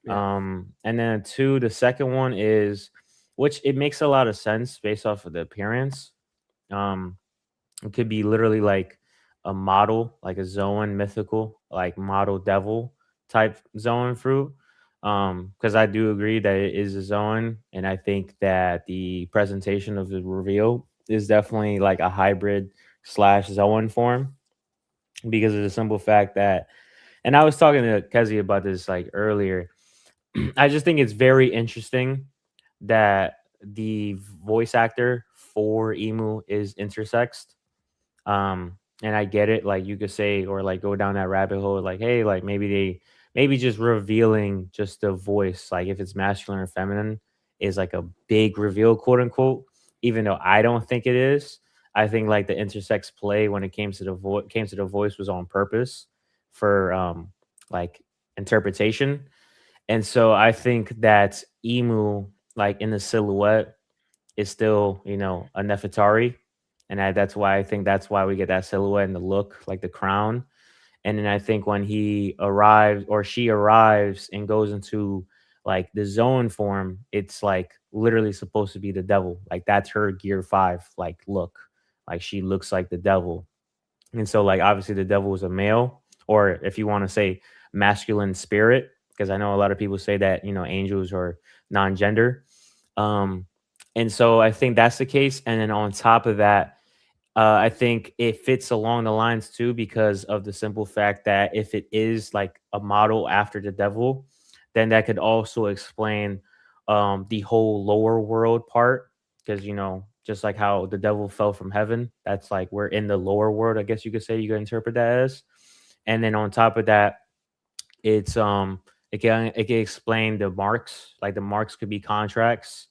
Yeah. And then two, the second one is, which it makes a lot of sense based off of the appearance. It could be literally like a model, like a zoan mythical, like model devil type zoan fruit. Because I do agree that it is a zoan, and I think that the presentation of the reveal is definitely like a hybrid / zoan form, because of the simple fact that, and I was talking to Kezi about this like earlier. I just think it's very interesting that the voice actor for Imu is intersexed. And I get it, like you could say, or like go down that rabbit hole, like, hey, like maybe just revealing just the voice, like if it's masculine or feminine, is like a big reveal, quote unquote. Even though I don't think it is. I think like the intersex play when it came to the voice was on purpose for like interpretation. And so I think that Imu, like in the silhouette, is still, a Nefertari. And that's why I think that's why we get that silhouette and the look, like the crown. And then I think when he arrives or she arrives and goes into like the zone form, it's like literally supposed to be the devil. Like that's her gear 5 like look. Like she looks like the devil. And so like obviously the devil is a male, or if you want to say masculine spirit, because I know a lot of people say that, angels are non-gender. And so I think that's the case. And then on top of that, I think it fits along the lines too, because of the simple fact that if it is like a model after the devil, then that could also explain the whole lower world part. Because, just like how the devil fell from heaven, that's like we're in the lower world, I guess you could say, you could interpret that as. And then on top of that, it's it can explain the marks, like the marks could be contracts.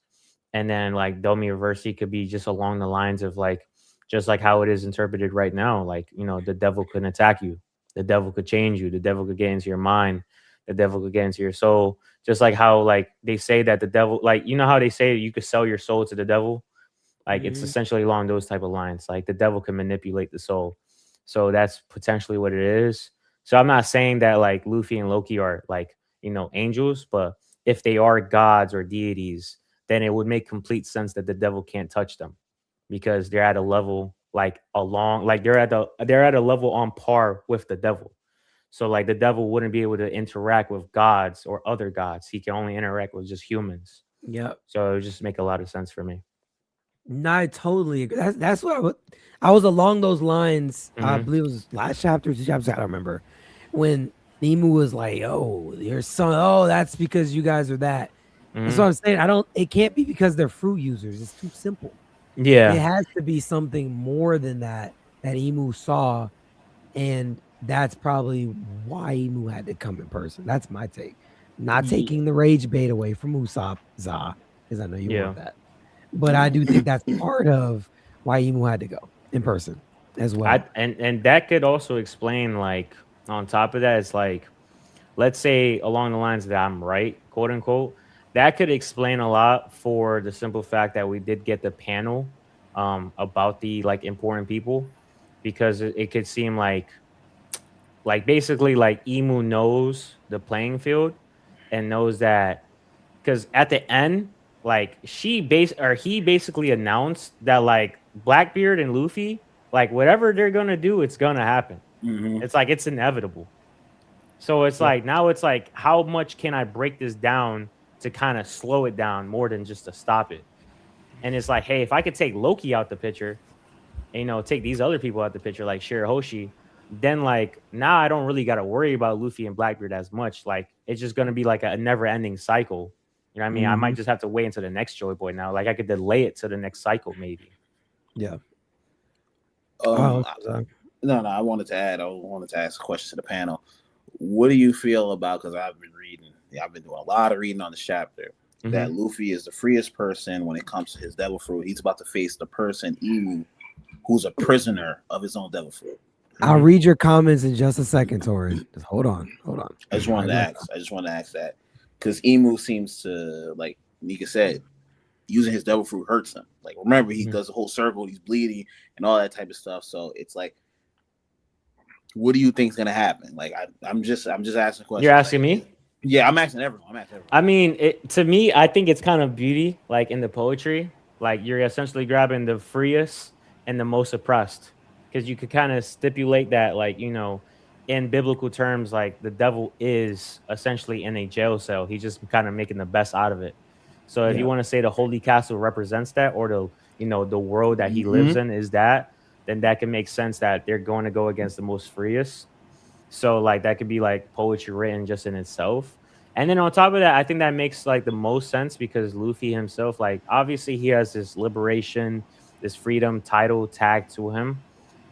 And then like Domi Reversi could be just along the lines of like, just like how it is interpreted right now. Like, the devil could attack you. The devil could change you. The devil could get into your mind. The devil could get into your soul. Just like how like they say that the devil, like, how they say you could sell your soul to the devil. Like it's essentially along those type of lines. Like the devil can manipulate the soul. So that's potentially what it is. So I'm not saying that like Luffy and Loki are like, angels, but if they are gods or deities, then it would make complete sense that the devil can't touch them, because they're at a level like they're at a level on par with the devil. So like the devil wouldn't be able to interact with gods or other gods. He can only interact with just humans. Yep. So it would just make a lot of sense for me. No, I totally agree. That's what I was along those lines. I believe it was last chapter, 2 chapters, I don't remember. When Imu was like, "Oh, your son. Oh, that's because you guys are that." That's what I'm saying. It can't be because they're fruit users. It's too simple. Yeah. It has to be something more than that Imu saw, and that's probably why Imu had to come in person. That's my take. Not taking the rage bait away from Usopp, Za, because I know you want that. But I do think that's part of why Imu had to go in person as well. And that could also explain, like, on top of that, it's like, let's say along the lines that I'm right, quote unquote, that could explain a lot for the simple fact that we did get the panel about the like important people, because it could seem like basically like Imu knows the playing field and knows that, because at the end, like he basically announced that like Blackbeard and Luffy, like whatever they're gonna do, it's gonna happen. It's like it's inevitable. So it's like now it's like, how much can I break this down to kind of slow it down more than just to stop it? And it's like, hey, if I could take Loki out the picture, and, take these other people out the picture, like Shirahoshi, then like now I don't really got to worry about Luffy and Blackbeard as much. Like it's just gonna be like a never-ending cycle. You know what I mean? I might just have to wait until the next Joy Boy now. Like I could delay it to the next cycle, maybe. Yeah. No, I wanted to ask a question to the panel. What do you feel about, because I've been doing a lot of reading on this chapter, that Luffy is the freest person when it comes to his devil fruit. He's about to face the person, Imu, who's a prisoner of his own devil fruit. I'll read your comments in just a second, Tori. Just hold on. I just wanted to ask that, because Imu seems to, like Nika said, using his devil fruit hurts him. Like, remember, he does the whole circle, he's bleeding and all that type of stuff. So it's like, What do you think's gonna happen? Like I'm just asking questions. You're asking me? Yeah, I'm asking everyone. I mean, to me, I think it's kind of beauty, like in the poetry. Like you're essentially grabbing the freest and the most oppressed, because you could kind of stipulate that, like, you know, in biblical terms, like the devil is essentially in a jail cell. He's just kind of making the best out of it. So if you want to say the holy castle represents that, or the, you know, the world that he lives in is that, then that can make sense that they're going to go against the most freest. So like that could be like poetry written just in itself. And then on top of that, I think that makes like the most sense because Luffy himself, like obviously he has this liberation, this freedom title tagged to him.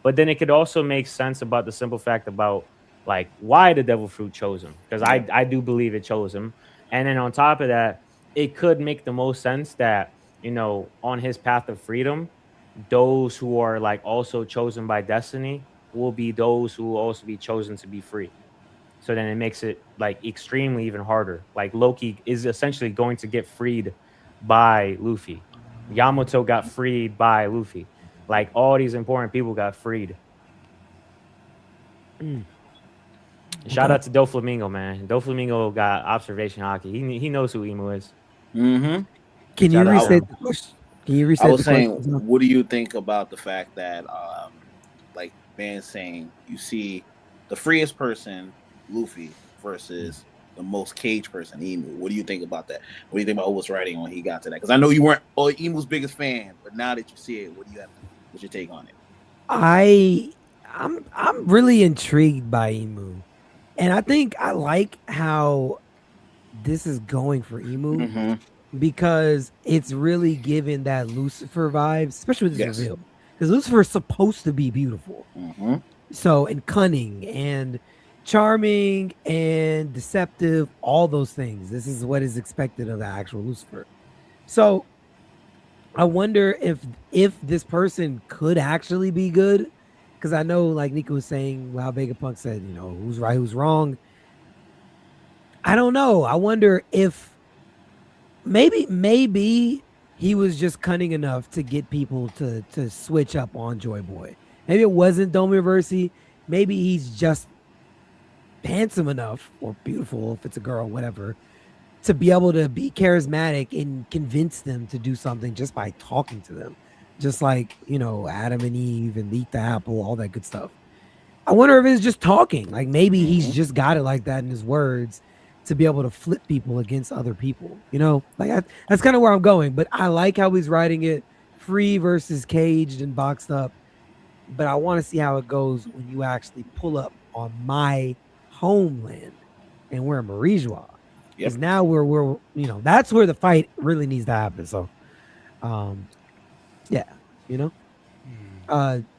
But then it could also make sense about the simple fact about like why the devil fruit chose him. Because I do believe it chose him. And then on top of that, it could make the most sense that, you know, on his path of freedom, those who are like also chosen by destiny will be those who will also be chosen to be free. So then it makes it like extremely even harder. Like Loki is essentially going to get freed by Luffy. Yamato got freed by Luffy. Like all these important people got freed. Shout out to Doflamingo, man. Doflamingo got observation haki. He knows who Imu is. Mm-hmm. Can you reset the question? I was saying, what do you think about the fact that, like Bandz saying, you see the freest person, Luffy, versus the most caged person, Imu? What do you think about that? What do you think about Oda's writing when he got to that? Because I know you weren't Imu's biggest fan, but now that you see it, what's your take on it? I'm really intrigued by Imu, and I think I like how this is going for Imu. Because it's really giving that Lucifer vibes, especially with this reveal. Because Lucifer is supposed to be beautiful. So, and cunning and charming and deceptive, all those things. This is what is expected of the actual Lucifer. So, I wonder if this person could actually be good. Because I know, like Nika was saying, how Vegapunk said, you know, who's right, who's wrong. I don't know. I wonder if maybe he was just cunning enough to get people to switch up on Joy Boy. Maybe it wasn't Domi Reversi. Maybe he's just handsome enough or beautiful if it's a girl, whatever, to be able to be charismatic and convince them to do something just by talking to them. Just like, you know, Adam and Eve and eat the apple, all that good stuff. I wonder if it's just talking. Like maybe he's just got it like that in his words to be able to flip people against other people, you know, like that's kind of where I'm going. But I like how he's writing it, free versus caged and boxed up. But I want to see how it goes when you actually pull up on my homeland, and we're in Marijois. Because now we're you know, that's where the fight really needs to happen. So, yeah, you know.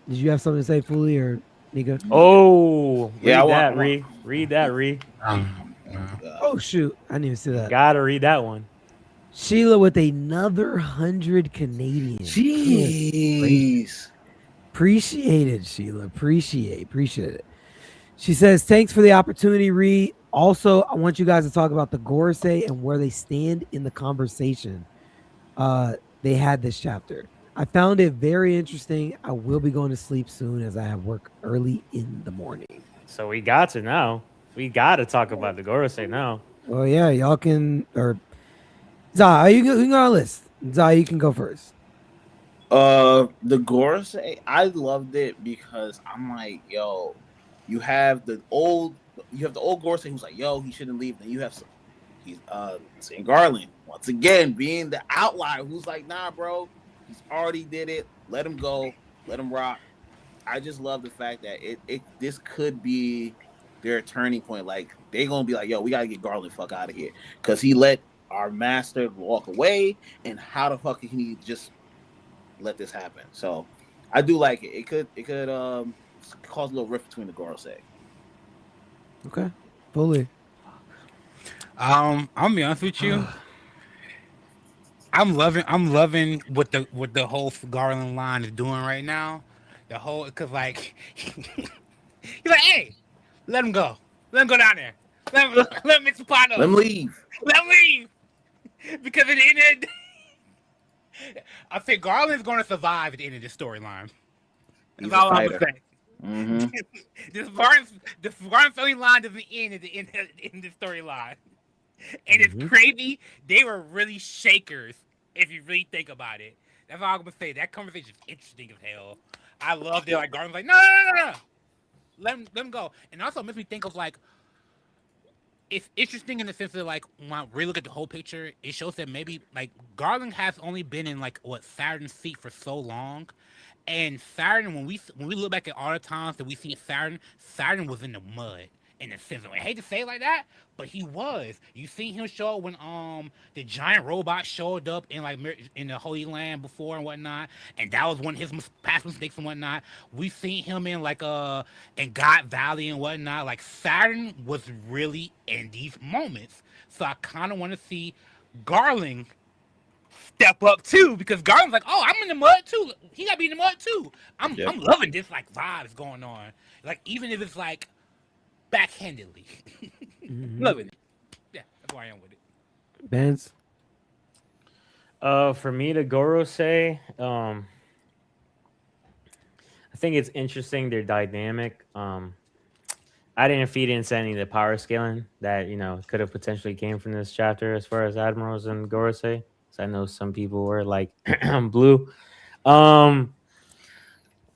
Did you have something to say, Fooly or Nika? Oh, read that. Oh shoot, I didn't even see that. Gotta read that one. Sheila with another 100 Canadian. Jeez. Appreciate it, Sheila. Appreciate it. She says, thanks for the opportunity, Ree. Also, I want you guys to talk about the Gorsei and where they stand in the conversation they had this chapter. I found it very interesting. I will be going to sleep soon as I have work early in the morning. So we got to now. We got to talk about the Gorsei now. Oh, yeah. Y'all can... Or Zaza, you can go on the list. Zaza, you can go first. The Gorsei, I loved it because I'm like, yo, you have the old Gorsei who's like, yo, he shouldn't leave. Then you have Saint Garling once again being the outlier who's like, nah, bro, he's already did it. Let him go. Let him rock. I just love the fact that this could be their turning point. Like they're gonna be like, yo, we gotta get Garland fuck out of here because he let our master walk away, and how the fuck can he just let this happen? So I do like it. It could cause a little rift between the Gorsei. Okay, fully. I'll be honest with you. I'm loving what the whole Garland line is doing right now. The whole, because like he's like, hey, let him go. Let him go down there. Let him mix the pot up. Let him leave. Let him leave. Because at the end of I think Garland's going to survive at the end of this storyline. That's all I'm going to say. Mm-hmm. the Spartan storyline doesn't end at the end in the storyline, and it's crazy. They were really shakers if you really think about it. That's all I'm gonna say. That conversation is interesting as hell. I love it. Like Garland's like, no. Let him go. And also makes me think of like, it's interesting in the sense that like when I really look at the whole picture, it shows that maybe like Garland has only been in like Saturn's seat for so long, and Saturn when we look back at all the times that we see Saturn was in the mud in a sense. I hate to say it like that, but he was. You seen him show up when the giant robot showed up in like in the Holy Land before and whatnot, and that was one of his past mistakes and whatnot. We've seen him in like in God Valley and whatnot. Like Saturn was really in these moments, so I kind of want to see Garling step up too, because Garland's like, oh, I'm in the mud too. He gotta be in the mud too. I'm loving this like vibes going on. Like even if it's like backhandedly. Loving it. Yeah, that's where I am with it. Bandz? For me to Gorsei, I think it's interesting their dynamic. I didn't feed into any of the power scaling that could have potentially came from this chapter as far as admirals and Gorsei. So I know some people were like blue.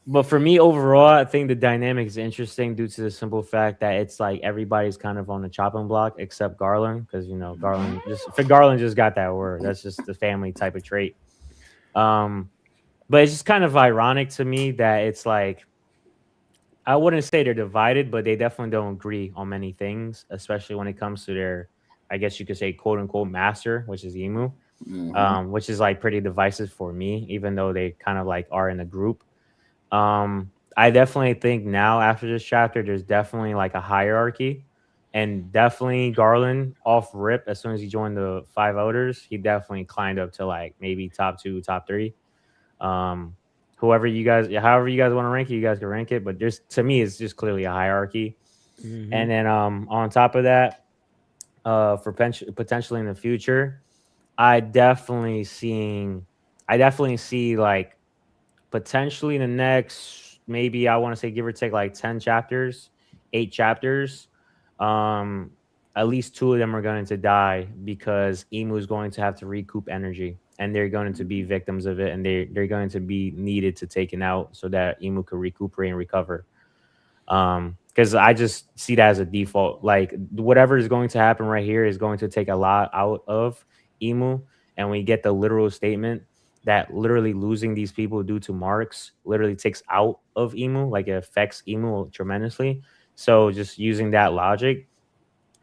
But for me overall, I think the dynamic is interesting due to the simple fact that it's like everybody's kind of on the chopping block except Garland, because Garland just got that word. That's just the family type of trait. But it's just kind of ironic to me that it's like, I wouldn't say they're divided, but they definitely don't agree on many things, especially when it comes to their, I guess you could say, quote unquote master, which is Imu, which is like pretty divisive for me, even though they kind of like are in a group. I definitely think now after this chapter, there's definitely like a hierarchy, and definitely Garland off rip, as soon as he joined the 5 Elders, he definitely climbed up to like maybe top 2, top 3. However you guys want to rank it, you guys can rank it, but to me, it's just clearly a hierarchy. And then on top of that, for potentially in the future, I definitely see like potentially in the next, maybe I want to say give or take like 10 chapters, 8 chapters, at least 2 of them are going to die because Imu is going to have to recoup energy, and they're going to be victims of it, and they're going to be needed to take it out so that Imu can recuperate and recover. Because I just see that as a default. Like whatever is going to happen right here is going to take a lot out of Imu, and we get the literal statement that literally losing these people due to marks literally takes out of Imu, like it affects Imu tremendously. So just using that logic,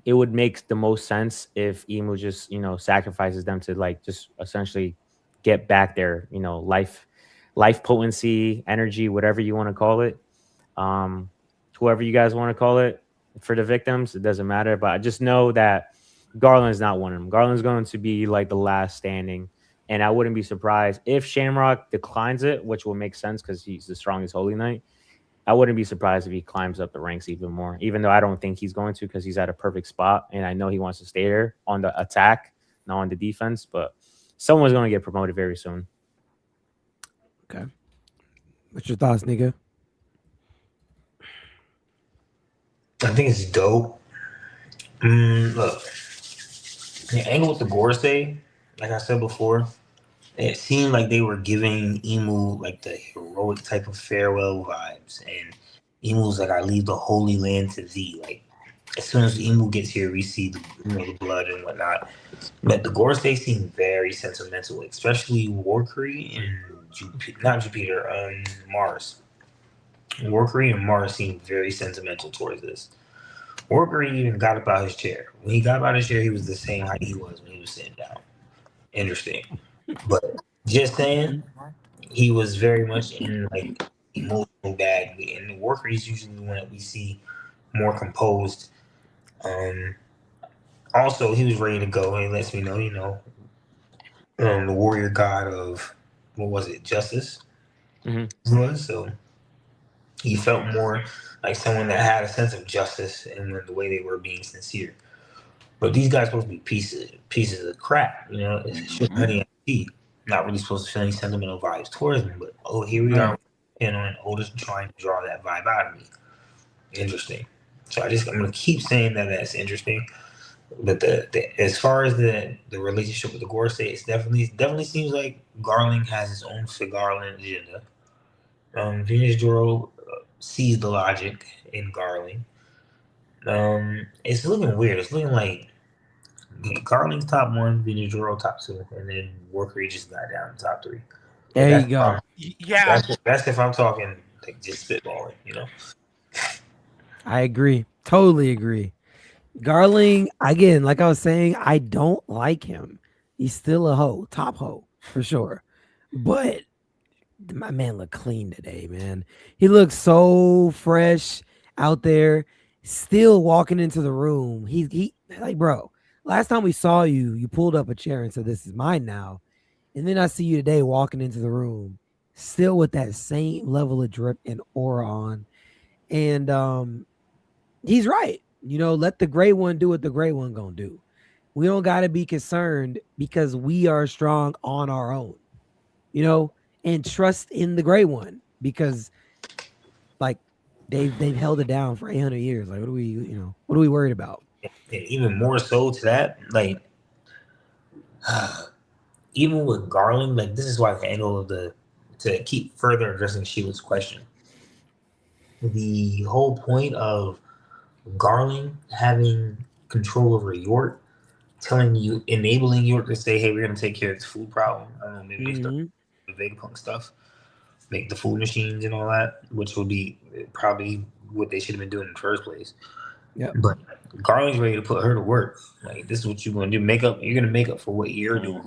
it would make the most sense if Imu just, sacrifices them to like just essentially get back their, life potency, energy, whatever you want to call it. Whoever you guys want to call it for the victims, it doesn't matter. But I just know that Garland's not one of them. Garland's going to be like the last standing. And I wouldn't be surprised if Shamrock declines it, which will make sense because he's the strongest Holy Knight. I wouldn't be surprised if he climbs up the ranks even more, even though I don't think he's going to, because he's at a perfect spot. And I know he wants to stay there on the attack, not on the defense. But someone's going to get promoted very soon. Okay. What's your thoughts, Nika? I think it's dope. Look, the angle with the Gorsei, like I said before, it seemed like they were giving Imu like the heroic type of farewell vibes, and Imu's like, I leave the Holy Land to thee. Like as soon as Imu gets here, we see the blood and whatnot. But the Gorsei seem very sentimental, especially Warcry and Mars. Warcry and Mars seem very sentimental towards this. Warcry even got up out his chair. When he got up out his chair, he was the same height he was when he was sitting down. Interesting. But just saying, he was very much in like emotional bag. And Warcry is usually the one that we see more composed. Also, he was ready to go, and it lets me know, the warrior god of, what was it, justice? Was, so he felt more like someone that had a sense of justice and the way they were being sincere. But these guys are supposed to be pieces of crap, It's just honey and tea. Not really supposed to feel any sentimental vibes towards them, but here we are. panel, and Oda's trying to draw that vibe out of me. Interesting. So I'm gonna keep saying that that's interesting. But the as far as the relationship with the Gorsei, it's definitely seems like Garling has his own for Garland agenda. Venus Joro sees the logic in Garling. It's looking weird. It's looking like Garling's top one, Venus Joro top two, and then Warcry just got down to top three. There you go. Yeah. That's if I'm talking like just spitballing, you know. I agree. Totally agree. Garling, again, like I was saying, I don't like him. He's still a hoe, top hoe for sure. But my man looked clean today, man. He looked so fresh out there, still walking into the room. He like, bro, last time we saw you, you pulled up a chair and said, "This is mine now." And then I see you today walking into the room, still with that same level of drip and aura on. And he's right. You know, let the gray one do what the gray one gonna do. We don't gotta be concerned because we are strong on our own, you know, and trust in the gray one because like they've held it down for 800 years. Like, what are we worried about? And even more so to that, like even with Garland, like this is why the angle of to keep further addressing Sheila's question. The whole point of Garland having control over York, enabling York to say, "Hey, we're gonna take care of this food problem." I don't know, maybe the Vegapunk stuff, make the food machines and all that, which would be probably what they should have been doing in the first place. Yeah. But Garland's ready to put her to work. Like, this is what you're gonna do. You're gonna make up for what you're doing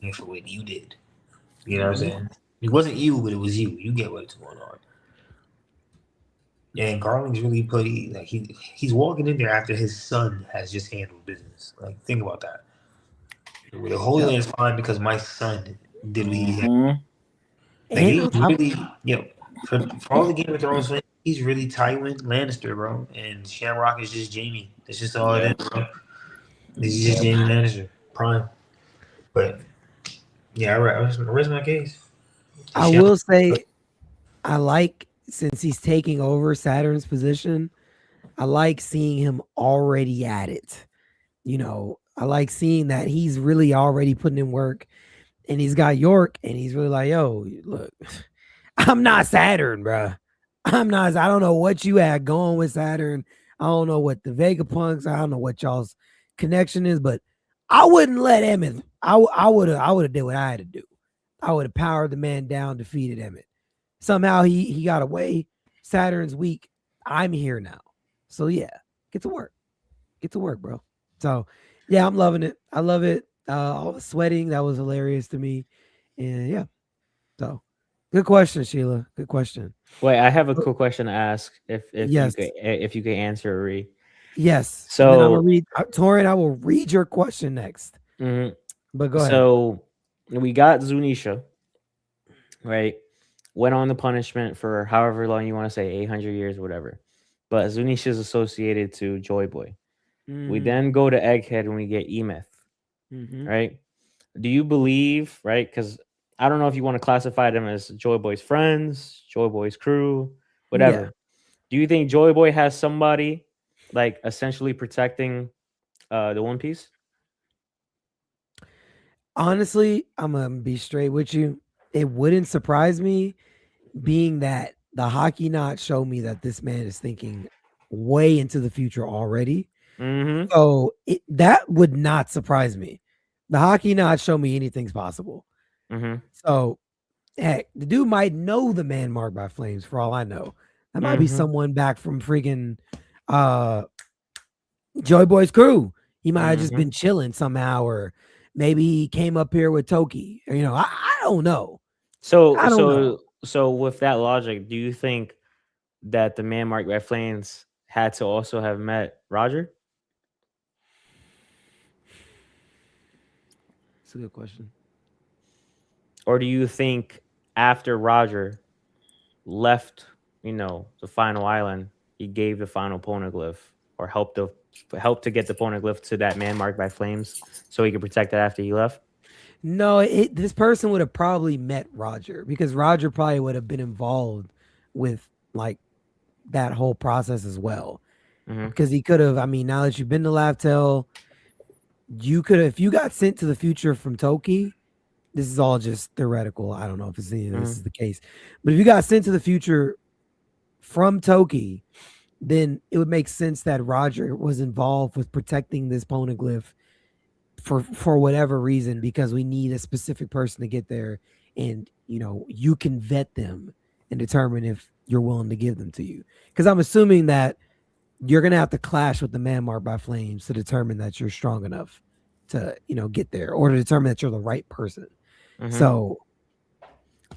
and for what you did. You know what I'm saying? It wasn't you, but it was you. You get what's going on. And Garland's really he's walking in there after his son has just handled business. Like, think about that. The Holy Land is fine because my son did what he had. Like, he's really, for all the Game of Thrones fans, he's really Tywin Lannister, bro. And Shamrock is just Jaime. That's just all it is, bro. He's just Jaime Lannister, prime. But yeah, all right. I rest my case. I will say, I like, since he's taking over Saturn's position, I like seeing him already at it. You know, I like seeing that he's really already putting in work, and he's got York, and he's really like, "Yo, look, I'm not Saturn, bro. I don't know what you had going with Saturn. I don't know what the Vegapunks. I don't know what y'all's connection is, but I wouldn't let Emmett. I would have did what I had to do. I would have powered the man down, defeated Emmett. Somehow he got away. Saturn's weak. I'm here now. So yeah, get to work. Get to work, bro. So yeah, I'm loving it. I love it. All the sweating, that was hilarious to me. And yeah. So good question, Sheila. Good question. Wait, I have a cool question to ask. If Yes. you could answer, Ree. Yes. So and then I will read Torin, I will read your question next. But go ahead. So we got Zunisha, right? Went on the punishment for however long you want to say, 800 years, whatever. But Zunisha is associated to Joy Boy. We then go to Egghead and we get Emeth, right? Do you believe, right? Because I don't know if you want to classify them as Joy Boy's friends, Joy Boy's crew, whatever. Yeah. Do you think Joy Boy has somebody like essentially protecting the One Piece? Honestly, I'm gonna be straight with you. It wouldn't surprise me, being that the Haki Knot showed me that this man is thinking way into the future already. So that would not surprise me. The Haki Knot show me anything's possible. So heck, the dude might know the man marked by flames for all I know. That might be someone back from freaking Joy Boy's crew. He might have just been chilling somehow, or maybe he came up here with Toki. Or, I don't know. So with that logic, do you think that the man marked by flames had to also have met Roger? That's a good question. Or do you think after Roger left, the final island, he gave the final poneglyph, or helped to get the poneglyph to that man marked by flames so he could protect it after he left? No, this person would have probably met Roger because Roger probably would have been involved with like that whole process as well. Because he could have, I mean, now that you've been to Laptel, you could have, if you got sent to the future from Toki, this is all just theoretical. I don't know if it's this is the case. But if you got sent to the future from Toki, then it would make sense that Roger was involved with protecting this poneglyph for whatever reason, because we need a specific person to get there, and you know, you can vet them and determine if you're willing to give them to you. Because I'm assuming that you're gonna have to clash with the man marked by flames to determine that you're strong enough to, you know, get there, or to determine that you're the right person. So,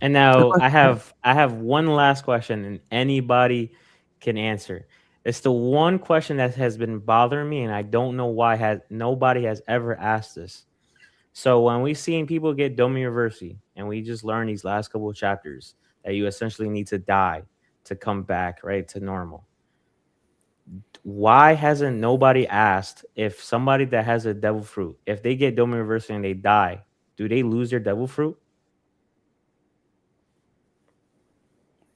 and now I have one last question, and anybody can answer. It's the one question that has been bothering me, and I don't know why nobody has ever asked this. So when we've seen people get Domi Reversi, and we just learned these last couple of chapters that you essentially need to die to come back, right, to normal. Why hasn't nobody asked if somebody that has a devil fruit, if they get Domi Reversi and they die, do they lose their devil fruit?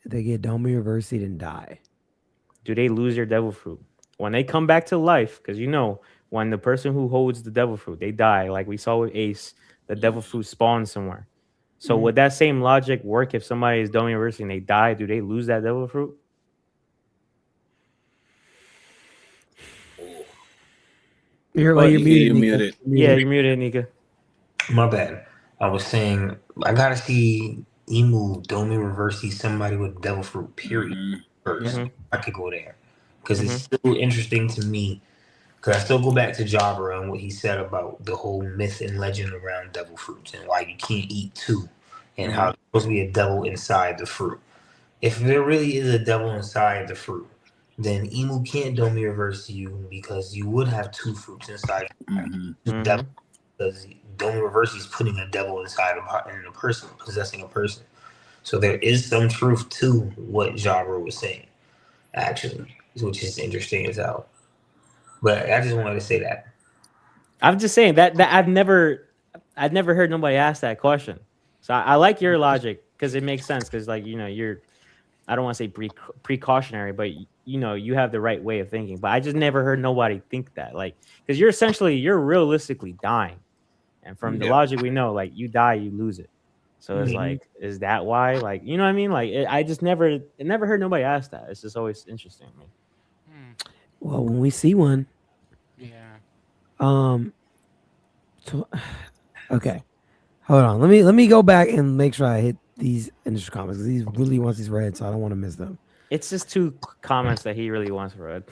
If they get Domi Reversi and die, do they lose their devil fruit when they come back to life? Because you know, when the person who holds the devil fruit, they die, like we saw with Ace, the devil fruit spawns somewhere. So would that same logic work if somebody is Domi Reversi and they die? Do they lose that devil fruit? You're muted. Yeah, you're muted, Nika. My bad. I was saying I gotta see Imu, Domi Reversi, somebody with devil fruit, period. First, I could go there because it's still interesting to me. Because I still go back to Jabra and what he said about the whole myth and legend around devil fruits and why you can't eat two, and how there's supposed to be a devil inside the fruit. If there really is a devil inside the fruit, then Imu can't Domi Reverse you because you would have two fruits inside the devil. Because Domi Reverse is putting a devil inside a person, possessing a person. So there is some truth to what Jabra was saying, actually, which is interesting as hell. But I just wanted to say that. I'm just saying that I've never heard nobody ask that question. So I like your logic because it makes sense. Because like, you know, I don't want to say precautionary, but you know, you have the right way of thinking. But I just never heard nobody think that, like, because you're realistically dying, and from the logic we know, like, you die, you lose it. So it's like, is that why? Like, you know what I mean? Like, I just never heard nobody ask that. It's just always interesting to me. Well, when we see one, so, okay, hold on. Let me go back and make sure I hit these initial comments because he really wants these read, so I don't want to miss them. It's just 2 comments that he really wants read.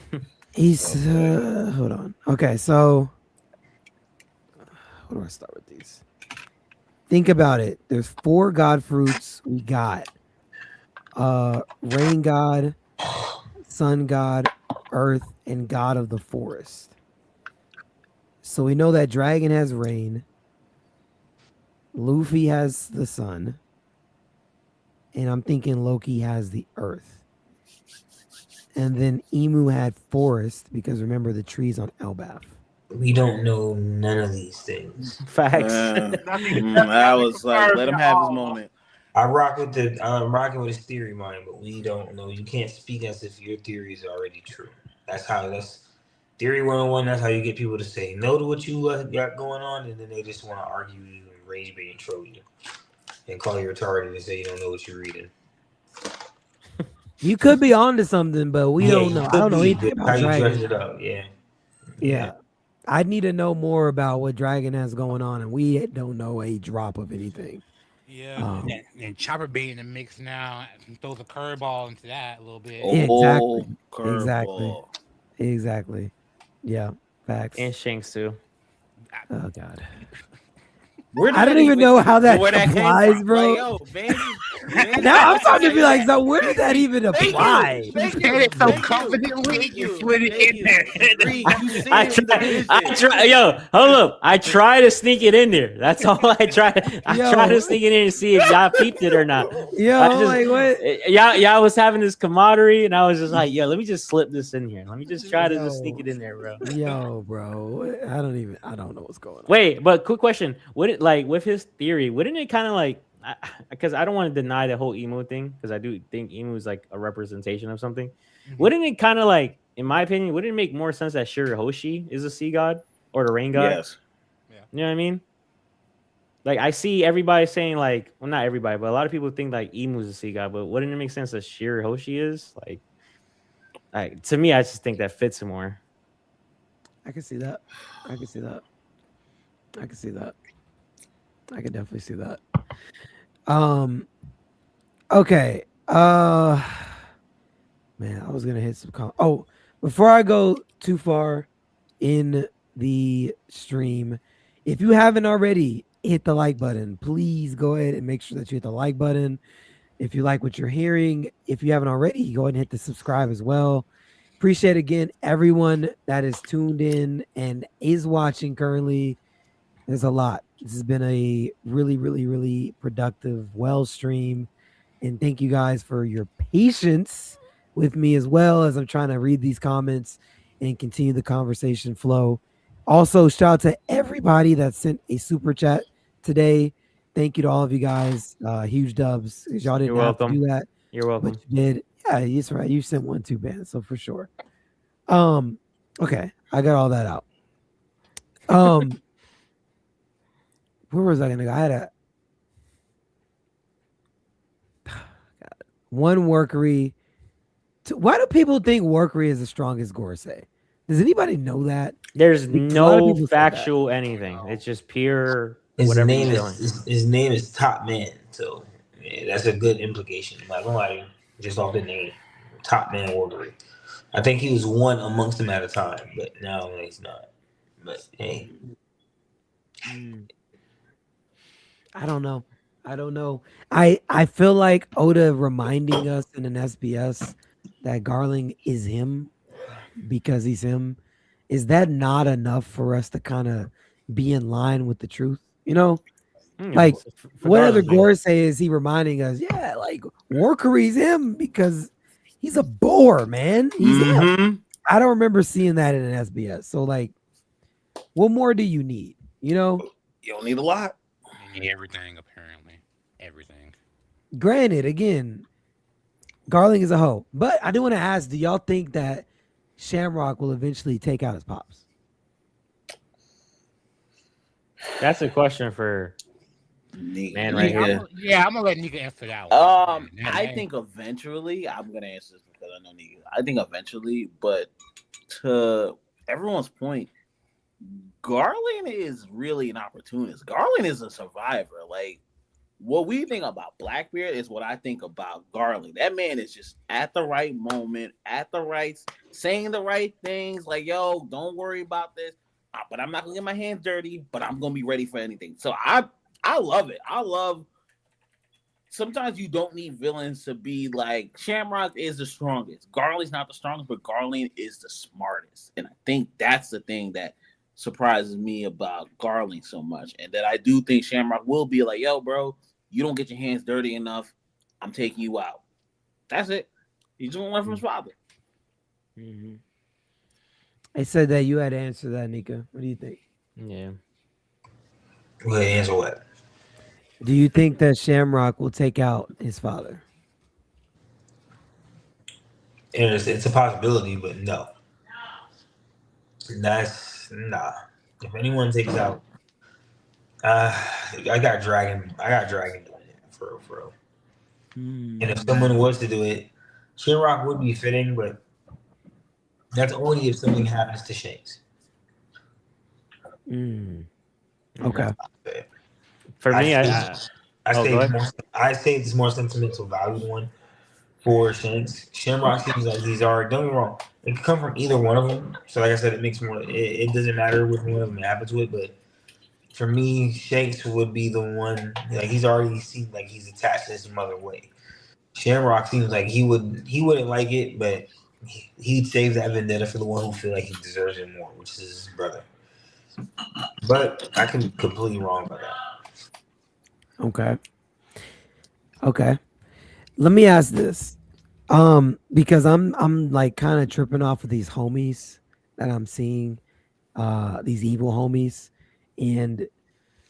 He's hold on. Okay, so where do I start with these? Think about it. There's 4 god fruits. We got rain god, sun god, earth, and god of the forest. So we know that dragon has rain, Luffy has the sun, and I'm thinking Loki has the earth. And then Imu had forest because remember the trees on Elbaf. We don't know none of these things. Facts. I was like, let him have his moment. I'm rocking with his theory mind, but we don't know. You can't speak as if your theory is already true. That's theory 101. That's how you get people to say no to what you got going on, and then they just want to argue you and rage bait and troll you and call you retarded and say you don't know what you're reading. You could be onto something, but we don't know. I don't know anything about Dragon. It up. Yeah. I need to know more about what Dragon has going on, and we don't know a drop of anything. Yeah, and Chopper being in the mix now throws a curveball into that a little bit. Exactly. Yeah, facts. And Shanks too. Oh God. I don't even know how that applies, bro. Like, yo, Bandz Now I'm starting to be like, so where did that even apply? You said it so confidently. You put it in there. I try, yo, hold up. I try to sneak it in there. That's all I try. I try to sneak it in and see if y'all peeped it or not. Yo, like what? Y'all was having this camaraderie, and I was just like, yo, let me just slip this in here. Let me just try to just sneak it in there, bro. Yo, bro, I don't know what's going on. Wait, but quick question: would it like with his theory? Wouldn't it kind of like? Because I don't want to deny the whole emo thing, because I do think emo is like a representation of something. Mm-hmm. Wouldn't it kind of like, in my opinion, wouldn't it make more sense that Shirahoshi is a sea god or the rain god? Yes. Yeah. You know what I mean? Like I see everybody saying like, well, not everybody, but a lot of people think like emu is a sea god. But wouldn't it make sense that Shirahoshi is like to me? I just think that fits more. I can see that. I can definitely see that. Okay. Man, I was gonna hit some before I go too far in the stream, if you haven't already hit the like button, please go ahead and make sure that you hit the like button. If you like what you're hearing, if you haven't already, go ahead and hit the subscribe as well. Appreciate again everyone that is tuned in and is watching currently. There's a lot. This has been a really, really, really productive stream. And thank you guys for your patience with me as well as I'm trying to read these comments and continue the conversation flow. Also, shout out to everybody that sent a super chat today. Thank you to all of you guys. Huge dubs. Y'all didn't have to do that. You're welcome. But you did. Yeah, that's right. You sent one too, Ben. So for sure. Okay. I got all that out. Where was I gonna go? I had one workery. Why do people think workery is the strongest Gorsei? Does anybody know that? There's no factual anything. It's just pure whatever. His name is Top Man, so yeah, that's a good implication. I'm not gonna lie to you, just off the name, Top Man workery. I think he was one amongst them at a time, but now he's not. But hey. I don't know. I feel like Oda reminding us in an SBS that Garling is him because he's him. Is that not enough for us to kind of be in line with the truth? You know? Like, what other Gorsei is he reminding us? Yeah, like, Workery's him because he's a boar, man. He's him. I don't remember seeing that in an SBS. So, like, what more do you need? You know? You don't need a lot. Everything, apparently. Everything. Granted, again, Garling is a hoe. But I do want to ask, do y'all think that Shamrock will eventually take out his pops? That's a question for man right here. I'm gonna let Nika answer that one. I think eventually, I'm gonna answer this because I know Nika. I think eventually, but to everyone's point, Garling is really an opportunist. Garling is a survivor. Like, what we think about Blackbeard is what I think about Garling. That man is just at the right moment, saying the right things. Like, yo, don't worry about this. But I'm not gonna get my hands dirty. But I'm gonna be ready for anything. So I love it. I love. Sometimes you don't need villains to be like Shamrock is the strongest. Garling's not the strongest, but Garling is the smartest. And I think that's the thing that surprises me about Garling so much, and that I do think Shamrock will be like, yo, bro, you don't get your hands dirty enough, I'm taking you out. That's it. He's just gonna learn from his father. I said that you had to answer that, Nika. What do you think? Yeah. Well, answer what? Do you think that Shamrock will take out his father? It's a possibility, but no. Nah. If anyone takes out, I got Dragon doing it for real. And if someone was to do it, Shamrock would be fitting, but that's only if something happens to Shanks. Okay. For me, I say it's more sentimental value one for Shanks. Shamrock seems like he's already. Don't get me wrong. It could come from either one of them. So, like I said, it makes more. It doesn't matter which one of them happens with, but For me, Shanks would be the one. Like he's already seen like he's attached to his mother way. Shamrock seems like he wouldn't like it, but he'd save that vendetta for the one who feel like he deserves it more, which is his brother. But I can be completely wrong about that. Okay. Let me ask this. Because I'm like kind of tripping off of these homies that I'm seeing, these evil homies. And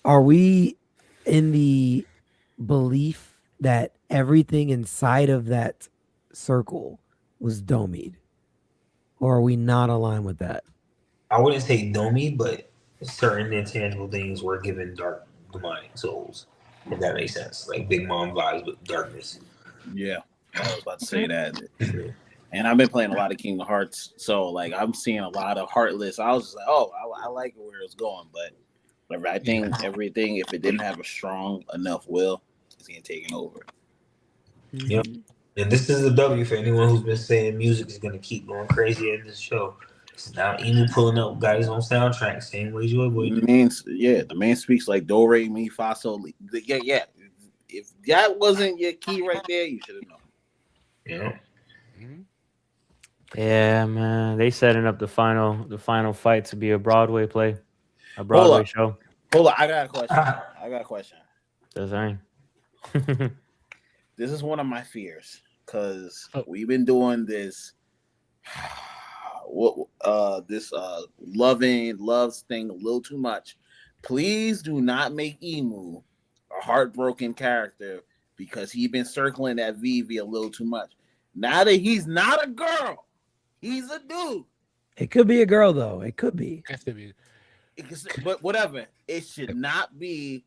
are we in the belief that everything inside of that circle was domied? Or are we not aligned with that? I wouldn't say Domi, but certain intangible things were given dark demonic souls, if that makes sense. Like Big Mom vibes with darkness. Yeah, I was about to say that. And I've been playing a lot of Kingdom Hearts, so like I'm seeing a lot of Heartless. I was just like, oh, I like where it's going, but I think everything, if it didn't have a strong enough will, it's getting taken over. Yep. And this is a W for anyone who's been saying music is gonna keep going crazy in this show. So now Emu pulling up, got his own soundtrack, same way Joy Boy did. The man speaks like do re mi fa sol. Yeah. If that wasn't your key right there, you should have known. Yeah. Yeah, man. They setting up the final fight to be a Broadway play, a Broadway show. Hold on, I got a question. That's right. This is one of my fears because we've been doing this love thing a little too much. Please do not make Imu a heartbroken character because he's been circling that Vivi a little too much. Now that he's not a girl, he's a dude. It could be a girl though. It could be. But whatever. It should not be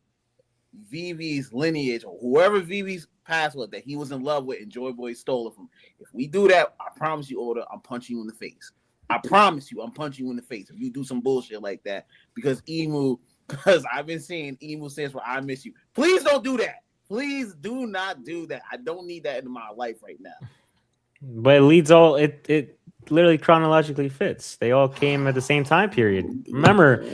Vivi's lineage or whoever Vivi's past was that he was in love with and Joy Boy stole it from. If we do that, I promise you, Oda, I'm punching you in the face. I promise you, I'm punching you in the face if you do some bullshit like that. Because I've been seeing Emu says, "Well, I miss you." Please don't do that. Please do not do that. I don't need that in my life right now. But it leads all it literally chronologically fits. They all came at the same time period. Remember,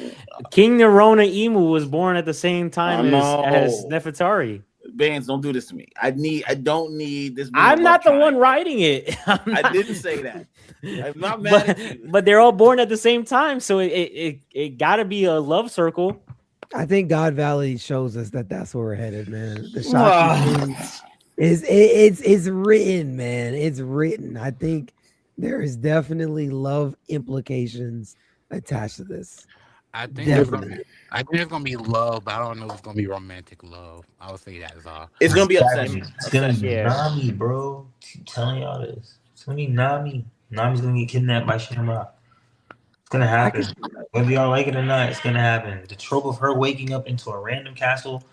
King Nerona Emu was born at the same time as Nefertari. Bandz, don't do this to me. I don't need this. I'm not the one writing it. I didn't say that. I'm not mad at you. But they're all born at the same time, so it got to be a love circle. I think God Valley shows us that that's where we're headed, man. The shocking it's written, man. It's written. I think there is definitely love implications attached to this. I think there's gonna be love, but I don't know if it's gonna be romantic love. I would say that is all. It's gonna be obsession. It's gonna be Nami, bro. Keep telling y'all this. It's gonna be Nami. Nami's gonna get kidnapped by Shamrock. It's gonna happen. Whether y'all like it or not, it's gonna happen. The trope of her waking up into a random castle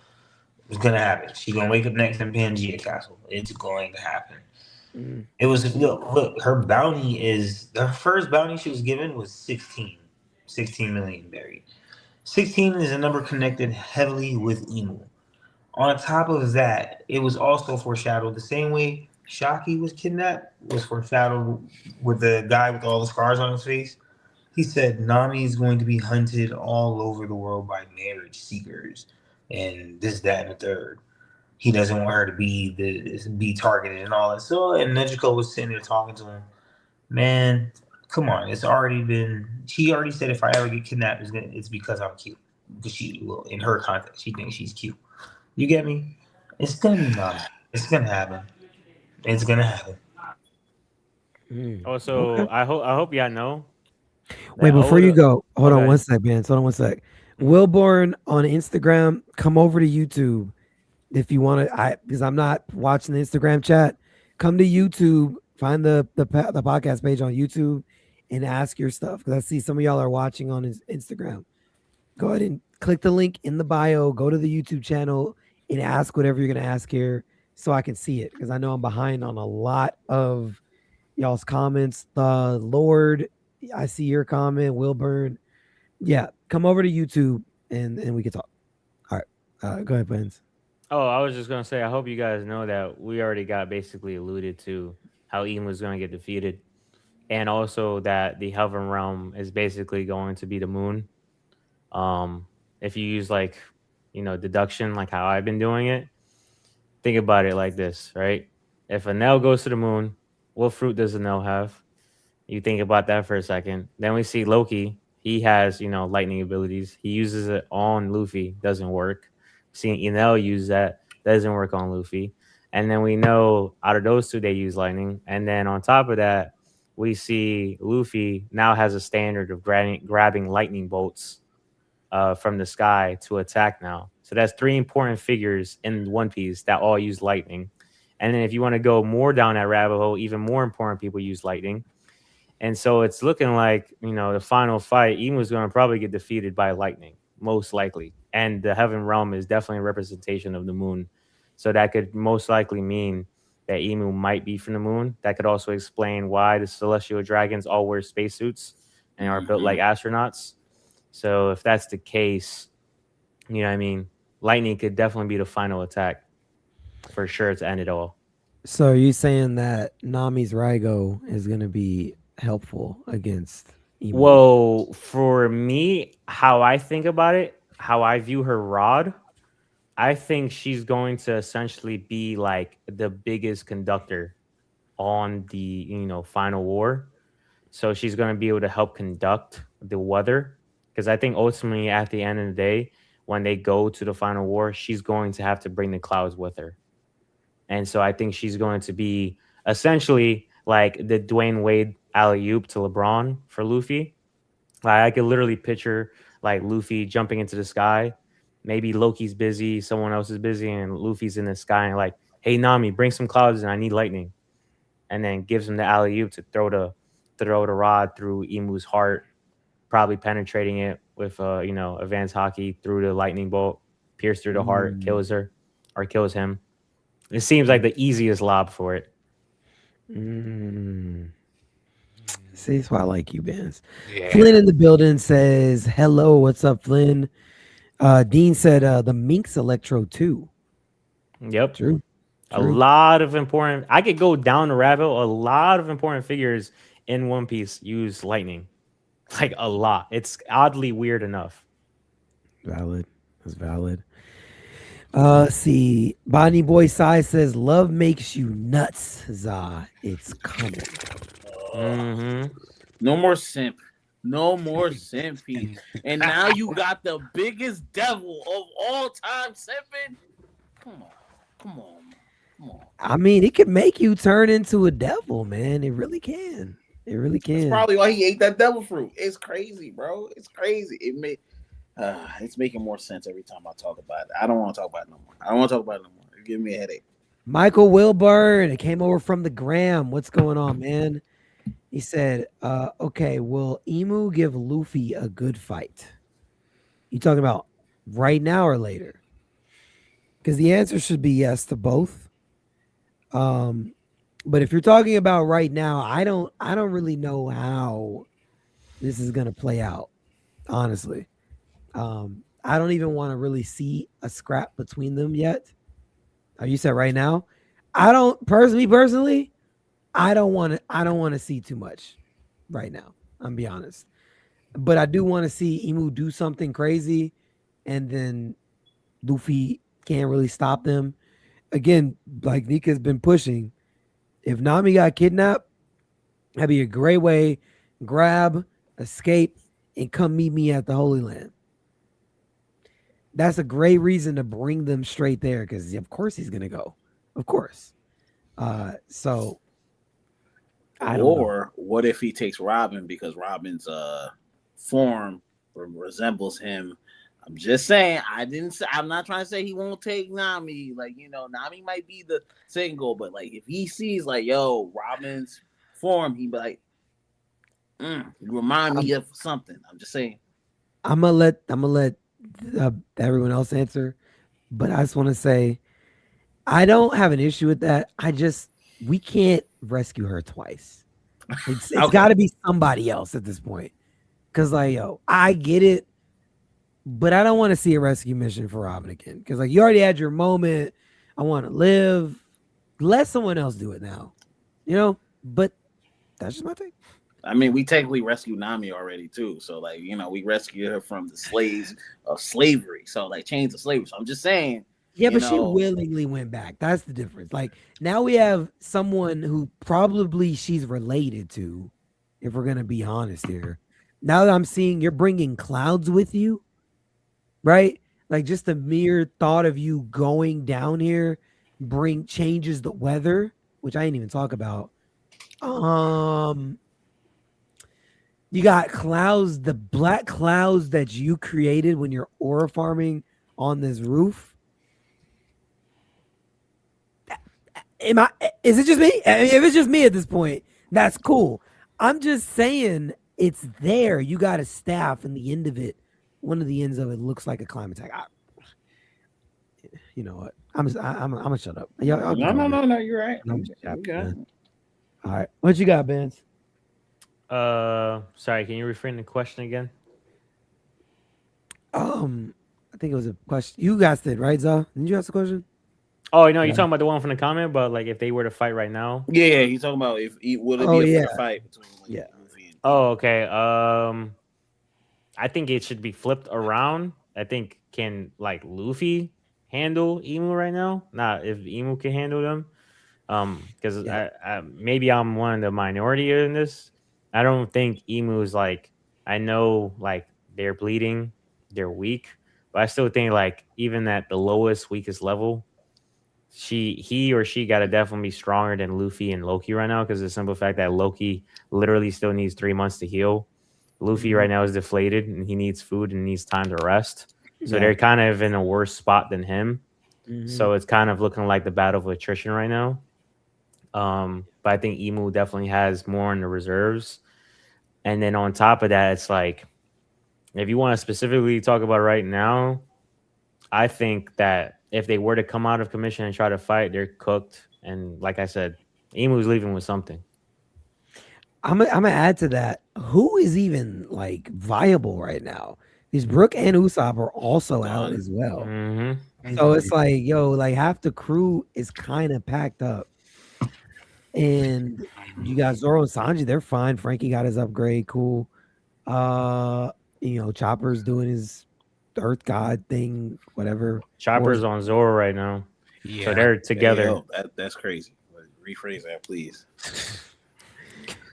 is gonna happen. She's gonna wake up next in Pangea Castle. It's going to happen. It was look, her bounty is the first bounty she was given was 16 million buried. 16 is a number connected heavily with Emu. On top of that, it was also foreshadowed the same way Shaki was kidnapped was foreshadowed with the guy with all the scars on his face. He said Nami is going to be hunted all over the world by marriage seekers and this, that, and the third. He doesn't want her to be targeted and all that. So, and Nezuko was sitting there talking to him. Man, come on. It's already been. She already said if I ever get kidnapped, it's because I'm cute. Because she will, in her context, she thinks she's cute. You get me? It's gonna be Nami. It's gonna happen. It's gonna happen. Also, okay. I hope y'all know. Wait, before you go, hold on one sec, man. Hold on one sec. Wilborn on Instagram, come over to YouTube if you want to. Because I'm not watching the Instagram chat. Come to YouTube, find the podcast page on YouTube, and ask your stuff. Because I see some of y'all are watching on his Instagram. Go ahead and click the link in the bio. Go to the YouTube channel and ask whatever you're gonna ask here, so I can see it. Because I know I'm behind on a lot of y'all's comments. Lord, I see your comment, Wilburn. Yeah, come over to YouTube and we can talk. All right, go ahead, Bandz. Oh, I was just gonna say, I hope you guys know that we already got basically alluded to how Ian was gonna get defeated, and also that the Heaven Realm is basically going to be the moon. if you use like, deduction, like how I've been doing it, think about it like this, right? If Enel goes to the moon, what fruit does Enel have? You think about that for a second. Then we see Loki. He has, lightning abilities. He uses it on Luffy. Doesn't work. Seeing Enel use that. Doesn't work on Luffy. And then we know out of those two, they use lightning. And then on top of that, we see Luffy now has a standard of grabbing lightning bolts from the sky to attack now. So that's 3 important figures in One Piece that all use lightning. And then if you want to go more down that rabbit hole, even more important people use lightning. And so it's looking like, the final fight, Imu's going to probably get defeated by lightning, most likely. And the Heaven Realm is definitely a representation of the moon. So that could most likely mean that Imu might be from the moon. That could also explain why the celestial dragons all wear spacesuits and are built like astronauts. So if that's the case, lightning could definitely be the final attack for sure to end it all. So are you saying that Nami's Raigo is going to be helpful against Imu? Well, for me, how I think about it, how I view her rod, I think she's going to essentially be like the biggest conductor on the, final war. So she's going to be able to help conduct the weather. Because I think ultimately at the end of the day, when they go to the final war, she's going to have to bring the clouds with her. And so I think she's going to be essentially like the Dwayne Wade alley-oop to LeBron for Luffy. Like I could literally picture like Luffy jumping into the sky. Maybe Loki's busy, someone else is busy, and Luffy's in the sky and like, hey Nami, bring some clouds and I need lightning. And then gives him the alley-oop to throw the rod through Imu's heart, probably penetrating it with advanced haki through the lightning bolt, pierce through the heart, kills her or kills him. It seems like the easiest lob for it. See, that's why I like you, Bandz. Yeah. Flynn in the building says, hello, what's up, Flynn? Dean said the Minx Electro 2. Yep. True. A lot of important. I could go down the rabbit hole. A lot of important figures in One Piece use lightning. Like a lot. It's oddly weird enough. Valid. That's valid. See, Bonnie Boy Sai says, love makes you nuts, Za. It's coming. No more simp. No more simping. And now you got the biggest devil of all time simping. Come on. I mean, it could make you turn into a devil, man. It really can. It really can. That's probably why he ate that devil fruit. It's crazy, bro. It's crazy. It's making more sense every time I talk about it. I don't want to talk about it no more. It's giving me a headache. Michael Wilburn, it came over from the gram. What's going on, man? He said, okay, will Imu give Luffy a good fight? You talking about right now or later? Because the answer should be yes to both. But if you're talking about right now, I don't really know how this is gonna play out, honestly. I don't even want to really see a scrap between them yet. You said right now, I don't personally, I don't want to see too much right now. I'm be honest, but I do want to see Imu do something crazy, and then Luffy can't really stop them. Again, like Nika's been pushing. If Nami got kidnapped, that'd be a great way. Grab, escape, and come meet me at the Holy Land. That's a great reason to bring them straight there, because of course he's gonna go. Of course. So I don't know. What if he takes Robin because Robin's form resembles him? I'm just saying. I'm not trying to say he won't take Nami. Like, Nami might be the single, but like if he sees like, yo, Robin's form, he be like, remind me of something. I'm just saying. I'm gonna let everyone else answer, but I just want to say I don't have an issue with that. We can't rescue her twice. It's got to be somebody else at this point, because like, yo, I get it, but I don't want to see a rescue mission for Robin again, because like you already had your moment. I want to live. Let someone else do it now, but that's just my take. I mean, we technically rescued Nami already too. So like, we rescued her from the slaves of slavery. So like chains of slavery. So I'm just saying. Yeah, but she willingly went back. That's the difference. Like now we have someone who probably she's related to, if we're gonna be honest here. Now that I'm seeing you're bringing clouds with you, right? Like just the mere thought of you going down here changes the weather, which I didn't even talk about. You got clouds, the black clouds that you created when you're aura farming on this roof. Is it just me? If it's just me at this point, that's cool. I'm just saying it's there. You got a staff, and the end of it, one of the ends of it looks like a climate tag. You know what? I'm gonna shut up. No, you're right. All right, what you got, Bandz? Sorry, can you reframe the question again? I think it was a question. You guys did, right, Zaza? Didn't you ask the question? Oh no, you're talking about the one from the comment, but like if they were to fight right now. Yeah, he's talking about would it be a fair fight between Luffy and Oh, okay. I think it should be flipped around. I think can like Luffy handle Imu right now? Not if Imu can handle them. Because maybe I'm one of the minority in this. I don't think Imu is like, I know like they're bleeding, they're weak, but I still think like even at the lowest, weakest level, he or she got to definitely be stronger than Luffy and Loki right now, because the simple fact that Loki literally still needs 3 months to heal. Luffy right now is deflated and he needs food and needs time to rest. So they're kind of in a worse spot than him. So it's kind of looking like the battle of attrition right now. But I think Imu definitely has more in the reserves. And then on top of that, it's like, if you want to specifically talk about right now, I think that if they were to come out of commission and try to fight, they're cooked. And like I said, Imu's leaving with something. I'm gonna add to that. Who is even like viable right now? These Brook and Usopp are also out as well. So it's like, like half the crew is kind of packed up. And you got Zoro and Sanji, they're fine. Frankie got his upgrade, cool. Chopper's doing his Earth God thing, whatever. Chopper's on Zoro right now. Yeah. So they're together. That's crazy. Rephrase that, please.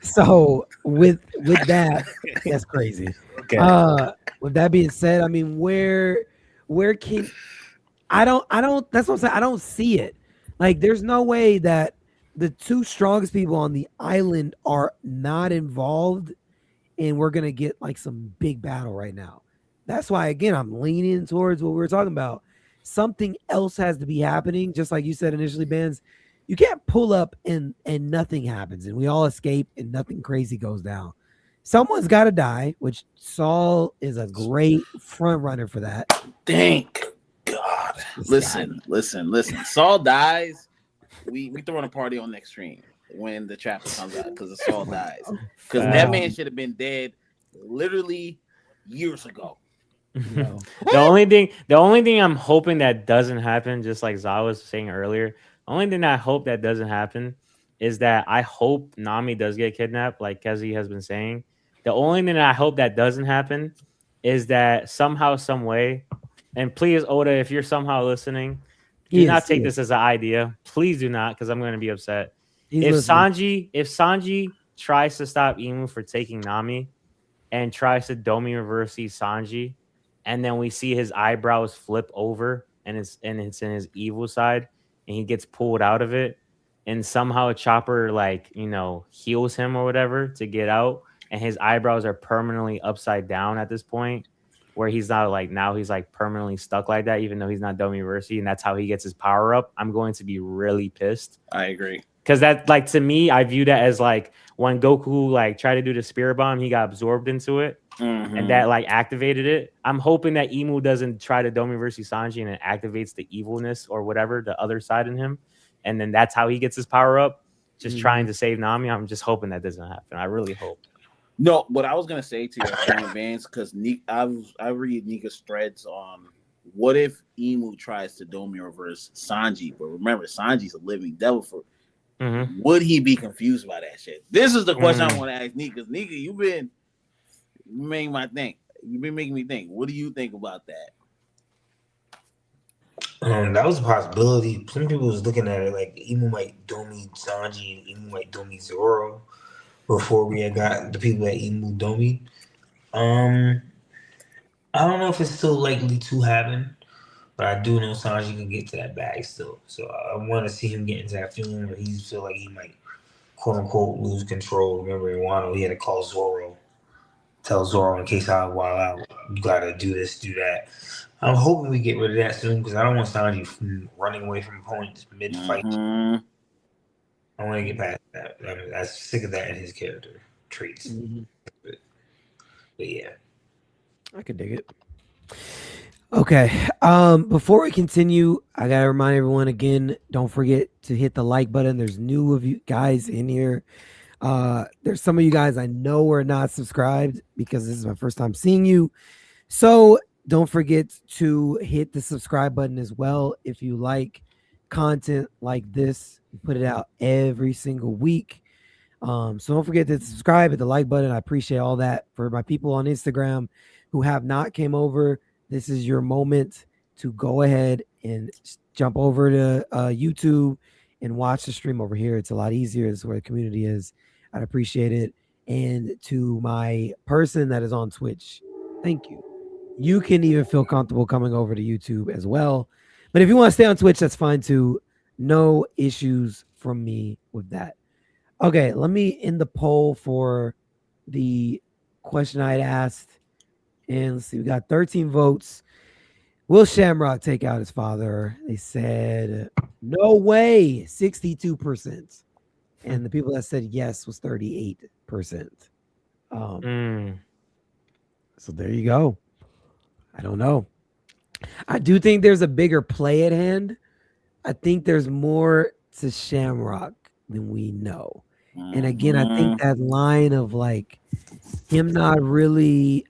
So with that, that's crazy. Okay. With that being said, I mean, where can I don't that's what I'm saying. I don't see it. Like there's no way that the two strongest people on the island are not involved and we're gonna get like some big battle right now. That's why again I'm leaning towards what we were talking about. Something else has to be happening, just like you said initially, Bandz. You can't pull up and nothing happens and we all escape and nothing crazy goes down. Someone's got to die, which Saul is a great front runner for that. Thank God. Listen. Saul dies. We throwing a party on next stream when the chapter comes out because Saul dies. Because that man should have been dead literally years ago. The only thing I'm hoping that doesn't happen, just like Zaza was saying earlier, the only thing I hope that doesn't happen is that I hope Nami does get kidnapped, like Kezi has been saying. The only thing that I hope that doesn't happen is that somehow, some way, and please, Oda, if you're somehow listening, do not take this as an idea. Please do not, because I'm going to be upset. If Sanji tries to stop Imu for taking Nami and tries to Domi reverse Sanji, and then we see his eyebrows flip over and it's in his evil side, and he gets pulled out of it, and somehow Chopper heals him or whatever to get out, and his eyebrows are permanently upside down at this point, where he's not now he's permanently stuck like that, even though he's not Domi Reversi, and that's how he gets his power up. I'm going to be really pissed. I agree. Because that, to me, I view that as when Goku tried to do the spirit bomb, he got absorbed into it, and that activated it. I'm hoping that Imu doesn't try to Domi Reversi Sanji and it activates the evilness or whatever, the other side in him, and then that's how he gets his power up, just trying to save Nami. I'm just hoping that doesn't happen. I really hope. No, what I was gonna say to your point, Vance, because I read Nika's threads on what if Imu tries to Domi reverse Sanji, but remember Sanji's a living devil would he be confused by that shit? This is the question I want to ask Nika. Because Nika, you've been making my think. You've been making me think. What do you think about that? That was a possibility. Some people was looking at it like Imu might Domi Sanji and Imu might Domi Zoro before we had got the people that Imu Domi. I don't know if it's still likely to happen, but I do know Sanji can get to that bag still. So I want to see him get into that feeling where he feel like he might quote unquote lose control. Remember in Wano, he had to call Zoro, tell Zoro in case I wild out, you gotta do this, do that. I'm hoping we get rid of that soon because I don't want Sanji running away from opponents mid-fight. I want to get past that. I'm sick of that in his character traits. But yeah. I could dig it. Okay. Before we continue, I gotta remind everyone again, don't forget to hit the like button. There's new of you guys in here. There's some of you guys I know are not subscribed because this is my first time seeing you. So don't forget to hit the subscribe button as well if you like content like this. We put it out every single week. So don't forget to subscribe, hit the like button. I appreciate all that. For my people on Instagram who have not came over, this is your moment to go ahead and jump over to YouTube and watch the stream over here. It's a lot easier. This is where the community is. I'd appreciate it. And to my person that is on Twitch, thank you. You can even feel comfortable coming over to YouTube as well. But if you want to stay on Twitch, that's fine too. No issues from me with that. Okay, let me end the poll for the question I had asked. And let's see, we got 13 votes. Will Shamrock take out his father? They said, no way, 62%. And the people that said yes was 38%. So there you go. I don't know. I do think there's a bigger play at hand. I think there's more to Shamrock than we know. And again, I think that line of like him not really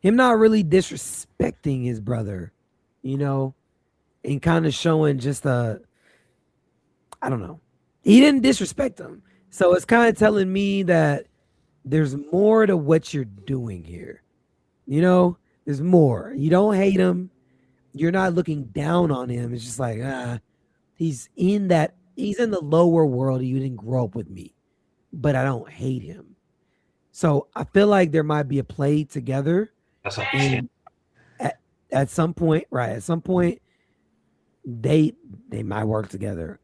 disrespecting his brother, you know, and kind of showing just I don't know. He didn't disrespect him. So it's kind of telling me that there's more to what you're doing here. You know, there's more. You don't hate him. You're not looking down on him. It's just like, he's in the lower world. You didn't grow up with me, but I don't hate him. So I feel like there might be a play together. That's understandable. At some point, right? At some point, they might work together.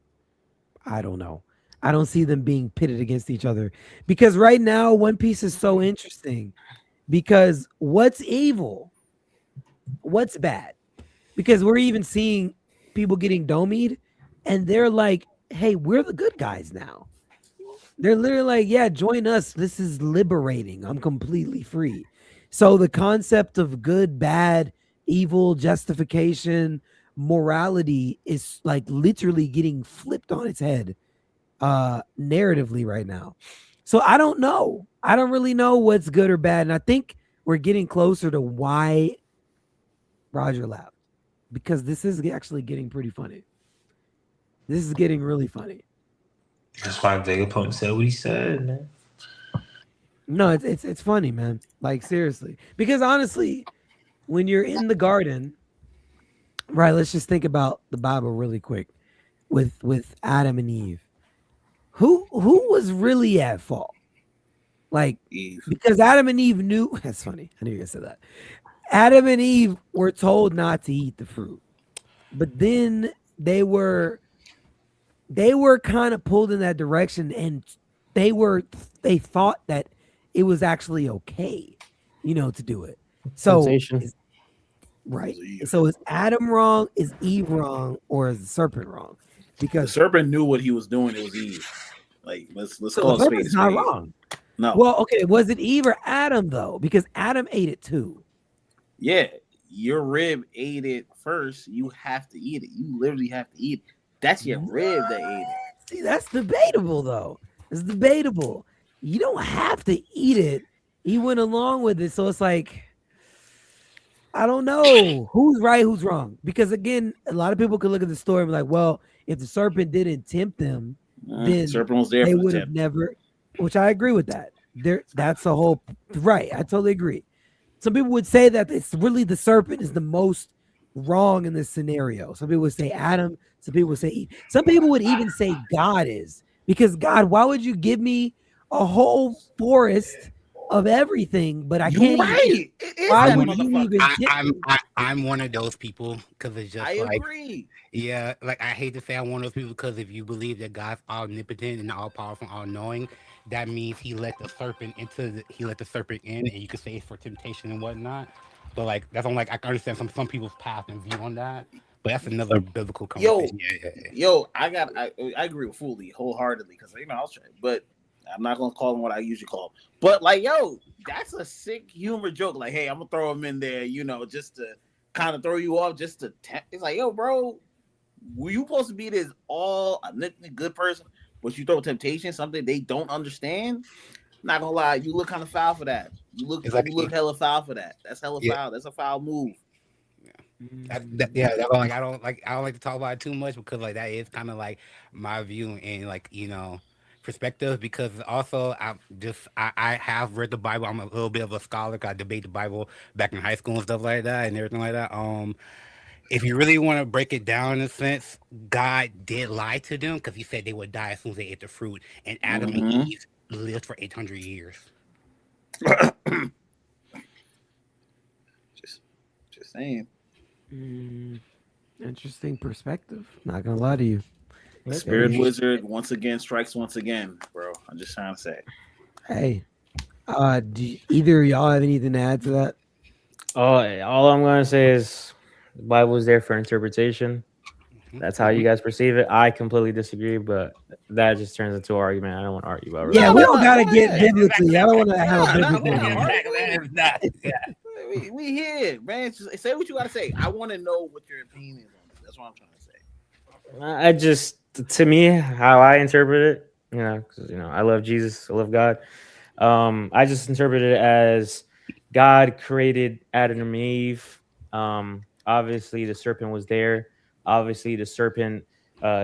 I don't know. I don't see them being pitted against each other because right now One Piece is so interesting because what's evil? What's bad? Because we're even seeing people getting domied and they're like, hey, we're the good guys now. They're literally like, yeah, join us. This is liberating. I'm completely free. So the concept of good, bad, evil, justification, morality is like literally getting flipped on its head narratively right now. So I don't know. I don't really know what's good or bad. And I think we're getting closer to why Roger laughed because this is actually getting pretty funny. This is getting really funny. That's why Vegapunk said what he said, man. No, it's funny, man. Like seriously, because honestly, when you're in the garden, right? Let's just think about the Bible really quick, with Adam and Eve. Who was really at fault? Like Eve. Because Adam and Eve knew. That's funny. I knew you were gonna say that. Adam and Eve were told not to eat the fruit, but then they were kind of pulled in that direction, and they thought that it was actually okay, to do it. So, right. So is Adam wrong? Is Eve wrong? Or is the serpent wrong? Because the serpent knew what he was doing. It was Eve. Like let's call the it serpent's not wrong. No. Well, okay. Was it Eve or Adam though? Because Adam ate it too. Yeah, your rib ate it first. You have to eat it. You literally have to eat it. That's your rib that ate it. See, that's debatable though. It's debatable. You don't have to eat it. He went along with it. So it's like, I don't know who's right, who's wrong. Because again, a lot of people could look at the story and be like, well, if the serpent didn't tempt them, then Serpent was there they for the would have tempt. never. Which I agree with that. That's the whole right. I totally agree. Some people would say that it's really the serpent is the most wrong in this scenario. Some people would say Adam. Some people would say Eve. Some people would even say God is, because God, why would you give me a whole forest of everything, but I can't? Right. It is Why that would you motherfucker. even? I'm one of those people because it's just I like agree. yeah, like I hate to say I'm one of those people because if you believe that God's omnipotent and all powerful, all knowing, that means he let the serpent in, and you could say it's for temptation and whatnot. But like that's on like I can understand some people's path and view on that. But that's another biblical conversation. I agree with Fooly wholeheartedly because I was trying, but I'm not gonna call him what I usually call him. But like, that's a sick humor joke. Like, hey, I'm gonna throw him in there, just to kind of throw you off, just to. It's like, bro, were you supposed to be this all omnipotent good person, but you throw temptation, something they don't understand? Not gonna lie, you look kind of foul for that. You look hella foul for that. That's hella foul. That's a foul move. That's why, like I don't like to talk about it too much because like that is kind of like my view and like perspective, because also I have read the Bible. I'm a little bit of a scholar. I debate the Bible back in high school and stuff like that and everything like that. If you really want to break it down in a sense, God did lie to them because he said they would die as soon as they ate the fruit, and Adam and Eve lived for 800 years. just saying. Interesting perspective. Not gonna lie to you. Spirit Wizard once again strikes once again, bro. I'm just trying to say. Hey, do either of y'all have anything to add to that? All I'm gonna say is the Bible is there for interpretation. That's how you guys perceive it. I completely disagree, but that just turns into an argument. I don't want to argue about it. Yeah, we don't gotta get biblically. I don't want to have a biblical. We here, man. Just say what you gotta say. I want to know what your opinion is on it. That's what I'm trying to say. To me, how I interpret it, because I love Jesus, I love God. I just interpret it as God created Adam and Eve. Obviously, the serpent was there. Obviously, the serpent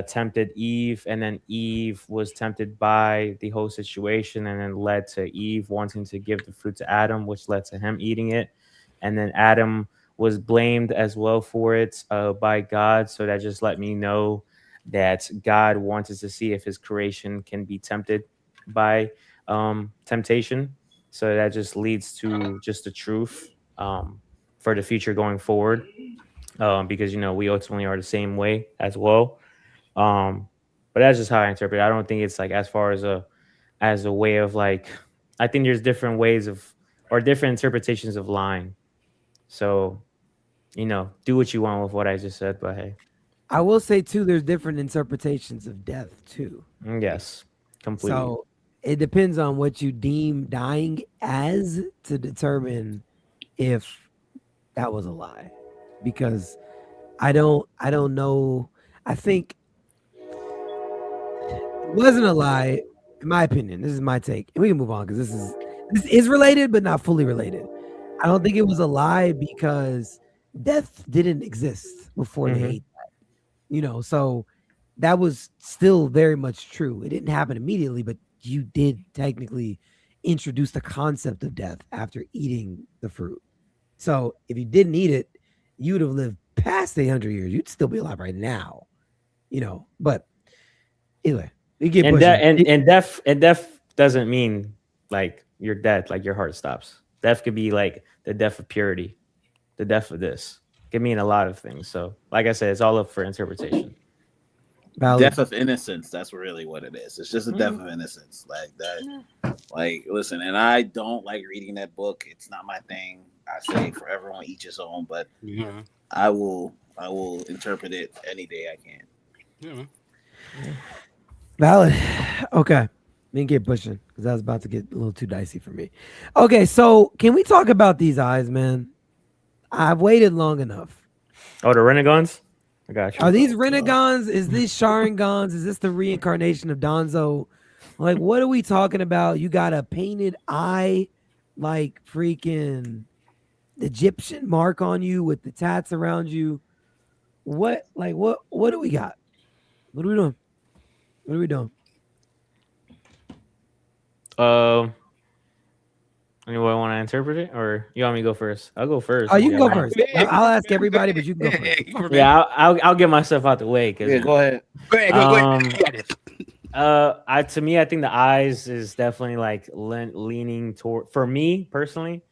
tempted Eve, and then Eve was tempted by the whole situation, and then led to Eve wanting to give the fruit to Adam, which led to him eating it. And then Adam was blamed as well for it by God. So that just let me know that God wanted to see if his creation can be tempted by temptation. So that just leads to just the truth for the future going forward. Because we ultimately are the same way as well. But that's just how I interpret it. I don't think it's like as far as a way of like, I think there's different ways of or different interpretations of lying. So, do what you want with what I just said, but hey. I will say too, there's different interpretations of death too. Yes, completely. So it depends on what you deem dying as to determine if that was a lie. Because I don't know. I think it wasn't a lie, in my opinion. This is my take. And we can move on because this is related, but not fully related. I don't think it was a lie because death didn't exist before they ate that. So that was still very much true. It didn't happen immediately, but you did technically introduce the concept of death after eating the fruit. So if you didn't eat it, you would have lived past 800 years. You'd still be alive right now, But anyway, you get and death doesn't mean like you're dead, like your heart stops. Death could be like the death of purity, the death of this. It could mean a lot of things. So, like I said, it's all up for interpretation. Death of innocence. That's really what it is. It's just a death of innocence, like that. Like, listen, and I don't like reading that book. It's not my thing. I say for everyone each his own, but I will interpret it any day I can. Valid. Okay. Me get pushing because that was about to get a little too dicey for me. Okay, so can we talk about these eyes, man? I've waited long enough. Oh, the Renegons? I got you. Are these Renegons? Is this Sharingons? Is this the reincarnation of Donzo? Like, what are we talking about? You got a painted eye, like freaking Egyptian mark on you with the tats around you. What do we got? What are we doing? What are we doing? Anyone want to interpret it, or you want me to go first? I'll go first. Oh, you can go Yeah. first. I'll ask everybody, but you can go first. Yeah, I'll get myself out the way because Yeah, go ahead. Go ahead. To me, I think the eyes is definitely like leaning toward. For me personally,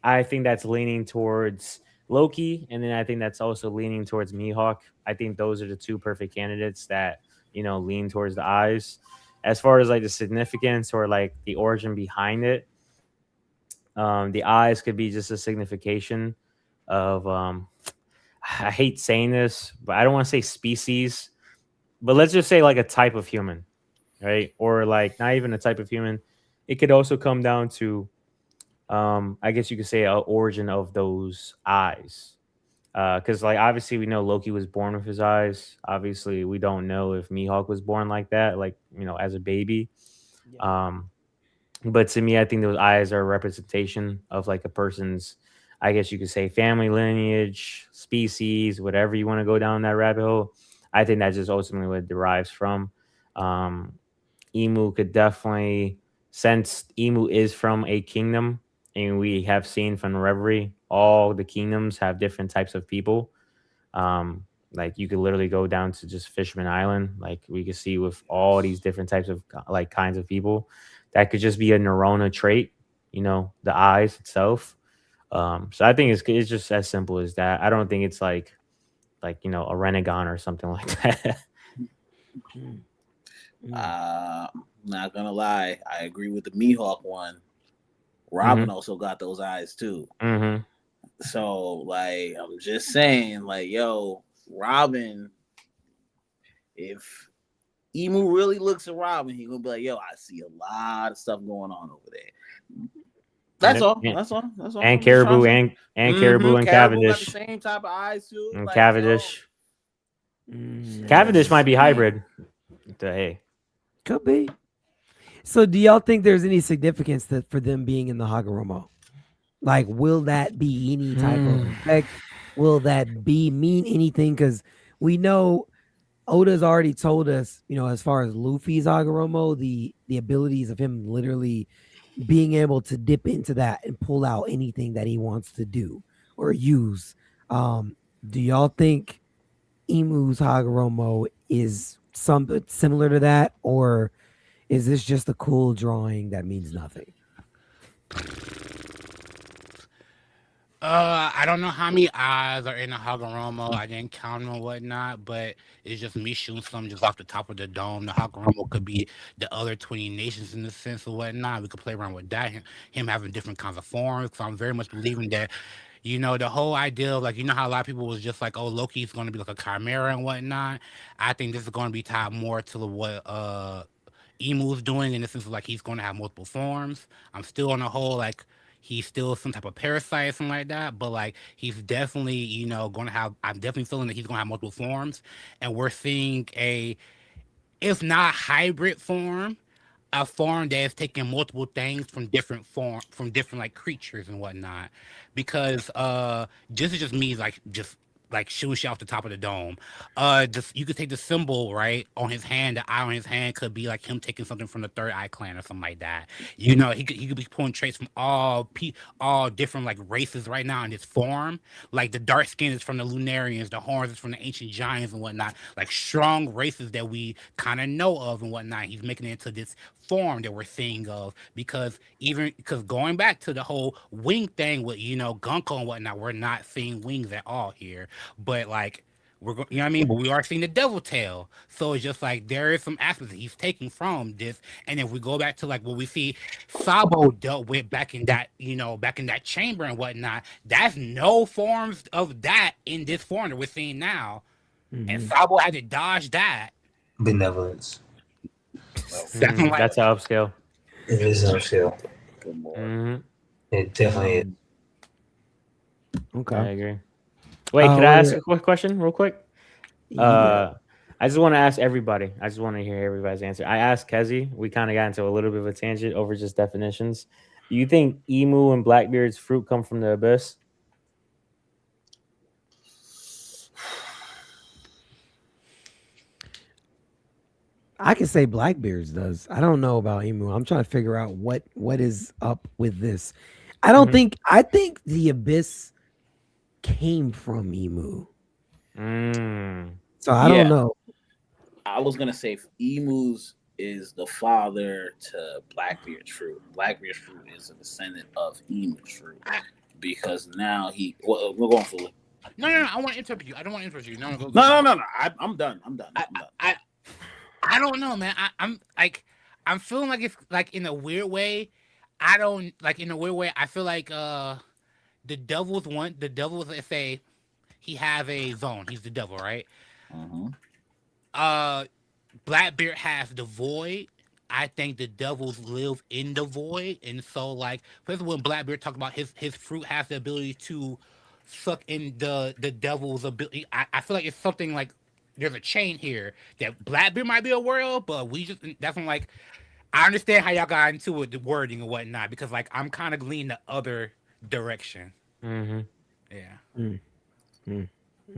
I think that's leaning towards Loki, and then I think that's also leaning towards Mihawk. I think those are the two perfect candidates that lean towards the eyes. As far as like the significance or like the origin behind it, the eyes could be just a signification of. I hate saying this, but I don't want to say species, but let's just say like a type of human, right? Or like not even a type of human. It could also come down to, I guess you could say, an origin of those eyes. Because like obviously we know Loki was born with his eyes. Obviously we don't know if Mihawk was born like that, like as a baby. Yeah. But to me, I think those eyes are a representation of like a person's, I guess you could say, family lineage, species, whatever you want to go down that rabbit hole. I think that's just ultimately what it derives from. Imu could definitely, since Imu is from a kingdom, and we have seen from Reverie, all the kingdoms have different types of people. Like you could literally go down to just Fisherman Island. Like we could see with all these different types of like kinds of people. That could just be a Neurona trait, the eyes itself. So I think it's just as simple as that. I don't think it's like a Renegon or something like that. Not gonna lie, I agree with the Mihawk one. Robin also got those eyes too. Mm-hmm. So like, I'm just saying, like, yo, Robin, if Imu really looks at Robin, he gonna be like, yo, I see a lot of stuff going on over there. That's all. That's all. And Caribou and Caribou and Caribou got Cavendish. the same type of eyes too. And like, Cavendish. Mm. Cavendish might be hybrid. Hey. Could be. So do y'all think there's any significance for them being in the Hagoromo? Like, will that be any type of effect? Will that mean anything? Because we know Oda's already told us, as far as Luffy's Hagoromo, the abilities of him literally being able to dip into that and pull out anything that he wants to do or use. Do y'all think Imu's Hagoromo is something similar to that, or is this just a cool drawing that means nothing? I don't know how many eyes are in the Hagoromo. I didn't count them and whatnot, but it's just me shooting some just off the top of the dome. The Hagoromo could be the other 20 nations in the sense or whatnot. We could play around with that. Him having different kinds of forms. So I'm very much believing that, the whole idea of like, how a lot of people was just like, oh, Loki's going to be like a chimera and whatnot. I think this is going to be tied more to what Imu's doing in the sense of like he's going to have multiple forms. I'm still on the whole like, he's still some type of parasite or something like that, but like he's definitely, going to have. I'm definitely feeling that he's going to have multiple forms, and we're seeing if not hybrid form, a form that is taking multiple things from different like creatures and whatnot. Because this is just me like shooting shit off the top of the dome. Just you could take the symbol right on his hand. The eye on his hand could be like him taking something from the Third Eye Clan or something like that. He could be pulling traits from all different like races right now in this form. Like the dark skin is from the Lunarians, the horns is from the ancient giants and whatnot. Like strong races that we kind of know of and whatnot. He's making it into this form that we're seeing of because going back to the whole wing thing with Gunko and whatnot, we're not seeing wings at all here. But like we're you know what I mean, but we are seeing the devil tail, so it's just like there is some aspects that he's taking from this. And if we go back to like what we see Sabo dealt with back in that chamber and whatnot, that's no forms of that in this form that we're seeing now. And Sabo had to dodge that Benevolence. That's an upscale. It is an upscale. It definitely is. Okay. I agree. Wait, could I ask a quick question real quick? I just want to ask everybody. I just want to hear everybody's answer. I asked Kezi. We kind of got into a little bit of a tangent over just definitions. Do you think Imu and Blackbeard's fruit come from the abyss? I can say Blackbeard's does. I don't know about Emu. I'm trying to figure out what is up with this. I don't think. I think the Abyss came from Emu. So I don't know. I was gonna say Emu's is the father to Blackbeard's fruit. Blackbeard's fruit is a descendant of Emu's fruit because now we're going for it. No. I want to interrupt you. I don't want to interrupt you. No. I'm done. I don't know, man. I'm feeling like it's like in a weird way. I feel like the devil's say he have a zone. He's the devil, right? Blackbeard has the void. I think the devils live in the void, and so like, especially when Blackbeard talked about his fruit has the ability to suck in the devil's ability. I feel like it's something like there's a chain here that Blackbeard might be aware of, but we just that's when like I understand how y'all got into it, the wording and whatnot, because like I'm kind of leaning the other direction. Yeah.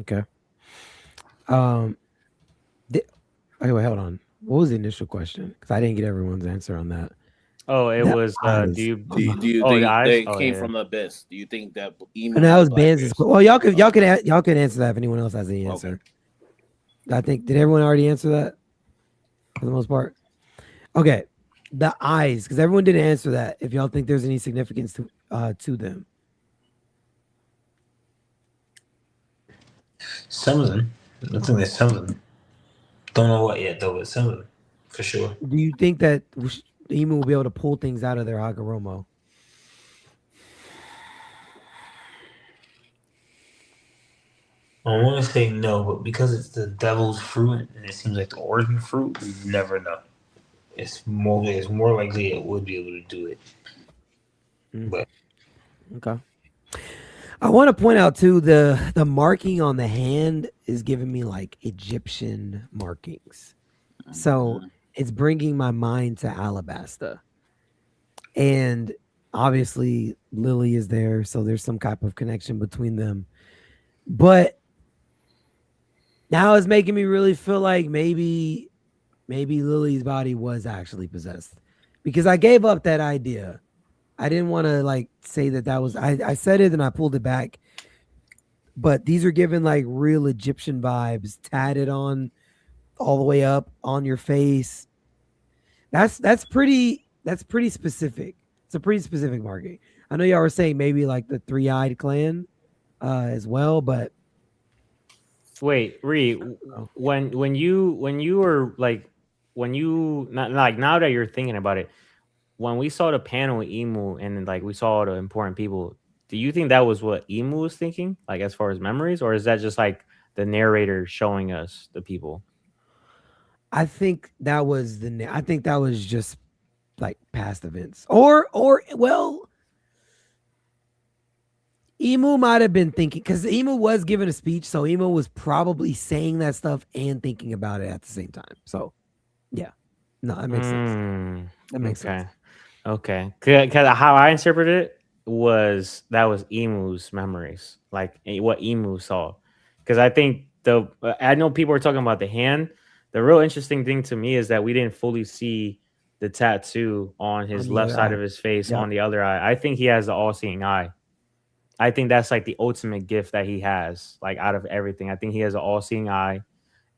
Okay. Anyway, hold on. What was the initial question? Because I didn't get everyone's answer on that. Oh, it That was. eyes. Do you think they came from the Abyss? Do you think that Emu? And that was Bandz. Well, y'all could answer that if anyone else has the answer. I think did everyone already answer that for the most part? Okay, the eyes, because everyone didn't answer that. If y'all think there's any significance to them, Some of them. I think there's some of them. Don't know what yet though, but some of them for sure. do you think that Emu will be able to pull things out of their Hagoromo? I want to say no, but because it's the devil's fruit and it seems like the origin fruit, we never know. It's more likely it would be able to do it. But Okay. I want to point out too the marking on the hand is giving me like Egyptian markings, so it's bringing my mind to Alabasta, and obviously Lily is there, so there's some type of connection between them. But now it's making me really feel like maybe Lily's body was actually possessed, because I gave up that idea. I didn't want to like say that was I said it and I pulled it back, but these are given like real Egyptian vibes, tatted on all the way up on your face. That's pretty specific. It's a pretty specific marking. I know y'all were saying maybe like the three-eyed clan as well, but wait, Ree, when you were like now that you're thinking about it, when we saw the panel with Emu and like we saw all the important people, do you think that was what Emu was thinking, like as far as memories, or is that just like the narrator showing us the people? I think that was just like past events, or well, Emu might have been thinking, because Emu was given a speech, so Emu was probably saying that stuff and thinking about it at the same time. So, yeah, no, that makes sense. That makes sense. Okay, because how I interpreted it was that was Emu's memories, like what Emu saw. Because I think I know people are talking about the hand. The real interesting thing to me is that we didn't fully see the tattoo on his left side of his face on the other eye. I think he has the all-seeing eye. I think that's like the ultimate gift that he has, like out of everything. I think he has an all-seeing eye,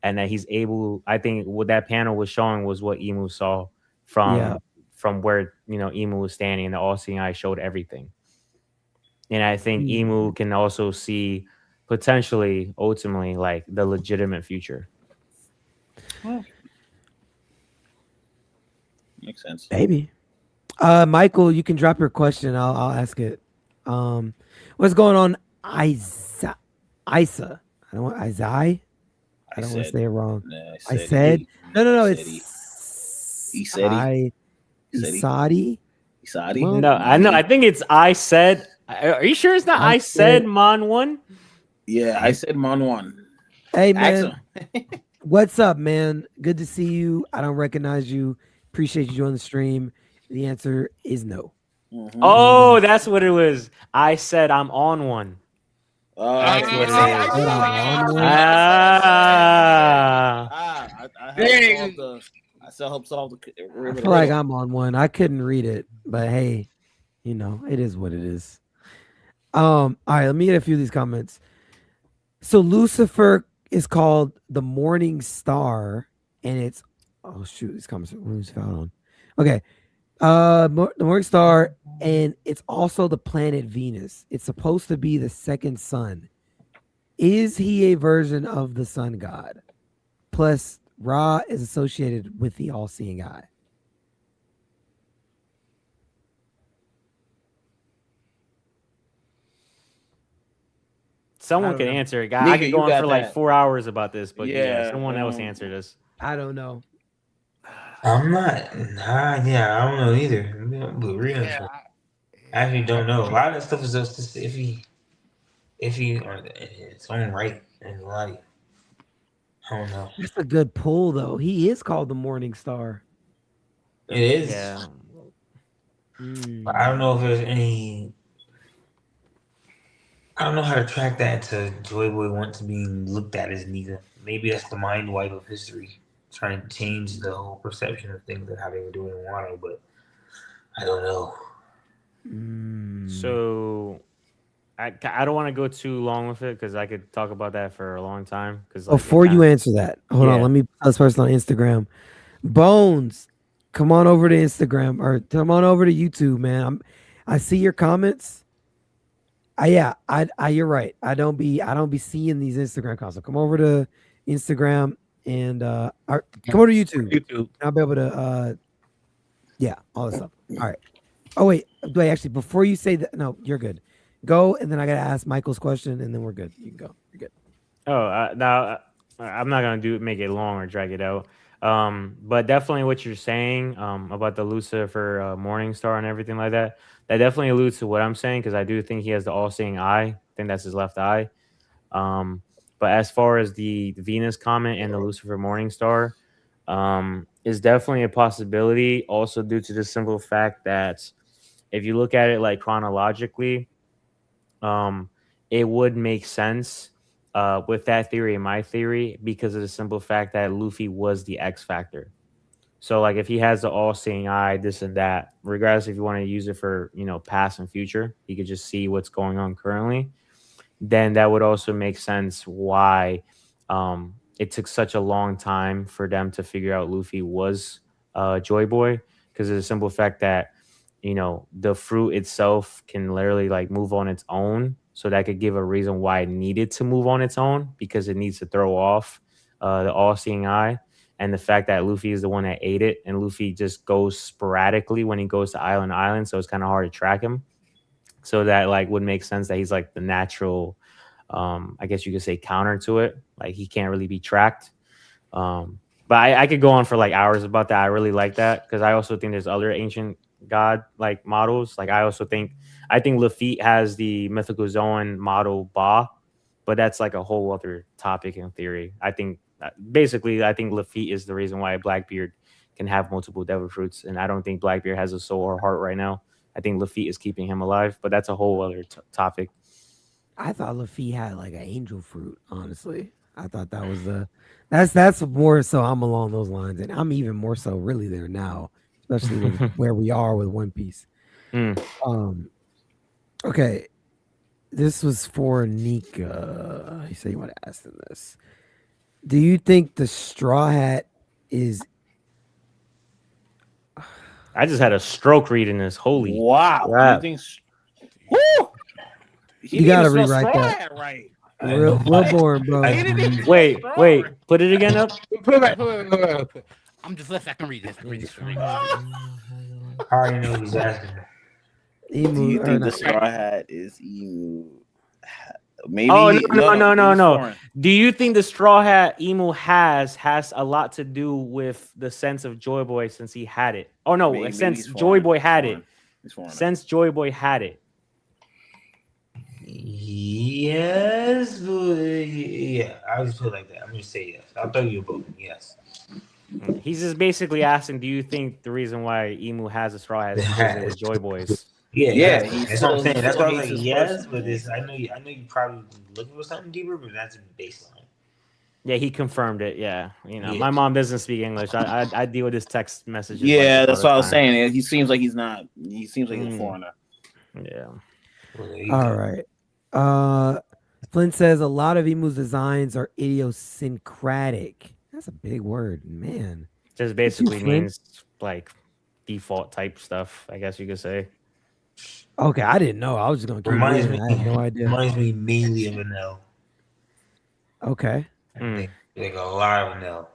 and that he's able. I think what that panel was showing was what Emu saw from where Emu was standing, and the all-seeing eye showed everything. And I think Emu can also see potentially, ultimately, like the legitimate future. Well, makes sense. Maybe. Michael, you can drop your question. I'll ask it. What's going on, Isa? I don't want Isai. I don't want to say it wrong. I said no. It's Isadi. No, I know. I think it's I said. Are you sure it's not I said Mon one? Yeah, I said Mon one. Hey man, what's up, man? Good to see you. I don't recognize you. Appreciate you joining the stream. The answer is no. Mm-hmm. Oh, that's what it was. I said I'm on one. That's what it is. I still help solve the. I feel like I'm on one. I couldn't read it, but hey, it is what it is. All right, let me get a few of these comments. So Lucifer is called the morning star, and it's these comments are who's found on. Okay. The morning star, and it's also the planet Venus. It's supposed to be the second sun. Is he a version of the sun god? Plus, Ra is associated with the all-seeing eye. Someone can answer it. Nika, I could go on got for like that. 4 hours about this, but Yeah, someone else answer this. I don't know. I'm not. I don't know either. But real, I actually don't know. A lot of that stuff is just iffy on its own right in life. I don't know. That's a good pull, though. He is called the morning star. It is. Yeah. But I don't know if there's any. I don't know how to track that to Joy Boy once being looked at as Nika. Maybe that's the mind wipe of history, trying to change the whole perception of things and how they were doing in Wano, but I don't know. So I don't want to go too long with it because I could talk about that for a long time. Because Before you answer that, hold on. Let me tell this person on Instagram. Bones, come on over to Instagram or come on over to YouTube, man. I see your comments. You're right. I don't be seeing these Instagram comments. So come over to Instagram and come over to YouTube. I'll be able to all this stuff. All right. Oh wait, actually, before you say that, no, you're good. Go, and then I gotta ask Michael's question, and then we're good. You can go. You're good. Now I'm not gonna make it long or drag it out. But definitely what you're saying about the Lucifer Morning Star and everything like that definitely alludes to what I'm saying, because I do think he has the all-seeing eye. I think that's his left eye. But as far as the Venus comment and the Lucifer Morning Star, is definitely a possibility, also due to the simple fact that if you look at it like chronologically, it would make sense with that theory and my theory, because of the simple fact that Luffy was the X factor. So like if he has the all-seeing eye, this and that, regardless if you want to use it for, past and future, he could just see what's going on currently. Then that would also make sense why it took such a long time for them to figure out Luffy was Joy Boy, because of the simple fact that, the fruit itself can literally like move on its own. So that could give a reason why it needed to move on its own, because it needs to throw off the all-seeing eye. And the fact that Luffy is the one that ate it, and Luffy just goes sporadically when he goes to island. So it's kind of hard to track him. So that like would make sense that he's like the natural, I guess you could say, counter to it. Like he can't really be tracked. But I could go on for like hours about that. I really like that, because I also think there's other ancient god like models. Like I think Luffy has the mythical zoan model Ba, but that's like a whole other topic in theory. I think Luffy is the reason why Blackbeard can have multiple devil fruits, and I don't think Blackbeard has a soul or heart right now. I think Luffy is keeping him alive, but that's a whole other topic. I thought Luffy had like an angel fruit, honestly. I thought that was that's more so I'm along those lines, and I'm even more so really there now, especially with where we are with One Piece. Okay, this was for Nika. You say you want to ask him this. Do you think the Straw Hat is? I just had a stroke reading this. Holy wow! crap. You think? You gotta rewrite that. Right. Real born, bro. Wait. Put it again up. I'm just listening. I can read this. I already know he's asking. Emu, Do you think the not. Straw Hat is Emu? Maybe. No. Do you think the Straw Hat Emu has a lot to do with the sense of Joy Boy since he had it? Oh no, since Joy Boy had it. Since Joy Boy had it. Yes, yeah. I just feel like that. I'm gonna say yes. I'll throw you a vote. Yes. He's just basically asking, do you think the reason why Emu has a straw hat is because it was Joy Boys? Yeah. That's what I'm saying. That's why I was like, yes, but I know you probably looking for something deeper, but that's a baseline. Yeah, he confirmed it. Yeah, Yeah. my mom doesn't speak English. I deal with his text messages. Yeah, like, that's all what the I was time. saying. He seems like he's not. He seems like he's a foreigner. Yeah. Well, there you All go. right. Flynn says a lot of Imu's designs are idiosyncratic. That's a big word, man. Just basically Flynn. means like default type stuff, I guess you could say. Okay, I didn't know. I was just gonna keep Reminds reading. me, I had no idea. reminds me mainly of Enel. Okay, Like a lot of Enel.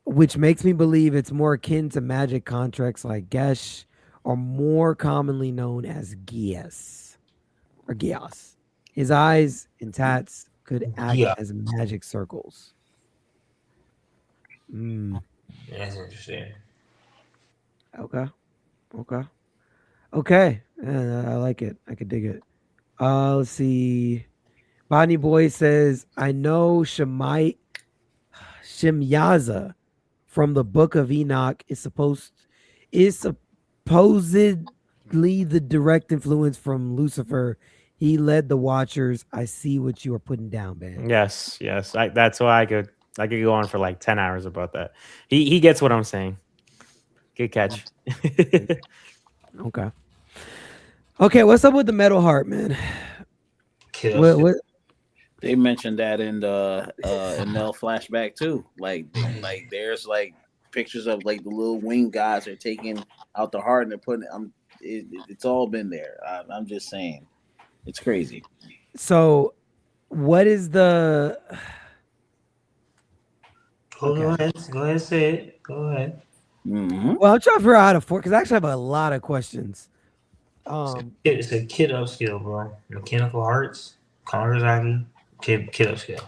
which makes me believe it's more akin to magic contracts like Gesh, or more commonly known as Gias or Gias. His eyes and tats could act Yeah. as magic circles. That's interesting. Okay. I like it. I could dig it. Let's see. Bonnie Boy says, I know Shemyaza from the Book of Enoch is supposedly the direct influence from Lucifer. He led the Watchers. I see what you are putting down, man. Yes. That's why I could go on for like 10 hours about that. He gets what I'm saying. Good catch. Okay, what's up with the metal heart, man? What? They mentioned that in the Enel flashback too. Like there's like pictures of like the little wing guys are taking out the heart and they're putting. It's all been there. I'm just saying, it's crazy. So, what is the? Go ahead, say it. Go ahead. Mm-hmm. Well, I'm trying to figure out how to because I actually have a lot of questions. It's a kid upskill, bro. Mechanical hearts, conqueror's haki, kid upskill.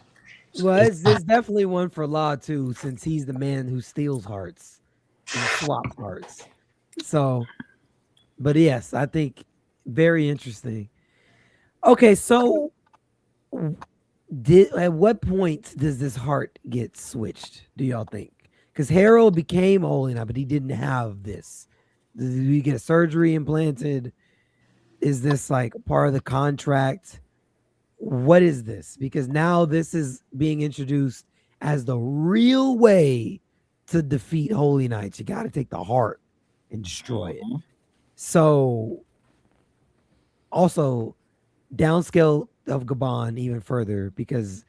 Well, there's definitely one for Law too, since he's the man who steals hearts and swaps hearts. So, but yes, I think very interesting. Okay, so at what point does this heart get switched? Do y'all think? Because Harold became Holy Knight, but he didn't have this. Did he get a surgery implanted? Is this like part of the contract? What is this? Because now this is being introduced as the real way to defeat Holy Knights. You got to take the heart and destroy it. So, also, downscale of Gaban even further because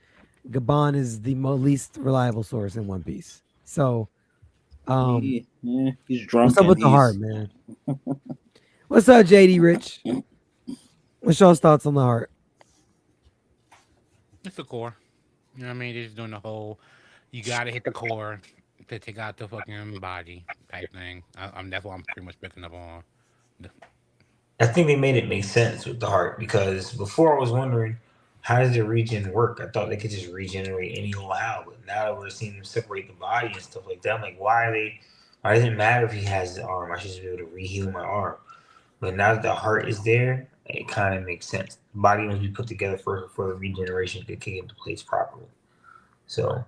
Gaban is the least reliable source in One Piece. So, He's drunk. what's up with the heart, man? What's up, JD Rich? What's y'all's thoughts on the heart? It's the core. You know what I mean? They're just doing the whole, you gotta hit the core to take out the fucking body type thing. That's what I'm pretty much picking up on. I think they made it make sense with the heart because before I was wondering how does the regen work? I thought they could just regenerate any old how, but now that we're seeing them separate the body and stuff like that, I'm like, why does it matter if he has the arm? I should just be able to re-heal my arm. But now that the heart is there, it kind of makes sense. The body must be put together first before the regeneration could kick into place properly. So,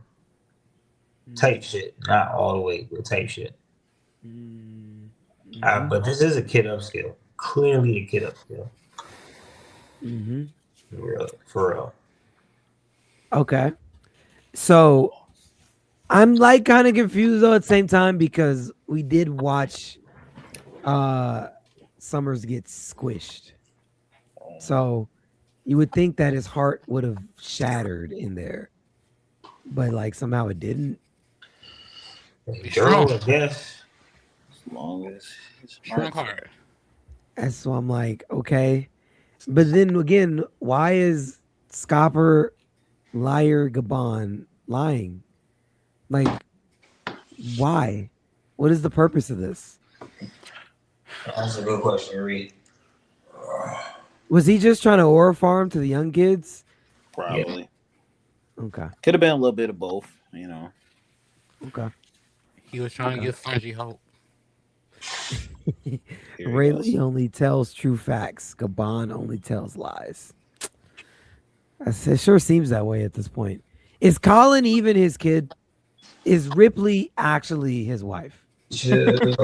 type shit. Not all the way, but type shit. But this is a kid upskill. Clearly a kid upskill. For real. Okay. So, I'm like kind of confused though at the same time because we did watch Summers get squished. So you would think that his heart would have shattered in there, but like somehow it didn't. Girl, I guess. As long as it's Strong heart. And so I'm like, okay. But then again, why is Scopper liar Gaban lying? Like, why? What is the purpose of this? That's a good question, Reed. Was he just trying to aura farm to the young kids? Probably. Okay. Could have been a little bit of both, you know. Okay. He was trying to give Sanji hope. Rayleigh only tells true facts. Gaban only tells lies. It sure seems that way at this point. Is Colin even his kid? Is Ripley actually his wife? Because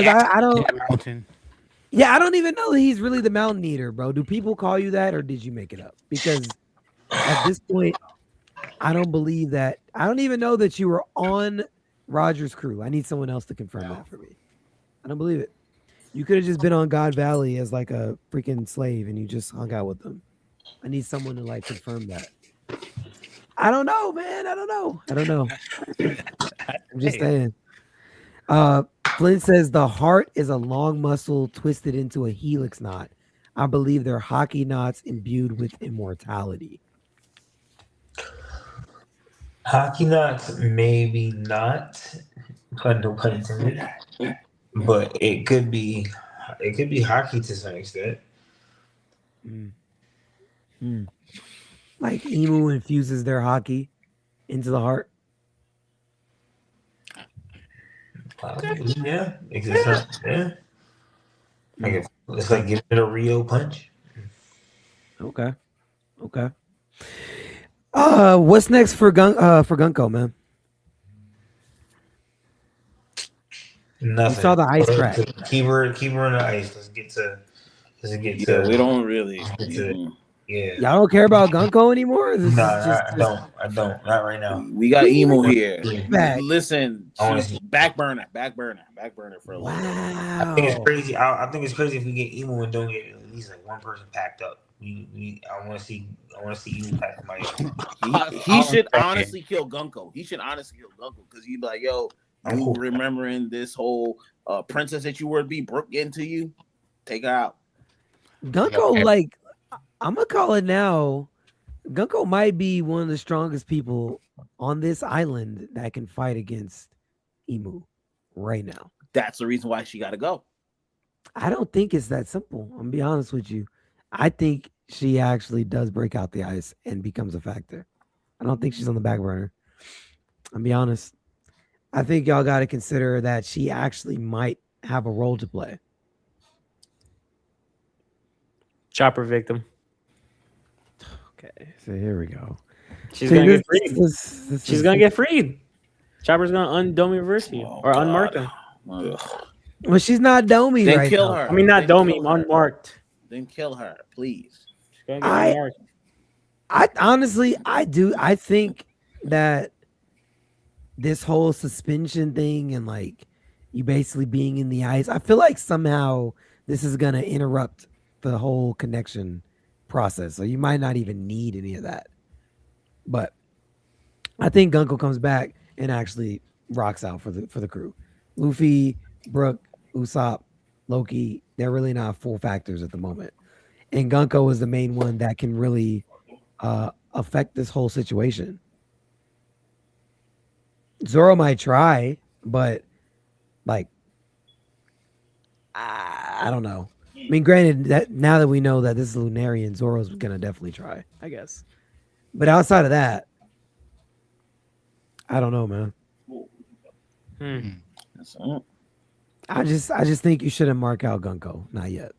I don't. Yeah, I don't even know that he's really the Mountain Eater, bro. Do people call you that, or did you make it up? Because at this point, I don't believe that. I don't even know that you were on Roger's crew. I need someone else to confirm that for me. I don't believe it. You could have just been on God Valley as like a freaking slave and you just hung out with them. I need someone to like confirm that. I don't know, man. I don't know. I'm just saying. Flynn says the heart is a long muscle twisted into a helix knot. I believe they're haki knots imbued with immortality. Hockey knots, maybe not, but no pun intended. But it could be hockey to some extent. Like Imu infuses their haki into the heart. Yeah, yeah. Like it's like giving it a Rio punch. Okay. What's next for Gunko, man? Nothing. You saw the ice crack. Keep her in the ice. Let's get to. We don't really. Yeah. Y'all don't care about Gunko anymore? I don't. Not right now. We got Emu here. Back. Listen, she's back burner for a little bit. Wow. I think it's crazy. I think it's crazy if we get Emu and don't get at least like one person packed up. I want to see Emu pack somebody up. He should honestly kill Gunko. Because he'd be like, yo, you remembering this whole princess that you were to be, Brooke getting to you? Take her out. Gunko, like, I'm gonna call it now. Gunko might be one of the strongest people on this island that can fight against Imu right now. That's the reason why she got to go. I don't think it's that simple. I'm gonna be honest with you. I think she actually does break out the ice and becomes a factor. I don't think she's on the back burner. I'll be honest. I think y'all got to consider that she actually might have a role to play. Chopper victim. Okay, so here we go. She's gonna get freed. She's gonna get freed. Chopper's gonna undomi reverse you or unmark him. Well, she's not Domi Then right kill now. her. I mean, not Then Domi, kill her. unmarked. Then kill her, please. She's gonna get unmarked. I honestly, I do. I think that this whole suspension thing and like you basically being in the ice, I feel like somehow this is gonna interrupt the whole connection process. So you might not even need any of that. But I think Gunko comes back and actually rocks out for the crew. Luffy, Brooke, Usopp, Loki, they're really not full factors at the moment. And Gunko is the main one that can really affect this whole situation. Zoro might try, but like I don't know. I mean, granted, that now that we know that this is Lunarian, Zoro's gonna definitely try, I guess. But outside of that, I don't know, man. I just think you shouldn't mark out Gunko. Not yet.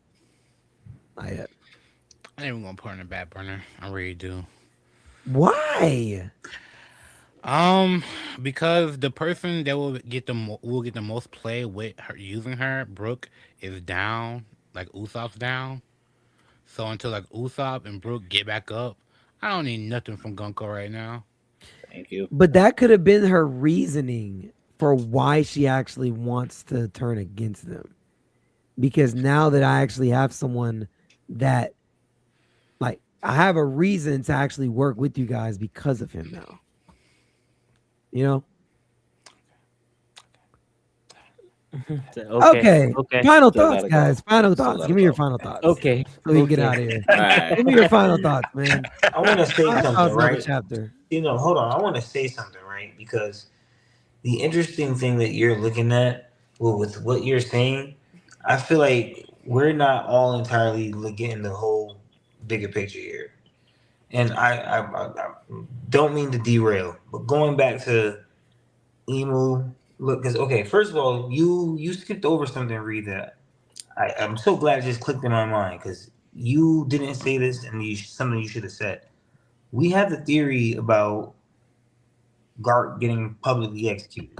I ain't even gonna put her in the back burner. I really do. Why? Because the person that will get the most play with her using her, Brooke, is down. Like Usopp's down. So until like Usopp and Brooke get back up, I don't need nothing from Gunko right now. Thank you. But that could have been her reasoning for why she actually wants to turn against them. Because now that I actually have someone that, like, I have a reason to actually work with you guys because of him now. You know? Okay. Final thoughts, guys. Final thoughts. Give me your final thoughts. Okay. So we can get out of here. Give me your final thoughts, man. I want to say something, right? Chapter. Hold on. I want to say something, right? Because the interesting thing that you're looking at, well, with what you're saying, I feel like we're not all entirely getting the whole bigger picture here. And I don't mean to derail, but going back to Imu, look, because okay, first of all, you skipped over something, Reed, that I'm so glad it just clicked in my mind because you didn't say this and something you should have said. We have the theory about Garp getting publicly executed,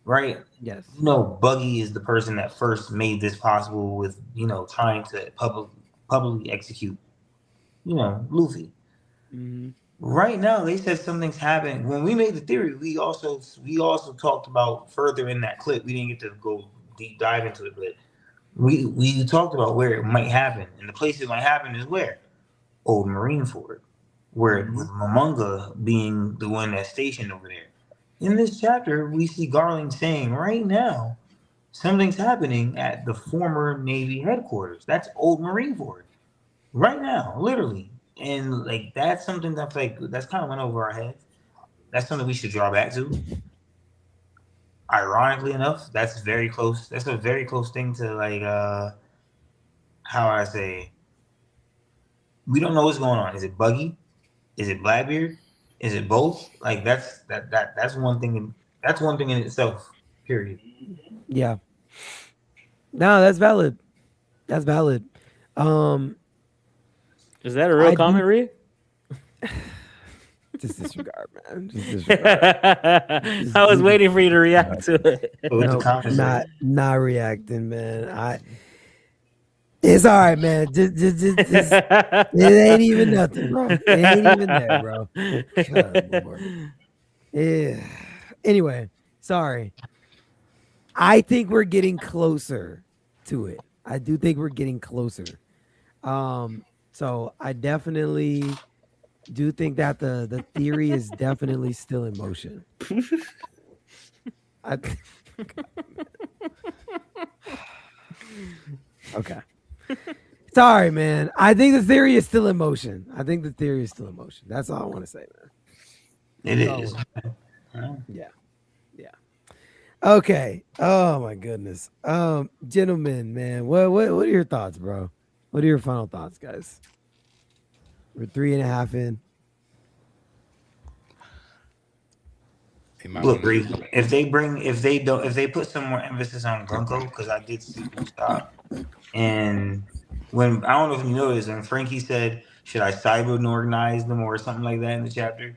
right? Yes. Buggy is the person that first made this possible with trying to publicly execute Luffy. Mm-hmm. Right now, they said something's happening. When we made the theory, we also talked about further in that clip. We didn't get to go deep dive into it, but we talked about where it might happen, and the place it might happen is where Old Marineford, where with Momonga being the one that's stationed over there. In this chapter, we see Garling saying right now something's happening at the former Navy headquarters. That's Old Marineford right now, literally. And like that's something that's like that's kind of went over our heads. That's something we should draw back to. Ironically enough, that's very close. That's a very close thing to like how I say we don't know what's going on. Is it Buggy? Is it Blackbeard? Is it both? Like that's one thing. That's one thing in itself. Period. Yeah. No, that's valid. That's valid. Is that a real comment, Ree? Just disregard, man. Just disregard. I was waiting for you to react to it. No, not reacting, man. It's all right, man. Just, it ain't even nothing, bro. It ain't even there, bro. God, Lord. Yeah. Anyway, sorry. I think we're getting closer to it. I do think we're getting closer. So I definitely do think that the theory is definitely still in motion. Okay. Sorry, man. I think the theory is still in motion. That's all I want to say, man. It is. Yeah. Okay. Oh my goodness. Gentlemen, man, what are your thoughts, bro? What are your final thoughts, guys? We're 3.5 in. Look, if they put some more emphasis on Gunko, because I did see Usopp, and when I don't know if you noticed, when Frankie said, "Should I cyber organize them or something like that in the chapter?"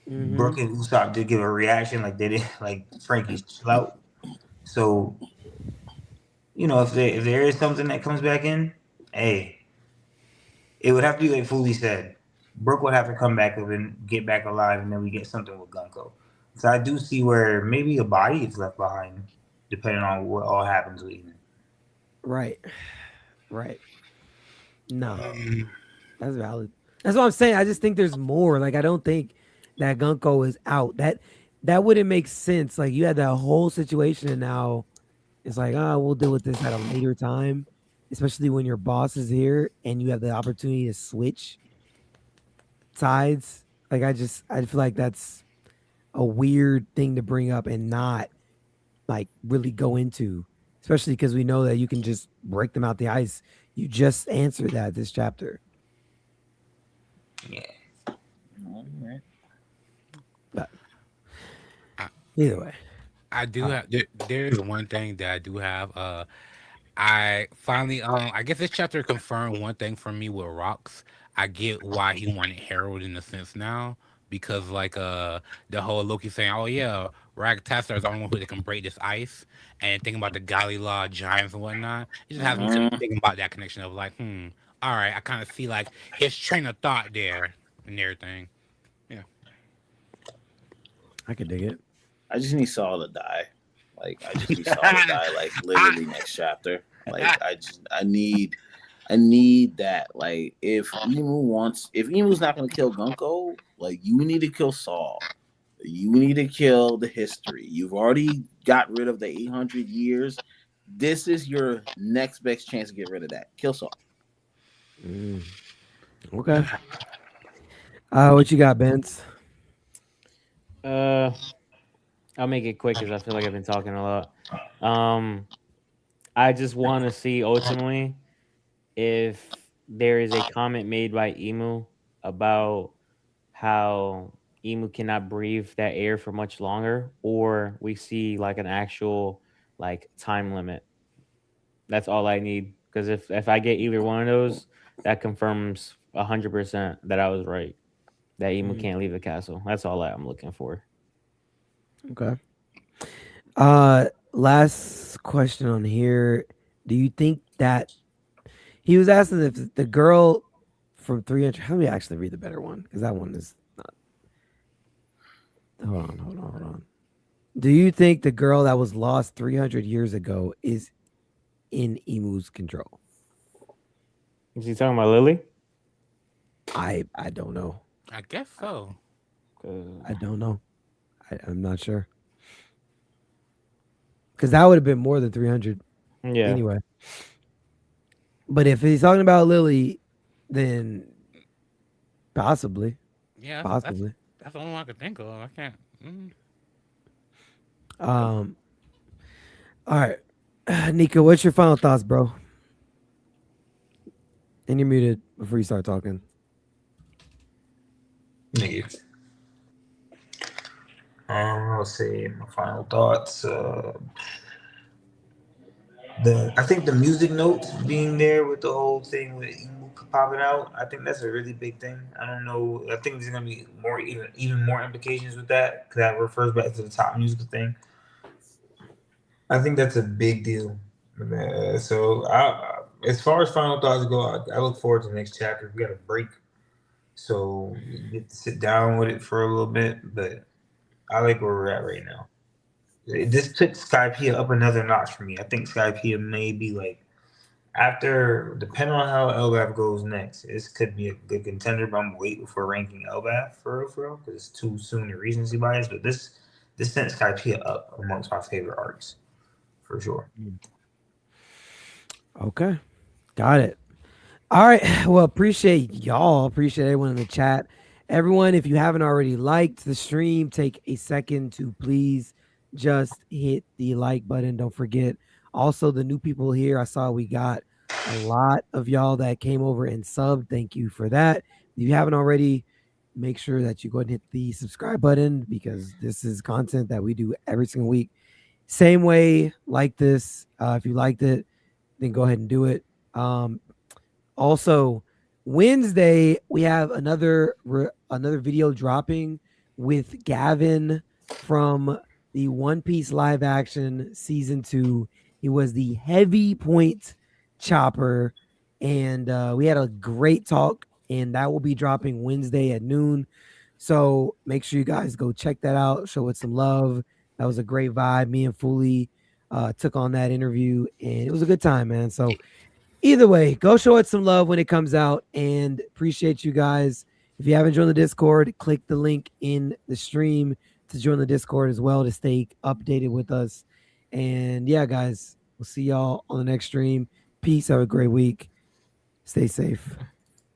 Brooke and Usopp did give a reaction like they did, like Frankie's chill out. So, you know, if there is something that comes back in, hey, it would have to be like Fooly said. Brooke would have to come back up and get back alive, and then we get something with Gunko. So I do see where maybe a body is left behind, depending on what all happens with him. Right. No, that's valid. That's what I'm saying. I just think there's more. Like I don't think that Gunko is out. That wouldn't make sense. Like you had that whole situation, and now it's like, we'll deal with this at a later time, especially when your boss is here and you have the opportunity to switch sides. Like I feel like that's a weird thing to bring up and not like really go into, especially because we know that you can just break them out the ice. You just answered that this chapter. Yeah. All right. But either way, I do have. There's one thing that I do have. I finally, I guess this chapter confirmed one thing for me with Rocks. I get why he wanted Harold in a sense now, because like the whole Loki saying, "Oh yeah, Ragtastar is the only one who can break this ice," and thinking about the Gali Law giants and whatnot. It just has me thinking about that connection of like, all right, I kind of see like his train of thought there and everything. Yeah, I could dig it. I just need Saul to die. Like I just need Saul to die. Like literally next chapter. Like I need that. Like if Imu's not gonna kill Gunko, like you need to kill Saul. You need to kill the history. You've already got rid of the 800 years. This is your next best chance to get rid of that. Kill Saul. Okay. What you got, Bandz? I'll make it quick because I feel like I've been talking a lot. I just want to see ultimately if there is a comment made by Imu about how Imu cannot breathe that air for much longer, or we see like an actual like time limit. That's all I need, because if I get either one of those, that confirms 100% that I was right. That Imu can't leave the castle. That's all I'm looking for. Okay. Last question on here. Do you think that he was asking if the girl from 300? Let me actually read the better one because that one is not Hold on. Do you think the girl that was lost 300 years ago is in Imu's control? Is he talking about Lily? I don't know. I guess so. I don't know. I'm not sure. Because that would have been more than 300 Yeah. anyway. But if he's talking about Lily, then possibly. Yeah, Possibly. that's the only one I could think of. I can't. All right. Nika, what's your final thoughts, bro? And you're muted before you start talking. Nigga. Let's see my final thoughts. I think the music notes being there with the whole thing with Imu popping out, I think that's a really big thing. I don't know. I think there's gonna be even more implications with that because that refers back to the top musical thing. I think that's a big deal. So, as far as final thoughts go, I look forward to the next chapter. We got a break, so you get to sit down with it for a little bit. But I like where we're at right now. This took Skypiea up another notch for me. I think Skypiea may be like after, depending on how Elbaf goes next, this could be a good contender. But I'm waiting for ranking Elbaf for real, because it's too soon to recency bias. But this sent Skypiea up amongst my favorite arcs for sure. Okay. Got it. All right. Well, appreciate y'all. Appreciate everyone in the chat. Everyone, if you haven't already liked the stream, take a second to please just hit the like button. Don't forget. Also, the new people here, I saw we got a lot of y'all that came over and subbed. Thank you for that. If you haven't already, make sure that you go ahead and hit the subscribe button because this is content that we do every single week. Same way, like this. If you liked it, then go ahead and do it. Also, Wednesday we have another video dropping with Gavin from the One Piece live action season 2. He was the heavy point chopper, and we had a great talk, and that will be dropping Wednesday at noon. So make sure you guys go check that out. Show it some love. That was a great vibe. Me and Fooly took on that interview, and it was a good time, man. So either way, go show it some love when it comes out, and appreciate you guys. If you haven't joined the Discord, click the link in the stream to join the Discord as well to stay updated with us. And yeah, guys, we'll see y'all on the next stream. Peace. Have a great week. Stay safe.